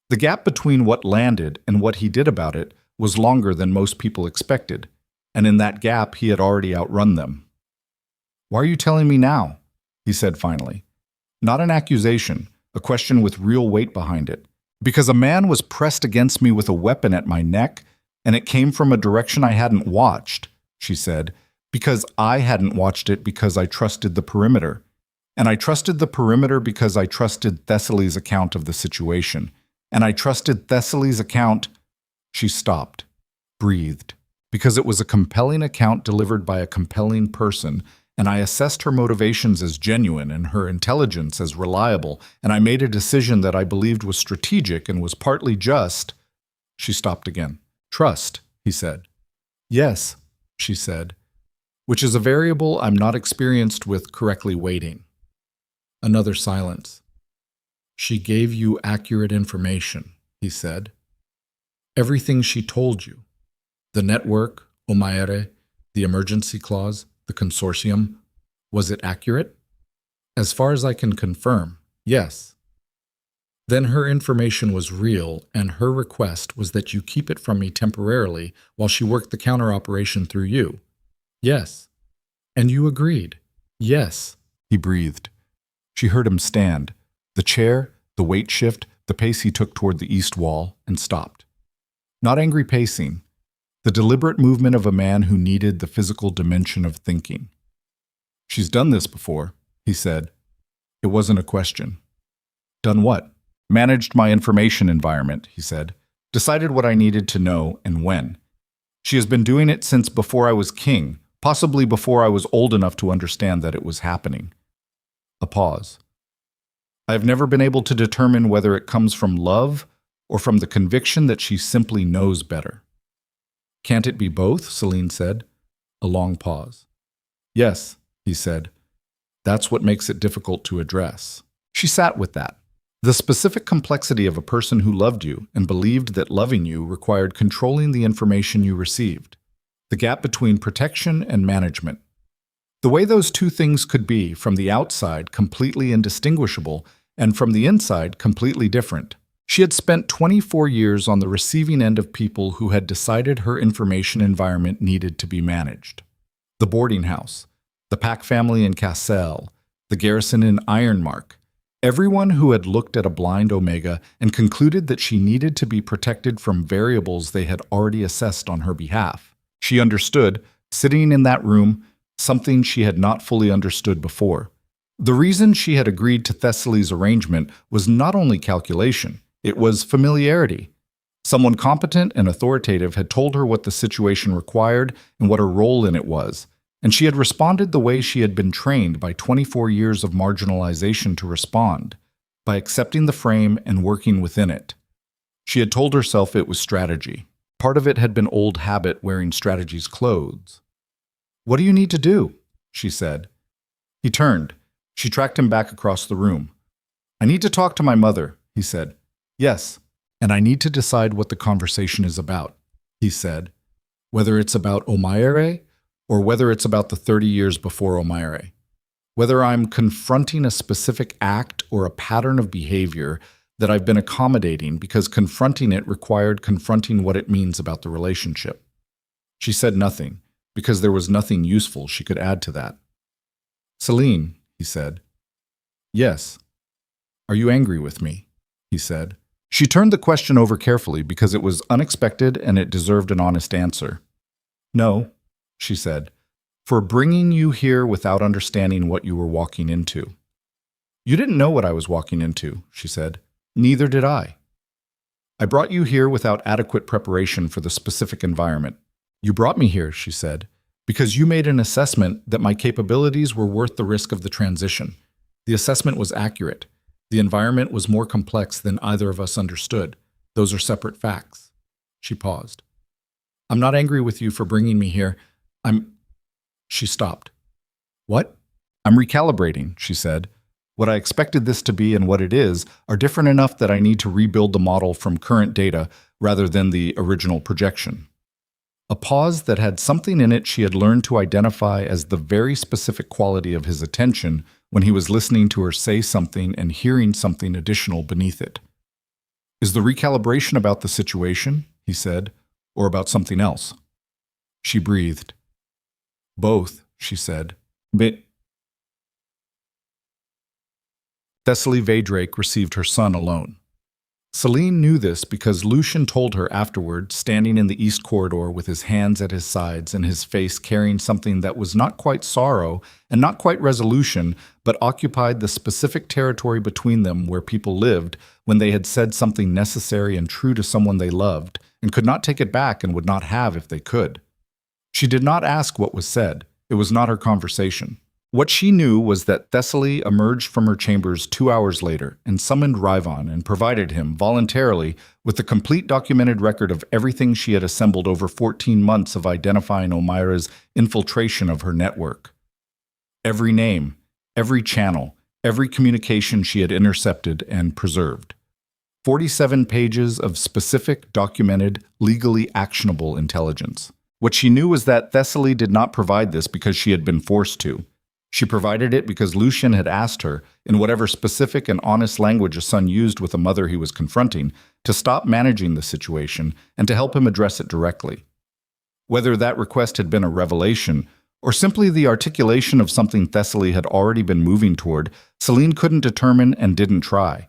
The gap between what landed and what he did about it was longer than most people expected, and in that gap he had already outrun them. "Why are you telling me now?" he said finally. Not an accusation, a question with real weight behind it. "Because a man was pressed against me with a weapon at my neck, and it came from a direction I hadn't watched," she said. "Because I hadn't watched it because I trusted the perimeter. And I trusted the perimeter because I trusted Thessaly's account of the situation. And I trusted Thessaly's account—" She stopped, breathed, because it was a compelling account delivered by a compelling person, and I assessed her motivations as genuine and her intelligence as reliable, and I made a decision that I believed was strategic and was partly just. She stopped again. "Trust," he said. "Yes," she said, "which is a variable I'm not experienced with correctly weighting." Another silence. "She gave you accurate information," he said. Everything she told you. The network, Omaire, the emergency clause, the consortium. Was it accurate? As far as I can confirm, yes. Then her information was real, and her request was that you keep it from me temporarily while she worked the counter-operation through you. Yes. And you agreed. Yes, he breathed. She heard him stand. The chair, the weight shift, the pace he took toward the east wall, and stopped. Not angry pacing, the deliberate movement of a man who needed the physical dimension of thinking. She's done this before, he said. It wasn't a question. Done what? Managed my information environment, he said. Decided what I needed to know and when. She has been doing it since before I was king, possibly before I was old enough to understand that it was happening. A pause. I have never been able to determine whether it comes from love or from the conviction that she simply knows better. Can't it be both? Selene said. A long pause. Yes, he said. That's what makes it difficult to address. She sat with that. The specific complexity of a person who loved you and believed that loving you required controlling the information you received. The gap between protection and management. The way those two things could be, from the outside, completely indistinguishable, and from the inside, completely different. She had spent 24 years on the receiving end of people who had decided her information environment needed to be managed. The boarding house, the Pack family in Cassel, the garrison in Ironmark, everyone who had looked at a blind Omega and concluded that she needed to be protected from variables they had already assessed on her behalf. She understood, sitting in that room, something she had not fully understood before. The reason she had agreed to Thessaly's arrangement was not only calculation, it was familiarity. Someone competent and authoritative had told her what the situation required and what her role in it was, and she had responded the way she had been trained by 24 years of marginalization to respond, by accepting the frame and working within it. She had told herself it was strategy. Part of it had been old habit wearing strategy's clothes. What do you need to do? She said. He turned. She tracked him back across the room. I need to talk to my mother, he said. Yes, and I need to decide what the conversation is about, he said. Whether it's about Omaire or whether it's about the 30 years before Omaire. Whether I'm confronting a specific act or a pattern of behavior that I've been accommodating because confronting it required confronting what it means about the relationship. She said nothing, because there was nothing useful she could add to that. Selene, he said. Yes. Are you angry with me? He said. She turned the question over carefully because it was unexpected and it deserved an honest answer. No, she said, for bringing you here without understanding what you were walking into. You didn't know what I was walking into, she said. Neither did I. I brought you here without adequate preparation for the specific environment. You brought me here, she said, because you made an assessment that my capabilities were worth the risk of the transition. The assessment was accurate. The environment was more complex than either of us understood. Those are separate facts. She paused. I'm not angry with you for bringing me here. She stopped. What? I'm recalibrating, she said. What I expected this to be and what it is are different enough that I need to rebuild the model from current data rather than the original projection. A pause that had something in it she had learned to identify as the very specific quality of his attention when he was listening to her say something and hearing something additional beneath it. Is the recalibration about the situation, he said, or about something else? She breathed. Both, she said. Selene Veydrake received her son alone. Selene knew this because Lucien told her afterward, standing in the east corridor with his hands at his sides and his face carrying something that was not quite sorrow and not quite resolution, but occupied the specific territory between them where people lived when they had said something necessary and true to someone they loved and could not take it back and would not have if they could. She did not ask what was said. It was not her conversation. What she knew was that Thessaly emerged from her chambers 2 hours later and summoned Ryvon and provided him, voluntarily, with the complete documented record of everything she had assembled over 14 months of identifying Omira's infiltration of her network. Every name, every channel, every communication she had intercepted and preserved. 47 pages of specific, documented, legally actionable intelligence. What she knew was that Thessaly did not provide this because she had been forced to. She provided it because Lucien had asked her, in whatever specific and honest language a son used with a mother he was confronting, to stop managing the situation and to help him address it directly. Whether that request had been a revelation or simply the articulation of something Thessaly had already been moving toward, Selene couldn't determine and didn't try.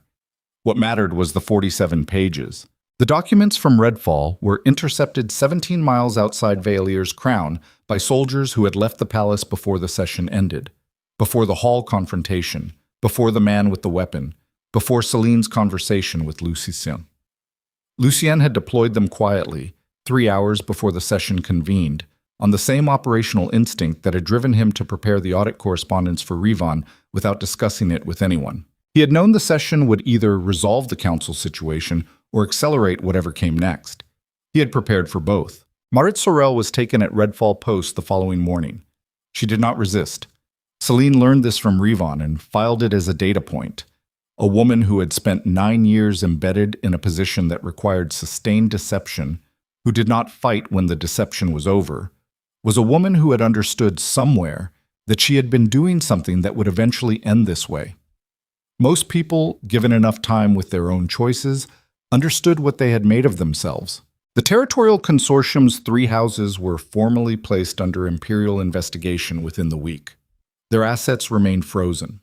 What mattered was the 47 pages. The documents from Redfall were intercepted 17 miles outside Vaelier's crown by soldiers who had left the palace before the session ended, before the hall confrontation, before the man with the weapon, before Selene's conversation with Lucien. Lucien had deployed them quietly, 3 hours before the session convened, on the same operational instinct that had driven him to prepare the audit correspondence for Rivon without discussing it with anyone. He had known the session would either resolve the council situation or accelerate whatever came next. He had prepared for both. Marit Sorel was taken at Redfall Post the following morning. She did not resist. Selene learned this from Rivon and filed it as a data point. A woman who had spent 9 years embedded in a position that required sustained deception, who did not fight when the deception was over, was a woman who had understood somewhere that she had been doing something that would eventually end this way. Most people, given enough time with their own choices, understood what they had made of themselves. The Territorial Consortium's 3 houses were formally placed under imperial investigation within the week. Their assets remained frozen.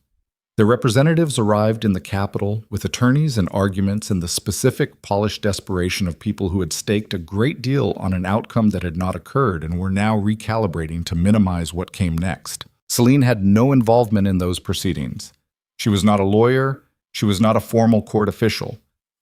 Their representatives arrived in the capital with attorneys and arguments and the specific, polished desperation of people who had staked a great deal on an outcome that had not occurred and were now recalibrating to minimize what came next. Selene had no involvement in those proceedings. She was not a lawyer. She was not a formal court official.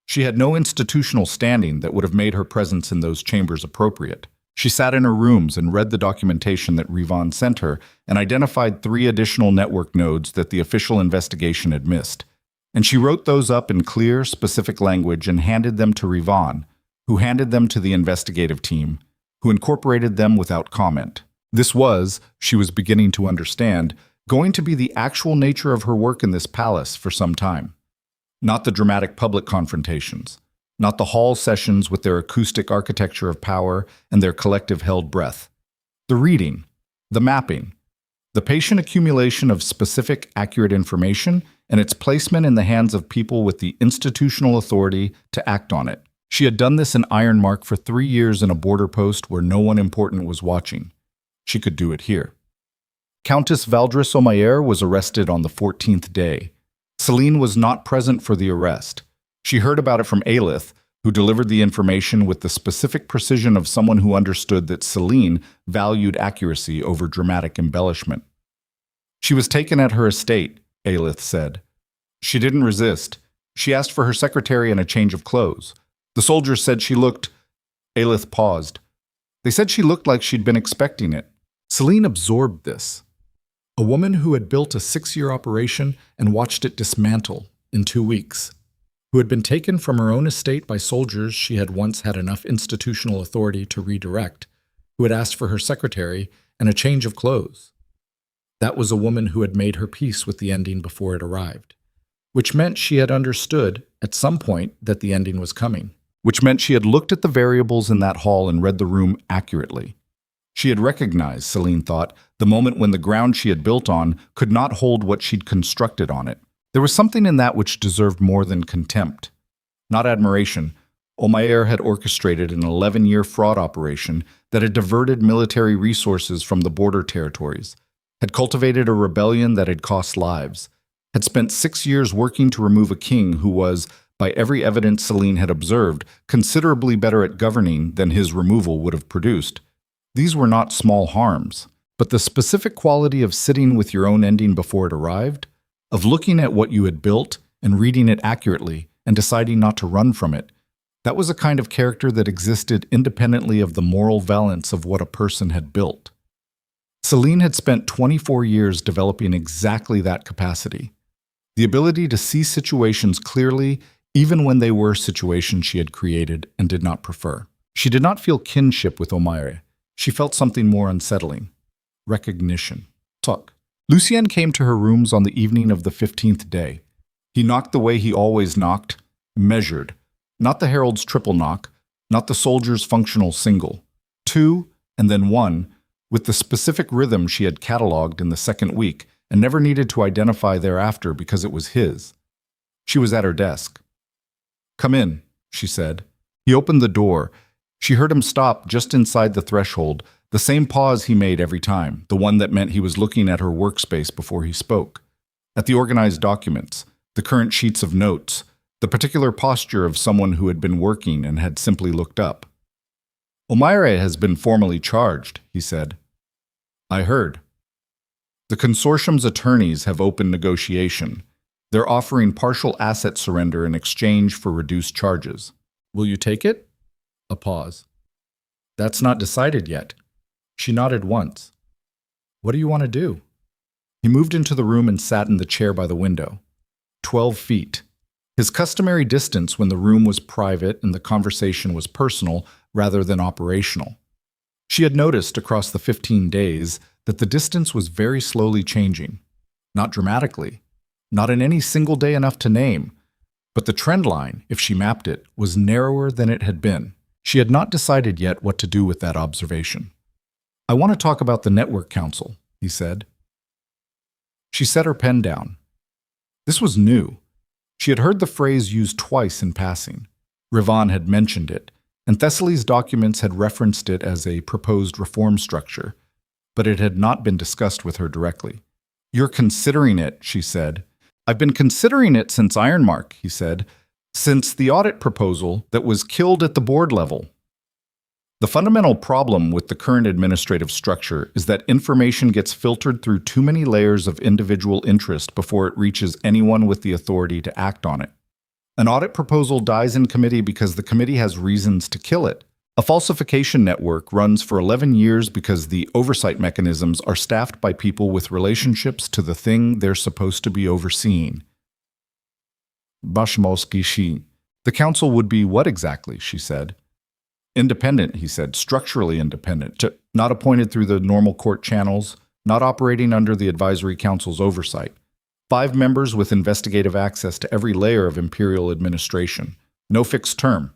She had no institutional standing that would have made her presence in those chambers appropriate. She sat in her rooms and read the documentation that Rivon sent her and identified 3 additional network nodes that the official investigation had missed. And she wrote those up in clear, specific language and handed them to Rivon, who handed them to the investigative team, who incorporated them without comment. This was, she was beginning to understand, going to be the actual nature of her work in this palace for some time. Not the dramatic public confrontations, not the hall sessions with their acoustic architecture of power and their collective held breath. The reading, the mapping, the patient accumulation of specific, accurate information and its placement in the hands of people with the institutional authority to act on it. She had done this in Ironmark for 3 years in a border post where no one important was watching. She could do it here. Countess Valdris Omayer was arrested on the 14th day. Selene was not present for the arrest. She heard about it from Aelith, who delivered the information with the specific precision of someone who understood that Selene valued accuracy over dramatic embellishment. She was taken at her estate, Aelith said. She didn't resist. She asked for her secretary and a change of clothes. The soldiers said she looked... Aelith paused. They said she looked like she'd been expecting it. Selene absorbed this. A woman who had built a 6-year operation and watched it dismantle in 2 weeks, who had been taken from her own estate by soldiers she had once had enough institutional authority to redirect, who had asked for her secretary and a change of clothes. That was a woman who had made her peace with the ending before it arrived, which meant she had understood at some point that the ending was coming, which meant she had looked at the variables in that hall and read the room accurately. She had recognized, Selene thought, the moment when the ground she had built on could not hold what she'd constructed on it. There was something in that which deserved more than contempt. Not admiration. Omayer had orchestrated an 11-year fraud operation that had diverted military resources from the border territories, had cultivated a rebellion that had cost lives, had spent 6 years working to remove a king who was, by every evidence Selene had observed, considerably better at governing than his removal would have produced. These were not small harms, but the specific quality of sitting with your own ending before it arrived, of looking at what you had built and reading it accurately and deciding not to run from it, that was a kind of character that existed independently of the moral valence of what a person had built. Selene had spent 24 years developing exactly that capacity, the ability to see situations clearly even when they were situations she had created and did not prefer. She did not feel kinship with Omayer. She felt something more unsettling. Recognition. Tuck. Lucien came to her rooms on the evening of the 15th day. He knocked the way he always knocked, Measured. Not the herald's triple knock, not the soldier's functional single. 2, and then 1, with the specific rhythm she had catalogued in the second week and never needed to identify thereafter because it was his. She was at her desk. "Come in," she said. He opened the door. She heard him stop just inside the threshold, the same pause he made every time, the one that meant he was looking at her workspace before he spoke. At the organized documents, the current sheets of notes, the particular posture of someone who had been working and had simply looked up. "Omaire has been formally charged," he said. "I heard. The consortium's attorneys have opened negotiation. They're offering partial asset surrender in exchange for reduced charges. Will you take it?" A pause. "That's not decided yet." She nodded once. "What do you want to do?" He moved into the room and sat in the chair by the window. 12 feet. His customary distance when the room was private and the conversation was personal rather than operational. She had noticed across the 15 days that the distance was very slowly changing. Not dramatically, not in any single day enough to name, but the trend line, if she mapped it, was narrower than it had been. She had not decided yet what to do with that observation. "I want to talk about the Network Council," he said. She set her pen down. This was new. She had heard the phrase used twice in passing. Rivan had mentioned it, and Thessaly's documents had referenced it as a proposed reform structure, but it had not been discussed with her directly. "You're considering it," she said. "I've been considering it since Ironmark," he said, "since the audit proposal that was killed at the board level. The fundamental problem with the current administrative structure is that information gets filtered through too many layers of individual interest before it reaches anyone with the authority to act on it. An audit proposal dies in committee because the committee has reasons to kill it. A falsification network runs for 11 years because the oversight mechanisms are staffed by people with relationships to the thing they're supposed to be overseeing." "Bashmoski. The council would be what exactly?" she said. "Independent," he said, "structurally independent, not appointed through the normal court channels, not operating under the advisory council's oversight. 5 members with investigative access to every layer of imperial administration. No fixed term.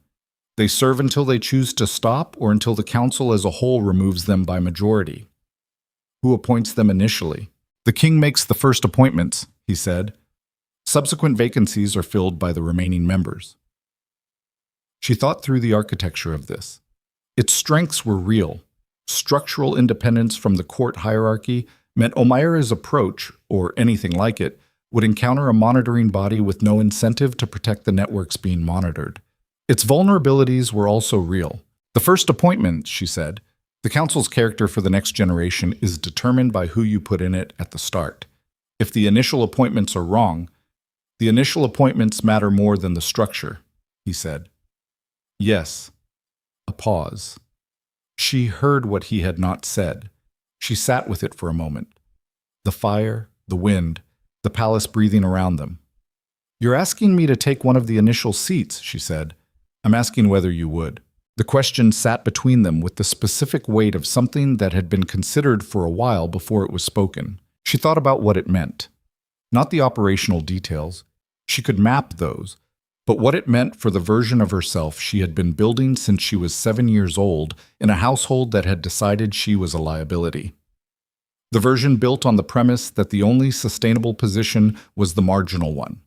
They serve until they choose to stop or until the council as a whole removes them by majority." "Who appoints them initially?" "The king makes the first appointments," he said. "Subsequent vacancies are filled by the remaining members." She thought through the architecture of this. Its strengths were real. Structural independence from the court hierarchy meant Omaire's approach, or anything like it, would encounter a monitoring body with no incentive to protect the networks being monitored. Its vulnerabilities were also real. "The first appointment," she said, "the council's character for the next generation is determined by who you put in it at the start. If the initial appointments are wrong, the initial appointments matter more than the structure," he said. "Yes." A pause. She heard what he had not said. She sat with it for a moment. The fire, the wind, the palace breathing around them. "You're asking me to take one of the initial seats," she said. "I'm asking whether you would." The question sat between them with the specific weight of something that had been considered for a while before it was spoken. She thought about what it meant. Not the operational details. She could map those. But what it meant for the version of herself she had been building since she was 7 years old in a household that had decided she was a liability. The version built on the premise that the only sustainable position was the marginal one.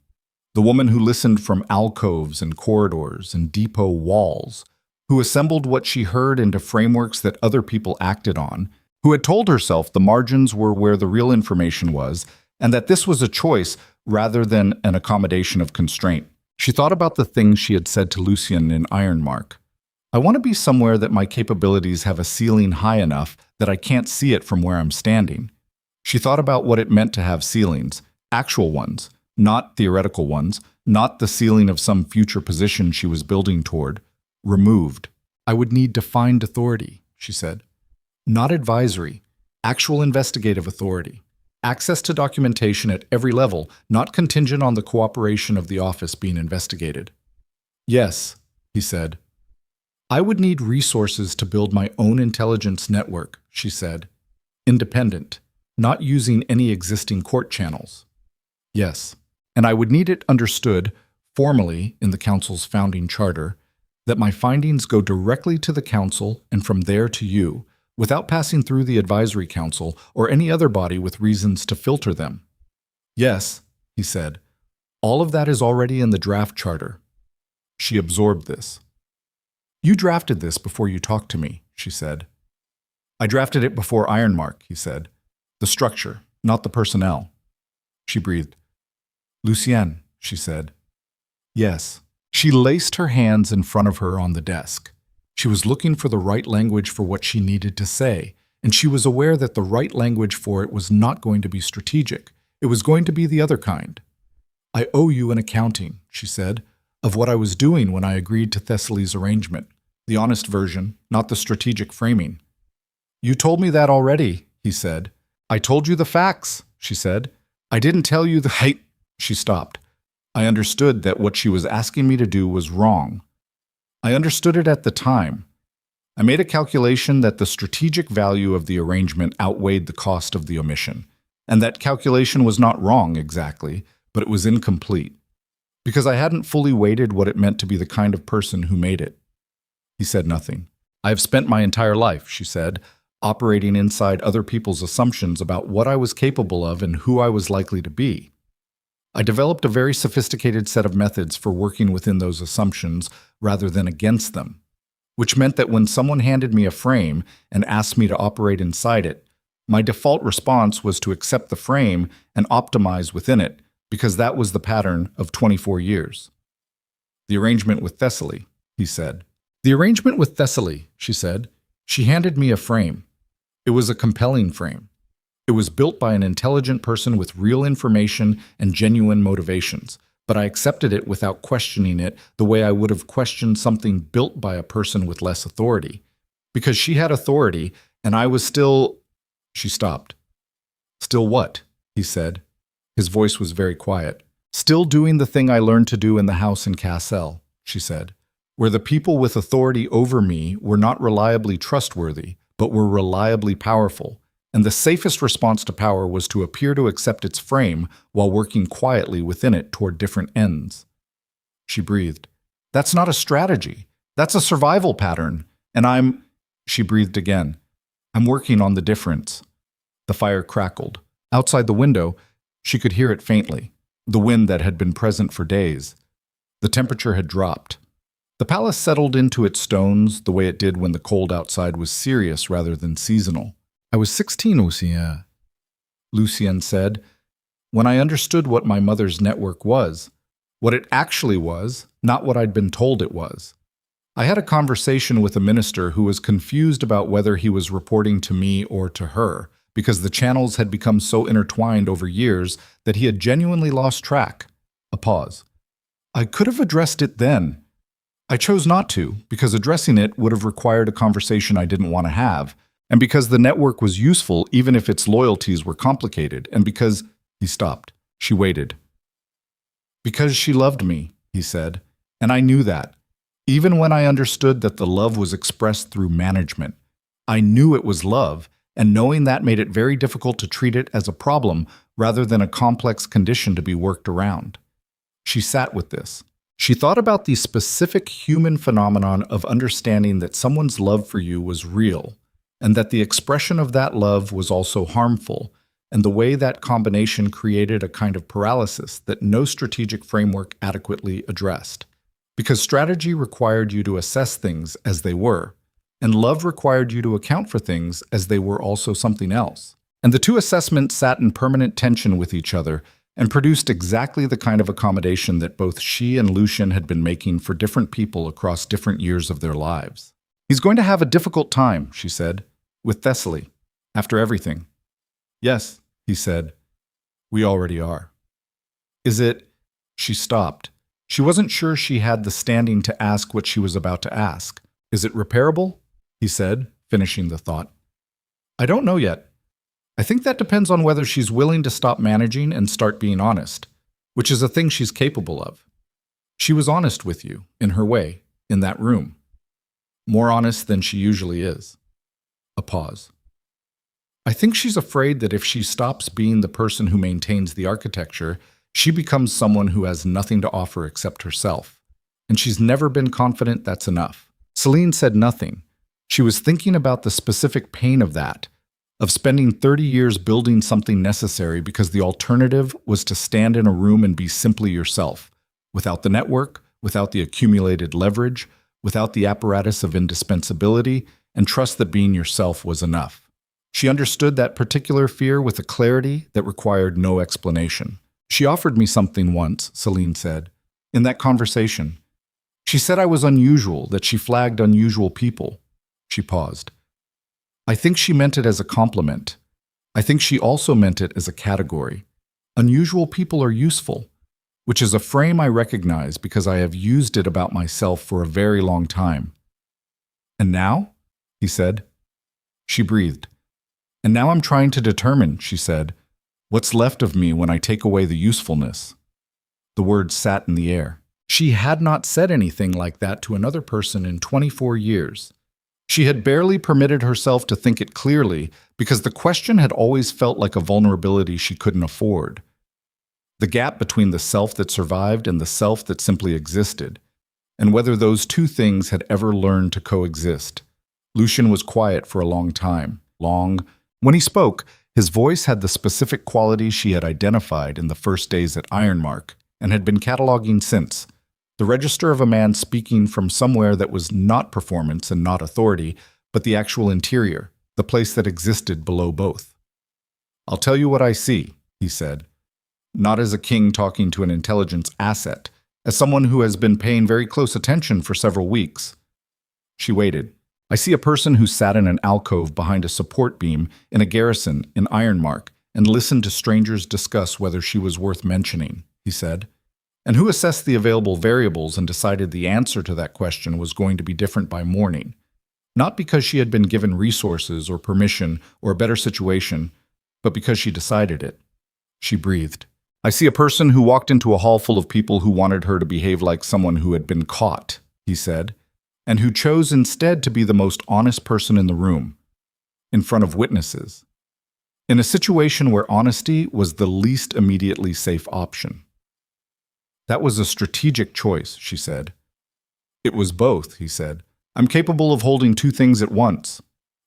The woman who listened from alcoves and corridors and depot walls, who assembled what she heard into frameworks that other people acted on, who had told herself the margins were where the real information was, and that this was a choice rather than an accommodation of constraint. She thought about the things she had said to Lucien in Ironmark. "I want to be somewhere that my capabilities have a ceiling high enough that I can't see it from where I'm standing." She thought about what it meant to have ceilings, actual ones, not theoretical ones, not the ceiling of some future position she was building toward. Removed. "I would need defined authority," she said. "Not advisory, actual investigative authority. Access to documentation at every level, not contingent on the cooperation of the office being investigated." "Yes," he said. "I would need resources to build my own intelligence network," she said. "Independent, not using any existing court channels." "Yes, and I would need it understood formally in the Council's founding charter, that my findings go directly to the Council and from there to you, without passing through the Advisory Council or any other body with reasons to filter them. Yes, he said, all of that is already in the draft charter. She absorbed this. You drafted this before you talked to me, she said. I drafted it before Ironmark, he said. The structure, not the personnel. She breathed. Lucien, she said. Yes. She laced her hands in front of her on the desk. She was looking for the right language for what she needed to say, and she was aware that the right language for it was not going to be strategic. It was going to be the other kind. I owe you an accounting, she said, of what I was doing when I agreed to Thessaly's arrangement. The honest version, not the strategic framing. You told me that already, he said. I told you the facts, she said. I didn't tell you the height. She stopped. I understood that what she was asking me to do was wrong. I understood it at the time. I made a calculation that the strategic value of the arrangement outweighed the cost of the omission, and that calculation was not wrong exactly, but it was incomplete, because I hadn't fully weighted what it meant to be the kind of person who made it. He said nothing. I have spent my entire life, she said, operating inside other people's assumptions about what I was capable of and who I was likely to be. I developed a very sophisticated set of methods for working within those assumptions rather than against them, which meant that when someone handed me a frame and asked me to operate inside it, my default response was to accept the frame and optimize within it, because that was the pattern of 24 years. The arrangement with Thessaly, he said. The arrangement with Thessaly, she said. She handed me a frame. It was a compelling frame. It was built by an intelligent person with real information and genuine motivations, but I accepted it without questioning it the way I would have questioned something built by a person with less authority. Because she had authority, and I was still... She stopped. Still what? He said. His voice was very quiet. Still doing the thing I learned to do in the house in Cassel, she said, where the people with authority over me were not reliably trustworthy, but were reliably powerful. And the safest response to power was to appear to accept its frame while working quietly within it toward different ends. She breathed. That's not a strategy. That's a survival pattern. And she breathed again. I'm working on the difference. The fire crackled. Outside the window, she could hear it faintly, the wind that had been present for days. The temperature had dropped. The palace settled into its stones the way it did when the cold outside was serious rather than seasonal. I was 16, Lucien, Lucien said, when I understood what my mother's network was, what it actually was, not what I'd been told it was. I had a conversation with a minister who was confused about whether he was reporting to me or to her, because the channels had become so intertwined over years that he had genuinely lost track. A pause. I could have addressed it then. I chose not to, because addressing it would have required a conversation I didn't want to have, and because the network was useful even if its loyalties were complicated, and because... He stopped. She waited. Because she loved me, he said, and I knew that. Even when I understood that the love was expressed through management, I knew it was love, and knowing that made it very difficult to treat it as a problem rather than a complex condition to be worked around. She sat with this. She thought about the specific human phenomenon of understanding that someone's love for you was real, and that the expression of that love was also harmful, and the way that combination created a kind of paralysis that no strategic framework adequately addressed. Because strategy required you to assess things as they were, and love required you to account for things as they were also something else. And the two assessments sat in permanent tension with each other and produced exactly the kind of accommodation that both she and Lucien had been making for different people across different years of their lives. He's going to have a difficult time, she said, with Thessaly, after everything. Yes, he said, we already are. Is it... She stopped. She wasn't sure she had the standing to ask what she was about to ask. Is it repairable? He said, finishing the thought. I don't know yet. I think that depends on whether she's willing to stop managing and start being honest, which is a thing she's capable of. She was honest with you, in her way, in that room. More honest than she usually is. A pause. I think she's afraid that if she stops being the person who maintains the architecture, She becomes someone who has nothing to offer except herself. And she's never been confident that's enough. Selene said nothing. She was thinking about the specific pain of that, of spending 30 years building something necessary because the alternative was to stand in a room and be simply yourself, without the network, without the accumulated leverage, without the apparatus of indispensability, and trust that being yourself was enough. She understood that particular fear with a clarity that required no explanation. She offered me something once, Selene said, in that conversation. She said I was unusual, that she flagged unusual people. She paused. I think she meant it as a compliment. I think she also meant it as a category. Unusual people are useful, which is a frame I recognize because I have used it about myself for a very long time. And now? He said. She breathed. And now I'm trying to determine, she said, what's left of me when I take away the usefulness. The words sat in the air. She had not said anything like that to another person in 24 years. She had barely permitted herself to think it clearly because the question had always felt like a vulnerability she couldn't afford. The gap between the self that survived and the self that simply existed, and whether those two things had ever learned to coexist. Lucien was quiet for a long time. When he spoke, his voice had the specific quality she had identified in the first days at Ironmark and had been cataloging since. The register of a man speaking from somewhere that was not performance and not authority, but the actual interior, the place that existed below both. I'll tell you what I see, he said, not as a king talking to an intelligence asset, as someone who has been paying very close attention for several weeks. She waited. I see a person who sat in an alcove behind a support beam in a garrison in Ironmark and listened to strangers discuss whether she was worth mentioning, he said, and who assessed the available variables and decided the answer to that question was going to be different by morning, not because she had been given resources or permission or a better situation, but because she decided it. She breathed. I see a person who walked into a hall full of people who wanted her to behave like someone who had been caught, he said, and who chose instead to be the most honest person in the room, in front of witnesses, in a situation where honesty was the least immediately safe option. That was a strategic choice, she said. It was both, he said. I'm capable of holding two things at once.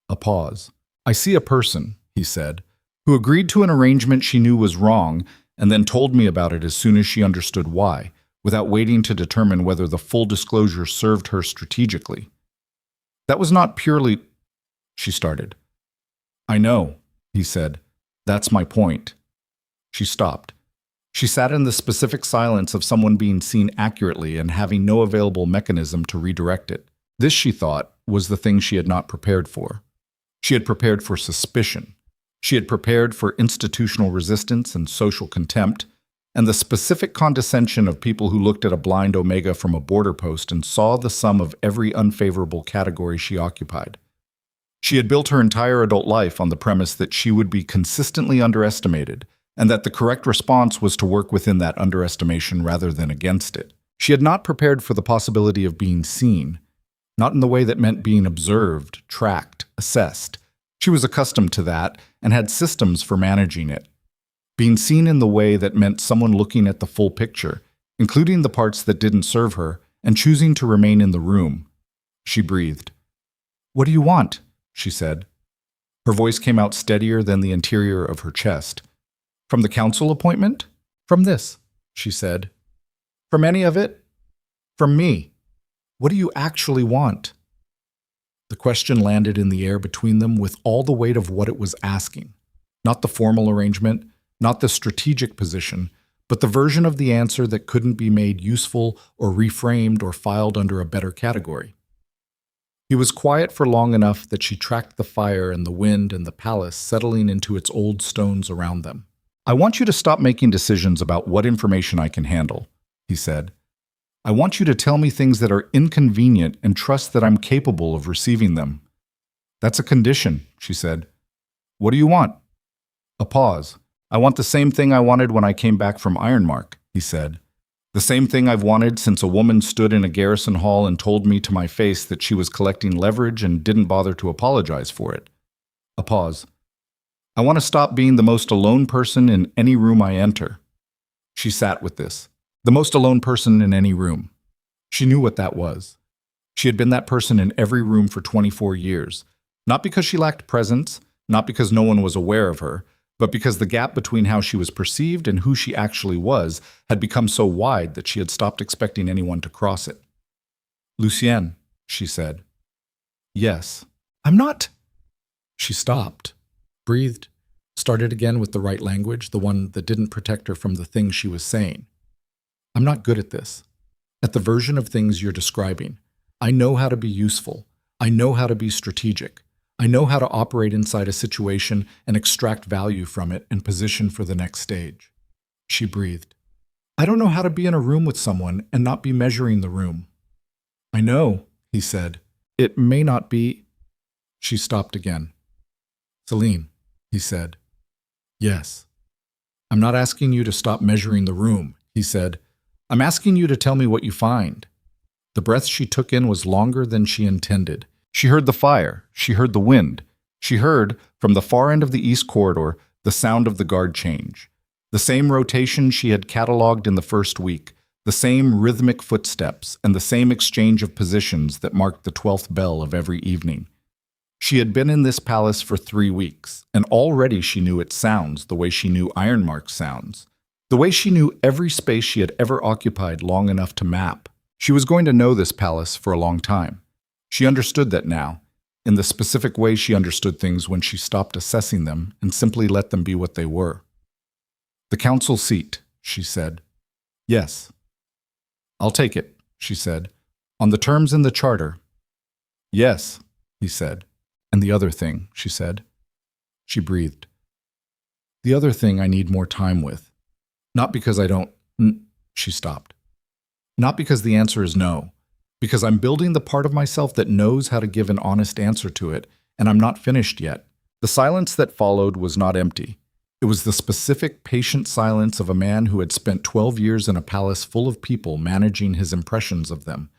A pause. I see a person, he said, who agreed to an arrangement she knew was wrong and then told me about it as soon as she understood why, without waiting to determine whether the full disclosure served her strategically. That was not purely... She started. I know, he said. That's my point. She stopped. She sat in the specific silence of someone being seen accurately and having no available mechanism to redirect it. This, she thought, was the thing she had not prepared for. She had prepared for suspicion. She had prepared for institutional resistance and social contempt, and the specific condescension of people who looked at a blind omega from a border post and saw the sum of every unfavorable category she occupied. She had built her entire adult life on the premise that she would be consistently underestimated, and that the correct response was to work within that underestimation rather than against it. She had not prepared for the possibility of being seen, not in the way that meant being observed, tracked, assessed. She was accustomed to that and had systems for managing it. Being seen in the way that meant someone looking at the full picture, including the parts that didn't serve her, and choosing to remain in the room. She breathed. What do you want? She said. Her voice came out steadier than the interior of her chest. From the council appointment? From this, she said. From any of it? From me. What do you actually want? The question landed in the air between them with all the weight of what it was asking. Not the formal arrangement, not the strategic position, but the version of the answer that couldn't be made useful or reframed or filed under a better category. He was quiet for long enough that she tracked the fire and the wind and the palace settling into its old stones around them. I want you to stop making decisions about what information I can handle, he said. I want you to tell me things that are inconvenient and trust that I'm capable of receiving them. That's a condition, she said. What do you want? A pause. I want the same thing I wanted when I came back from Ironmark, he said. The same thing I've wanted since a woman stood in a garrison hall and told me to my face that she was collecting leverage and didn't bother to apologize for it. A pause. I want to stop being the most alone person in any room I enter. She sat with this. The most alone person in any room. She knew what that was. She had been that person in every room for 24 years. Not because she lacked presence, not because no one was aware of her, but because the gap between how she was perceived and who she actually was had become so wide that she had stopped expecting anyone to cross it. "Lucien," she said. "Yes." "I'm not." She stopped, breathed, started again with the right language, the one that didn't protect her from the things she was saying. "I'm not good at this. At the version of things you're describing. I know how to be useful. I know how to be strategic. I know how to operate inside a situation and extract value from it and position for the next stage." She breathed. "I don't know how to be in a room with someone and not be measuring the room." "I know," he said. "It may not be—" She stopped again. "Selene," he said. "Yes." "I'm not asking you to stop measuring the room," he said. "I'm asking you to tell me what you find." The breath she took in was longer than she intended. She heard the fire. She heard the wind. She heard, from the far end of the east corridor, the sound of the guard change. The same rotation she had catalogued in the first week, the same rhythmic footsteps, and the same exchange of positions that marked the 12th bell of every evening. She had been in this palace for 3 weeks, and already she knew its sounds the way she knew Ironmark's sounds, the way she knew every space she had ever occupied long enough to map. She was going to know this palace for a long time. She understood that now, in the specific way she understood things when she stopped assessing them and simply let them be what they were. "The council seat," she said. "Yes." "I'll take it," she said. "On the terms in the charter." "Yes," he said. "And the other thing," she said. She breathed. "The other thing I need more time with. Not because I don't—" She stopped. "Not because the answer is no. Because I'm building the part of myself that knows how to give an honest answer to it, and I'm not finished yet." The silence that followed was not empty. It was the specific, patient silence of a man who had spent 12 years in a palace full of people managing his impressions of them,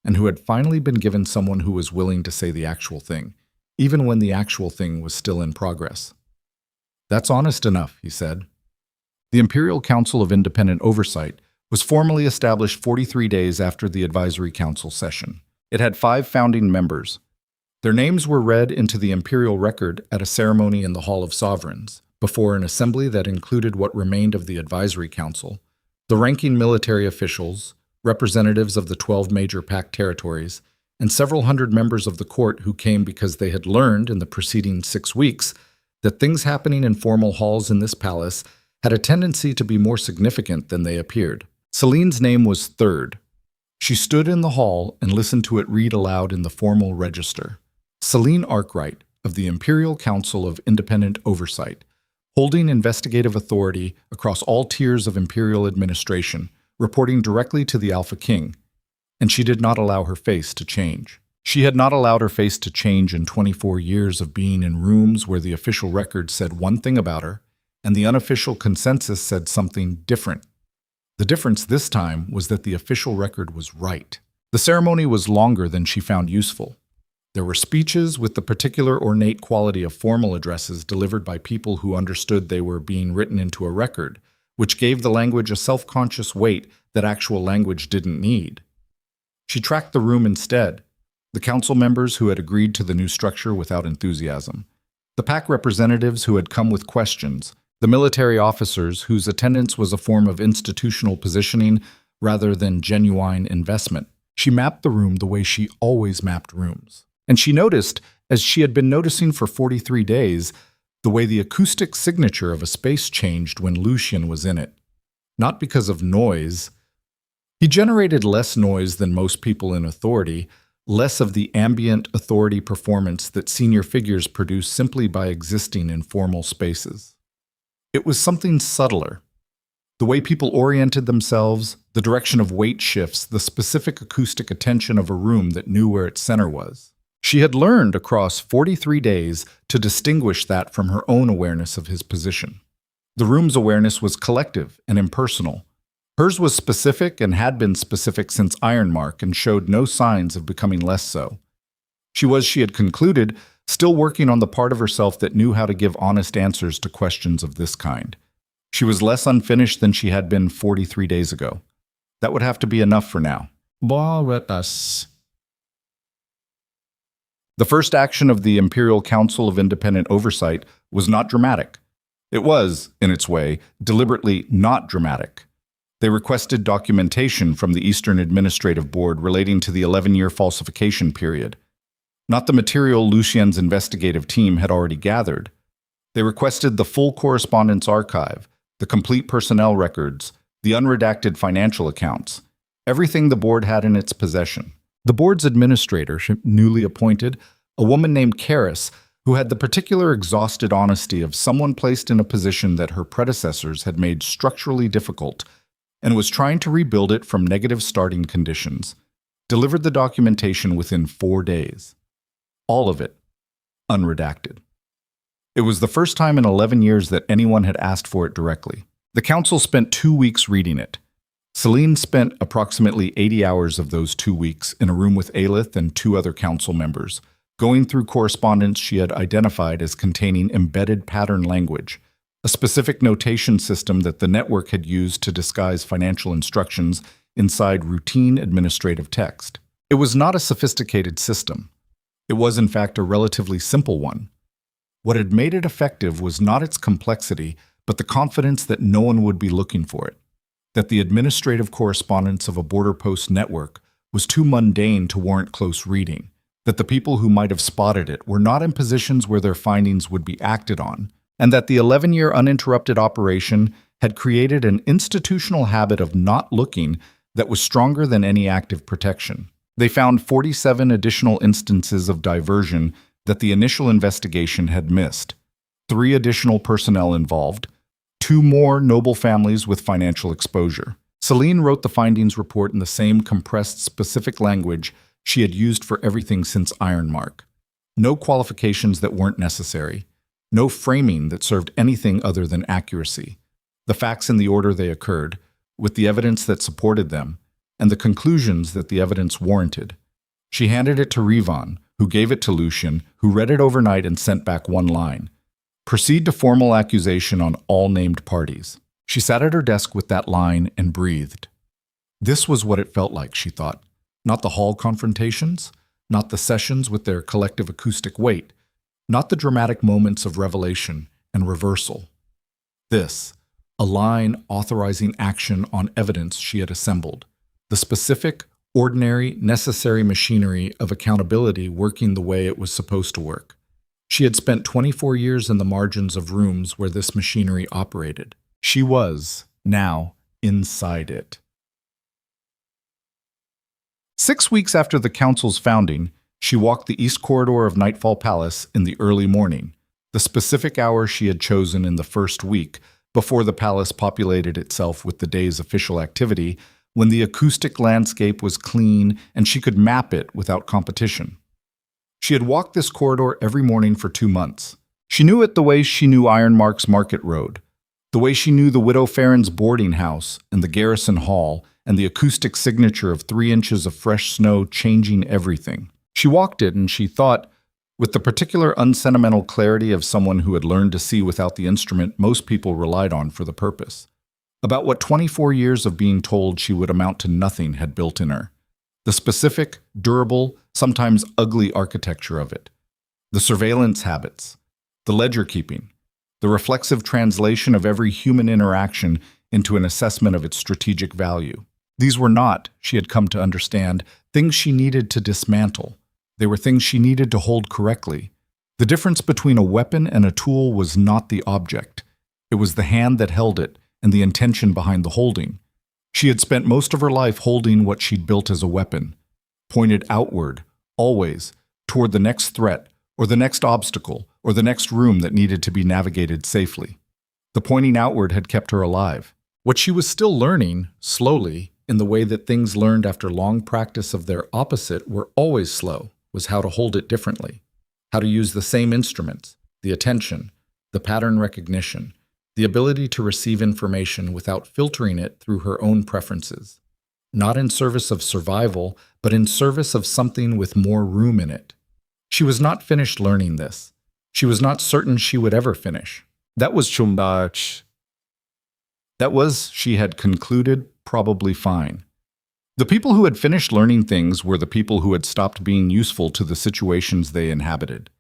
and who had finally been given someone who was willing to say the actual thing, even when the actual thing was still in progress. "That's honest enough," he said. The Imperial Council of Independent Oversight was formally established 43 days after the Advisory Council session. It had 5 founding members. Their names were read into the imperial record at a ceremony in the Hall of Sovereigns, before an assembly that included what remained of the Advisory Council, the ranking military officials, representatives of the 12 major pact territories, and several hundred members of the court who came because they had learned in the preceding 6 weeks that things happening in formal halls in this palace had a tendency to be more significant than they appeared. Selene's name was third. She stood in the hall and listened to it read aloud in the formal register. Selene Arkwright, of the Imperial Council of Independent Oversight, holding investigative authority across all tiers of imperial administration, reporting directly to the Alpha King. And she did not allow her face to change. She had not allowed her face to change in 24 years of being in rooms where the official record said one thing about her, and the unofficial consensus said something different. The difference this time was that the official record was right. The ceremony was longer than she found useful. There were speeches with the particular ornate quality of formal addresses delivered by people who understood they were being written into a record, which gave the language a self-conscious weight that actual language didn't need. She tracked the room instead, the council members who had agreed to the new structure without enthusiasm, the PAC representatives who had come with questions, the military officers whose attendance was a form of institutional positioning rather than genuine investment. She mapped the room the way she always mapped rooms. And she noticed, as she had been noticing for 43 days, the way the acoustic signature of a space changed when Lucien was in it. Not because of noise. He generated less noise than most people in authority, less of the ambient authority performance that senior figures produce simply by existing in formal spaces. It was something subtler. The way people oriented themselves, the direction of weight shifts, the specific acoustic attention of a room that knew where its center was. She had learned across 43 days to distinguish that from her own awareness of his position. The room's awareness was collective and impersonal. Hers was specific and had been specific since Ironmark and showed no signs of becoming less so. She had concluded, still working on the part of herself that knew how to give honest answers to questions of this kind. She was less unfinished than she had been 43 days ago. That would have to be enough for now.
Boretas.
The first action of the Imperial Council of Independent Oversight was not dramatic. It was, in its way, deliberately not dramatic. They requested documentation from the Eastern Administrative Board relating to the 11-year falsification period. Not the material Lucien's investigative team had already gathered. They requested the full correspondence archive, the complete personnel records, the unredacted financial accounts, everything the board had in its possession. The board's administrator, newly appointed, a woman named Karis, who had the particular exhausted honesty of someone placed in a position that her predecessors had made structurally difficult and was trying to rebuild it from negative starting conditions, delivered the documentation within 4 days. All of it, unredacted. It was the first time in 11 years that anyone had asked for it directly. The council spent 2 weeks reading it. Selene spent approximately 80 hours of those 2 weeks in a room with Aelith and 2 other council members, going through correspondence she had identified as containing embedded pattern language, a specific notation system that the network had used to disguise financial instructions inside routine administrative text. It was not a sophisticated system. It was, in fact, a relatively simple one. What had made it effective was not its complexity, but the confidence that no one would be looking for it, that the administrative correspondence of a border post network was too mundane to warrant close reading, that the people who might have spotted it were not in positions where their findings would be acted on, and that the 11-year uninterrupted operation had created an institutional habit of not looking that was stronger than any active protection. They found 47 additional instances of diversion that the initial investigation had missed, 3 additional personnel involved, 2 more noble families with financial exposure. Selene wrote the findings report in the same compressed, specific language she had used for everything since Ironmark. No qualifications that weren't necessary. No framing that served anything other than accuracy. The facts in the order they occurred, with the evidence that supported them, and the conclusions that the evidence warranted. She handed it to Rivan, who gave it to Lucien, who read it overnight and sent back one line. Proceed to formal accusation on all named parties. She sat at her desk with that line and breathed. This was what it felt like, she thought. Not the hall confrontations, not the sessions with their collective acoustic weight, not the dramatic moments of revelation and reversal. This, a line authorizing action on evidence she had assembled. The specific, ordinary, necessary machinery of accountability working the way it was supposed to work. She had spent 24 years in the margins of rooms where this machinery operated. She was, now, inside it. 6 weeks after the council's founding, she walked the east corridor of Nightfall Palace in the early morning, the specific hour she had chosen in the first week, before the palace populated itself with the day's official activity, when the acoustic landscape was clean and she could map it without competition. She had walked this corridor every morning for 2 months. She knew it the way she knew Ironmark's Market Road, the way she knew the Widow Farron's boarding house and the Garrison Hall, and the acoustic signature of 3 inches of fresh snow changing everything. She walked it and she thought, with the particular unsentimental clarity of someone who had learned to see without the instrument most people relied on for the purpose, about what 24 years of being told she would amount to nothing had built in her. The specific, durable, sometimes ugly architecture of it. The surveillance habits. The ledger keeping. The reflexive translation of every human interaction into an assessment of its strategic value. These were not, she had come to understand, things she needed to dismantle. They were things she needed to hold correctly. The difference between a weapon and a tool was not the object. It was the hand that held it and the intention behind the holding. She had spent most of her life holding what she'd built as a weapon, pointed outward, always, toward the next threat, or the next obstacle, or the next room that needed to be navigated safely. The pointing outward had kept her alive. What she was still learning, slowly, in the way that things learned after long practice of their opposite were always slow, was how to hold it differently, how to use the same instruments, the attention, the pattern recognition, the ability to receive information without filtering it through her own preferences, not in service of survival, but in service of something with more room in it. She was not finished learning this. She was not certain she would ever finish. That was Chumbach. That was, she had concluded, probably fine. The people who had finished learning things were the people who had stopped being useful to the situations they inhabited.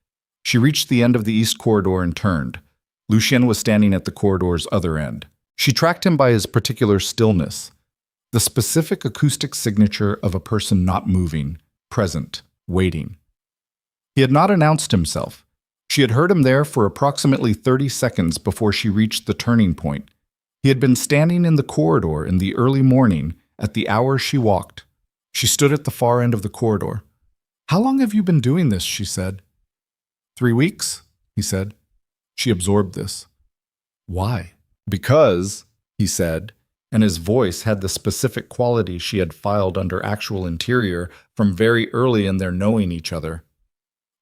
She reached the end of the east corridor and turned. Lucien was standing at the corridor's other end. She tracked him by his particular stillness, the specific acoustic signature of a person not moving, present, waiting. He had not announced himself. She had heard him there for approximately 30 seconds before she reached the turning point. He had been standing in the corridor in the early morning at the hour she walked. She stood at the far end of the corridor. "How long have you been doing this?" she said. 3 weeks, he said. She absorbed this. "Why?" "Because," he said, and his voice had the specific quality she had filed under actual interior from very early in their knowing each other.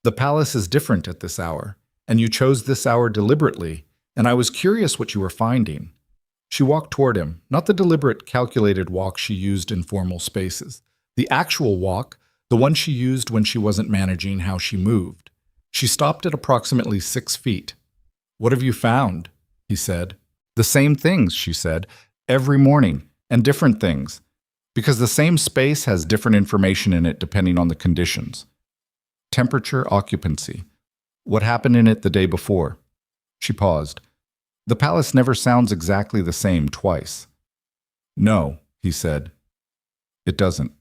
"The palace is different at this hour, and you chose this hour deliberately, and I was curious what you were finding." She walked toward him, not the deliberate, calculated walk she used in formal spaces. The actual walk, the one she used when she wasn't managing how she moved. She stopped at approximately 6 feet. "What have you found?" he said. "The same things," she said, "every morning, and different things, because the same space has different information in it depending on the conditions. Temperature, occupancy. What happened in it the day before?" She paused. "The palace never sounds exactly the same twice." "No," he said. "It doesn't."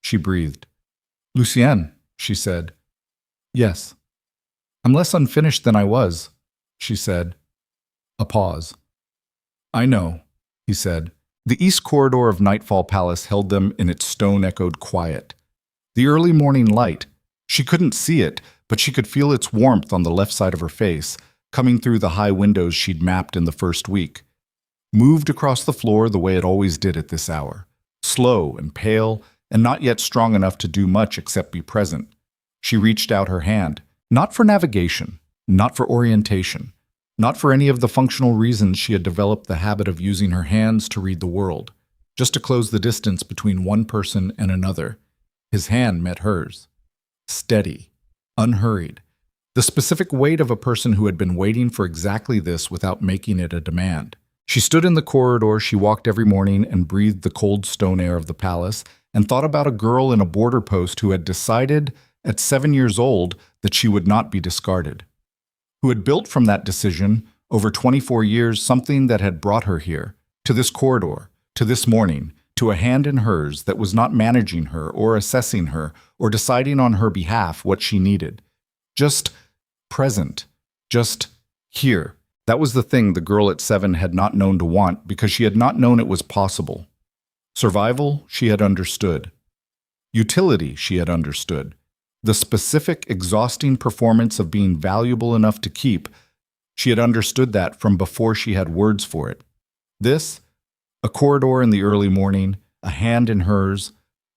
She breathed. "Lucien," she said. "Yes." "I'm less unfinished than I was," she said. A pause. "I know," he said. The east corridor of Nightfall Palace held them in its stone-echoed quiet. The early morning light, she couldn't see it, but she could feel its warmth on the left side of her face, coming through the high windows she'd mapped in the first week. Moved across the floor the way it always did at this hour, slow and pale, and not yet strong enough to do much except be present. She reached out her hand, not for navigation, not for orientation, not for any of the functional reasons she had developed the habit of using her hands to read the world, just to close the distance between one person and another. His hand met hers. Steady, unhurried. The specific weight of a person who had been waiting for exactly this without making it a demand. She stood in the corridor she walked every morning and breathed the cold stone air of the palace and thought about a girl in a border post who had decided at 7 years old that she would not be discarded, who had built from that decision over 24 years something that had brought her here, to this corridor, to this morning, to a hand in hers that was not managing her or assessing her or deciding on her behalf what she needed. Just present, just here. That was the thing the girl at 7 had not known to want because she had not known it was possible. Survival, she had understood. Utility, she had understood. The specific, exhausting performance of being valuable enough to keep, she had understood that from before she had words for it. This, a corridor in the early morning, a hand in hers,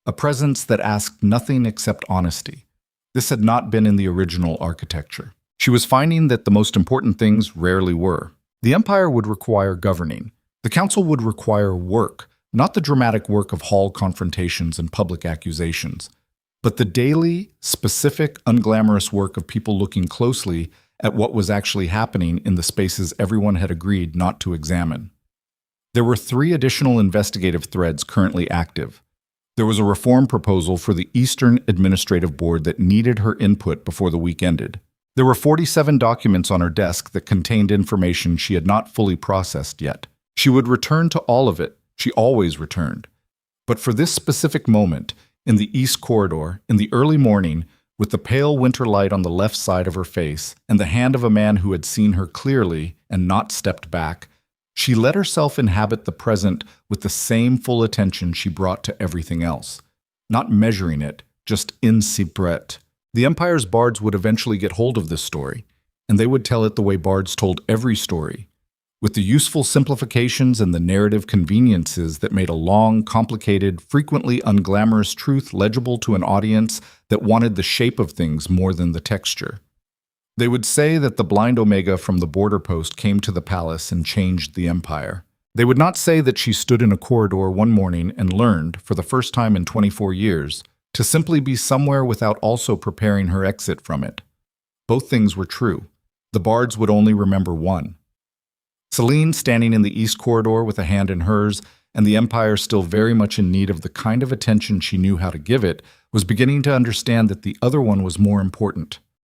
a presence that asked nothing except honesty. This had not been in the original architecture. She was finding that the most important things rarely were. The empire would require governing. The council would require work, not the dramatic work of hall confrontations and public accusations, but the daily, specific, unglamorous work of people looking closely at what was actually happening in the spaces everyone had agreed not to examine. There were 3 additional investigative threads currently active. There was a reform proposal for the Eastern Administrative Board that needed her input before the week ended. There were 47 documents on her desk that contained information she had not fully processed yet. She would return to all of it. She always returned. But for this specific moment, in the east corridor, in the early morning, with the pale winter light on the left side of her face and the hand of a man who had seen her clearly and not stepped back, she let herself inhabit the present with the same full attention she brought to everything else, not measuring it, just in secret. The Empire's bards would eventually get hold of this story, and they would tell it the way bards told every story, with the useful simplifications and the narrative conveniences that made a long, complicated, frequently unglamorous truth legible to an audience that wanted the shape of things more than the texture. They would say that the blind Omega from the border post came to the palace and changed the empire. They would not say that she stood in a corridor one morning and learned, for the first time in 24 years, to simply be somewhere without also preparing her exit from it. Both things were true. The bards would only remember one. Selene, standing in the east corridor with a hand in hers, and the Empire still very much in need of the kind of attention she knew how to give it, was beginning to understand that the other one was more important.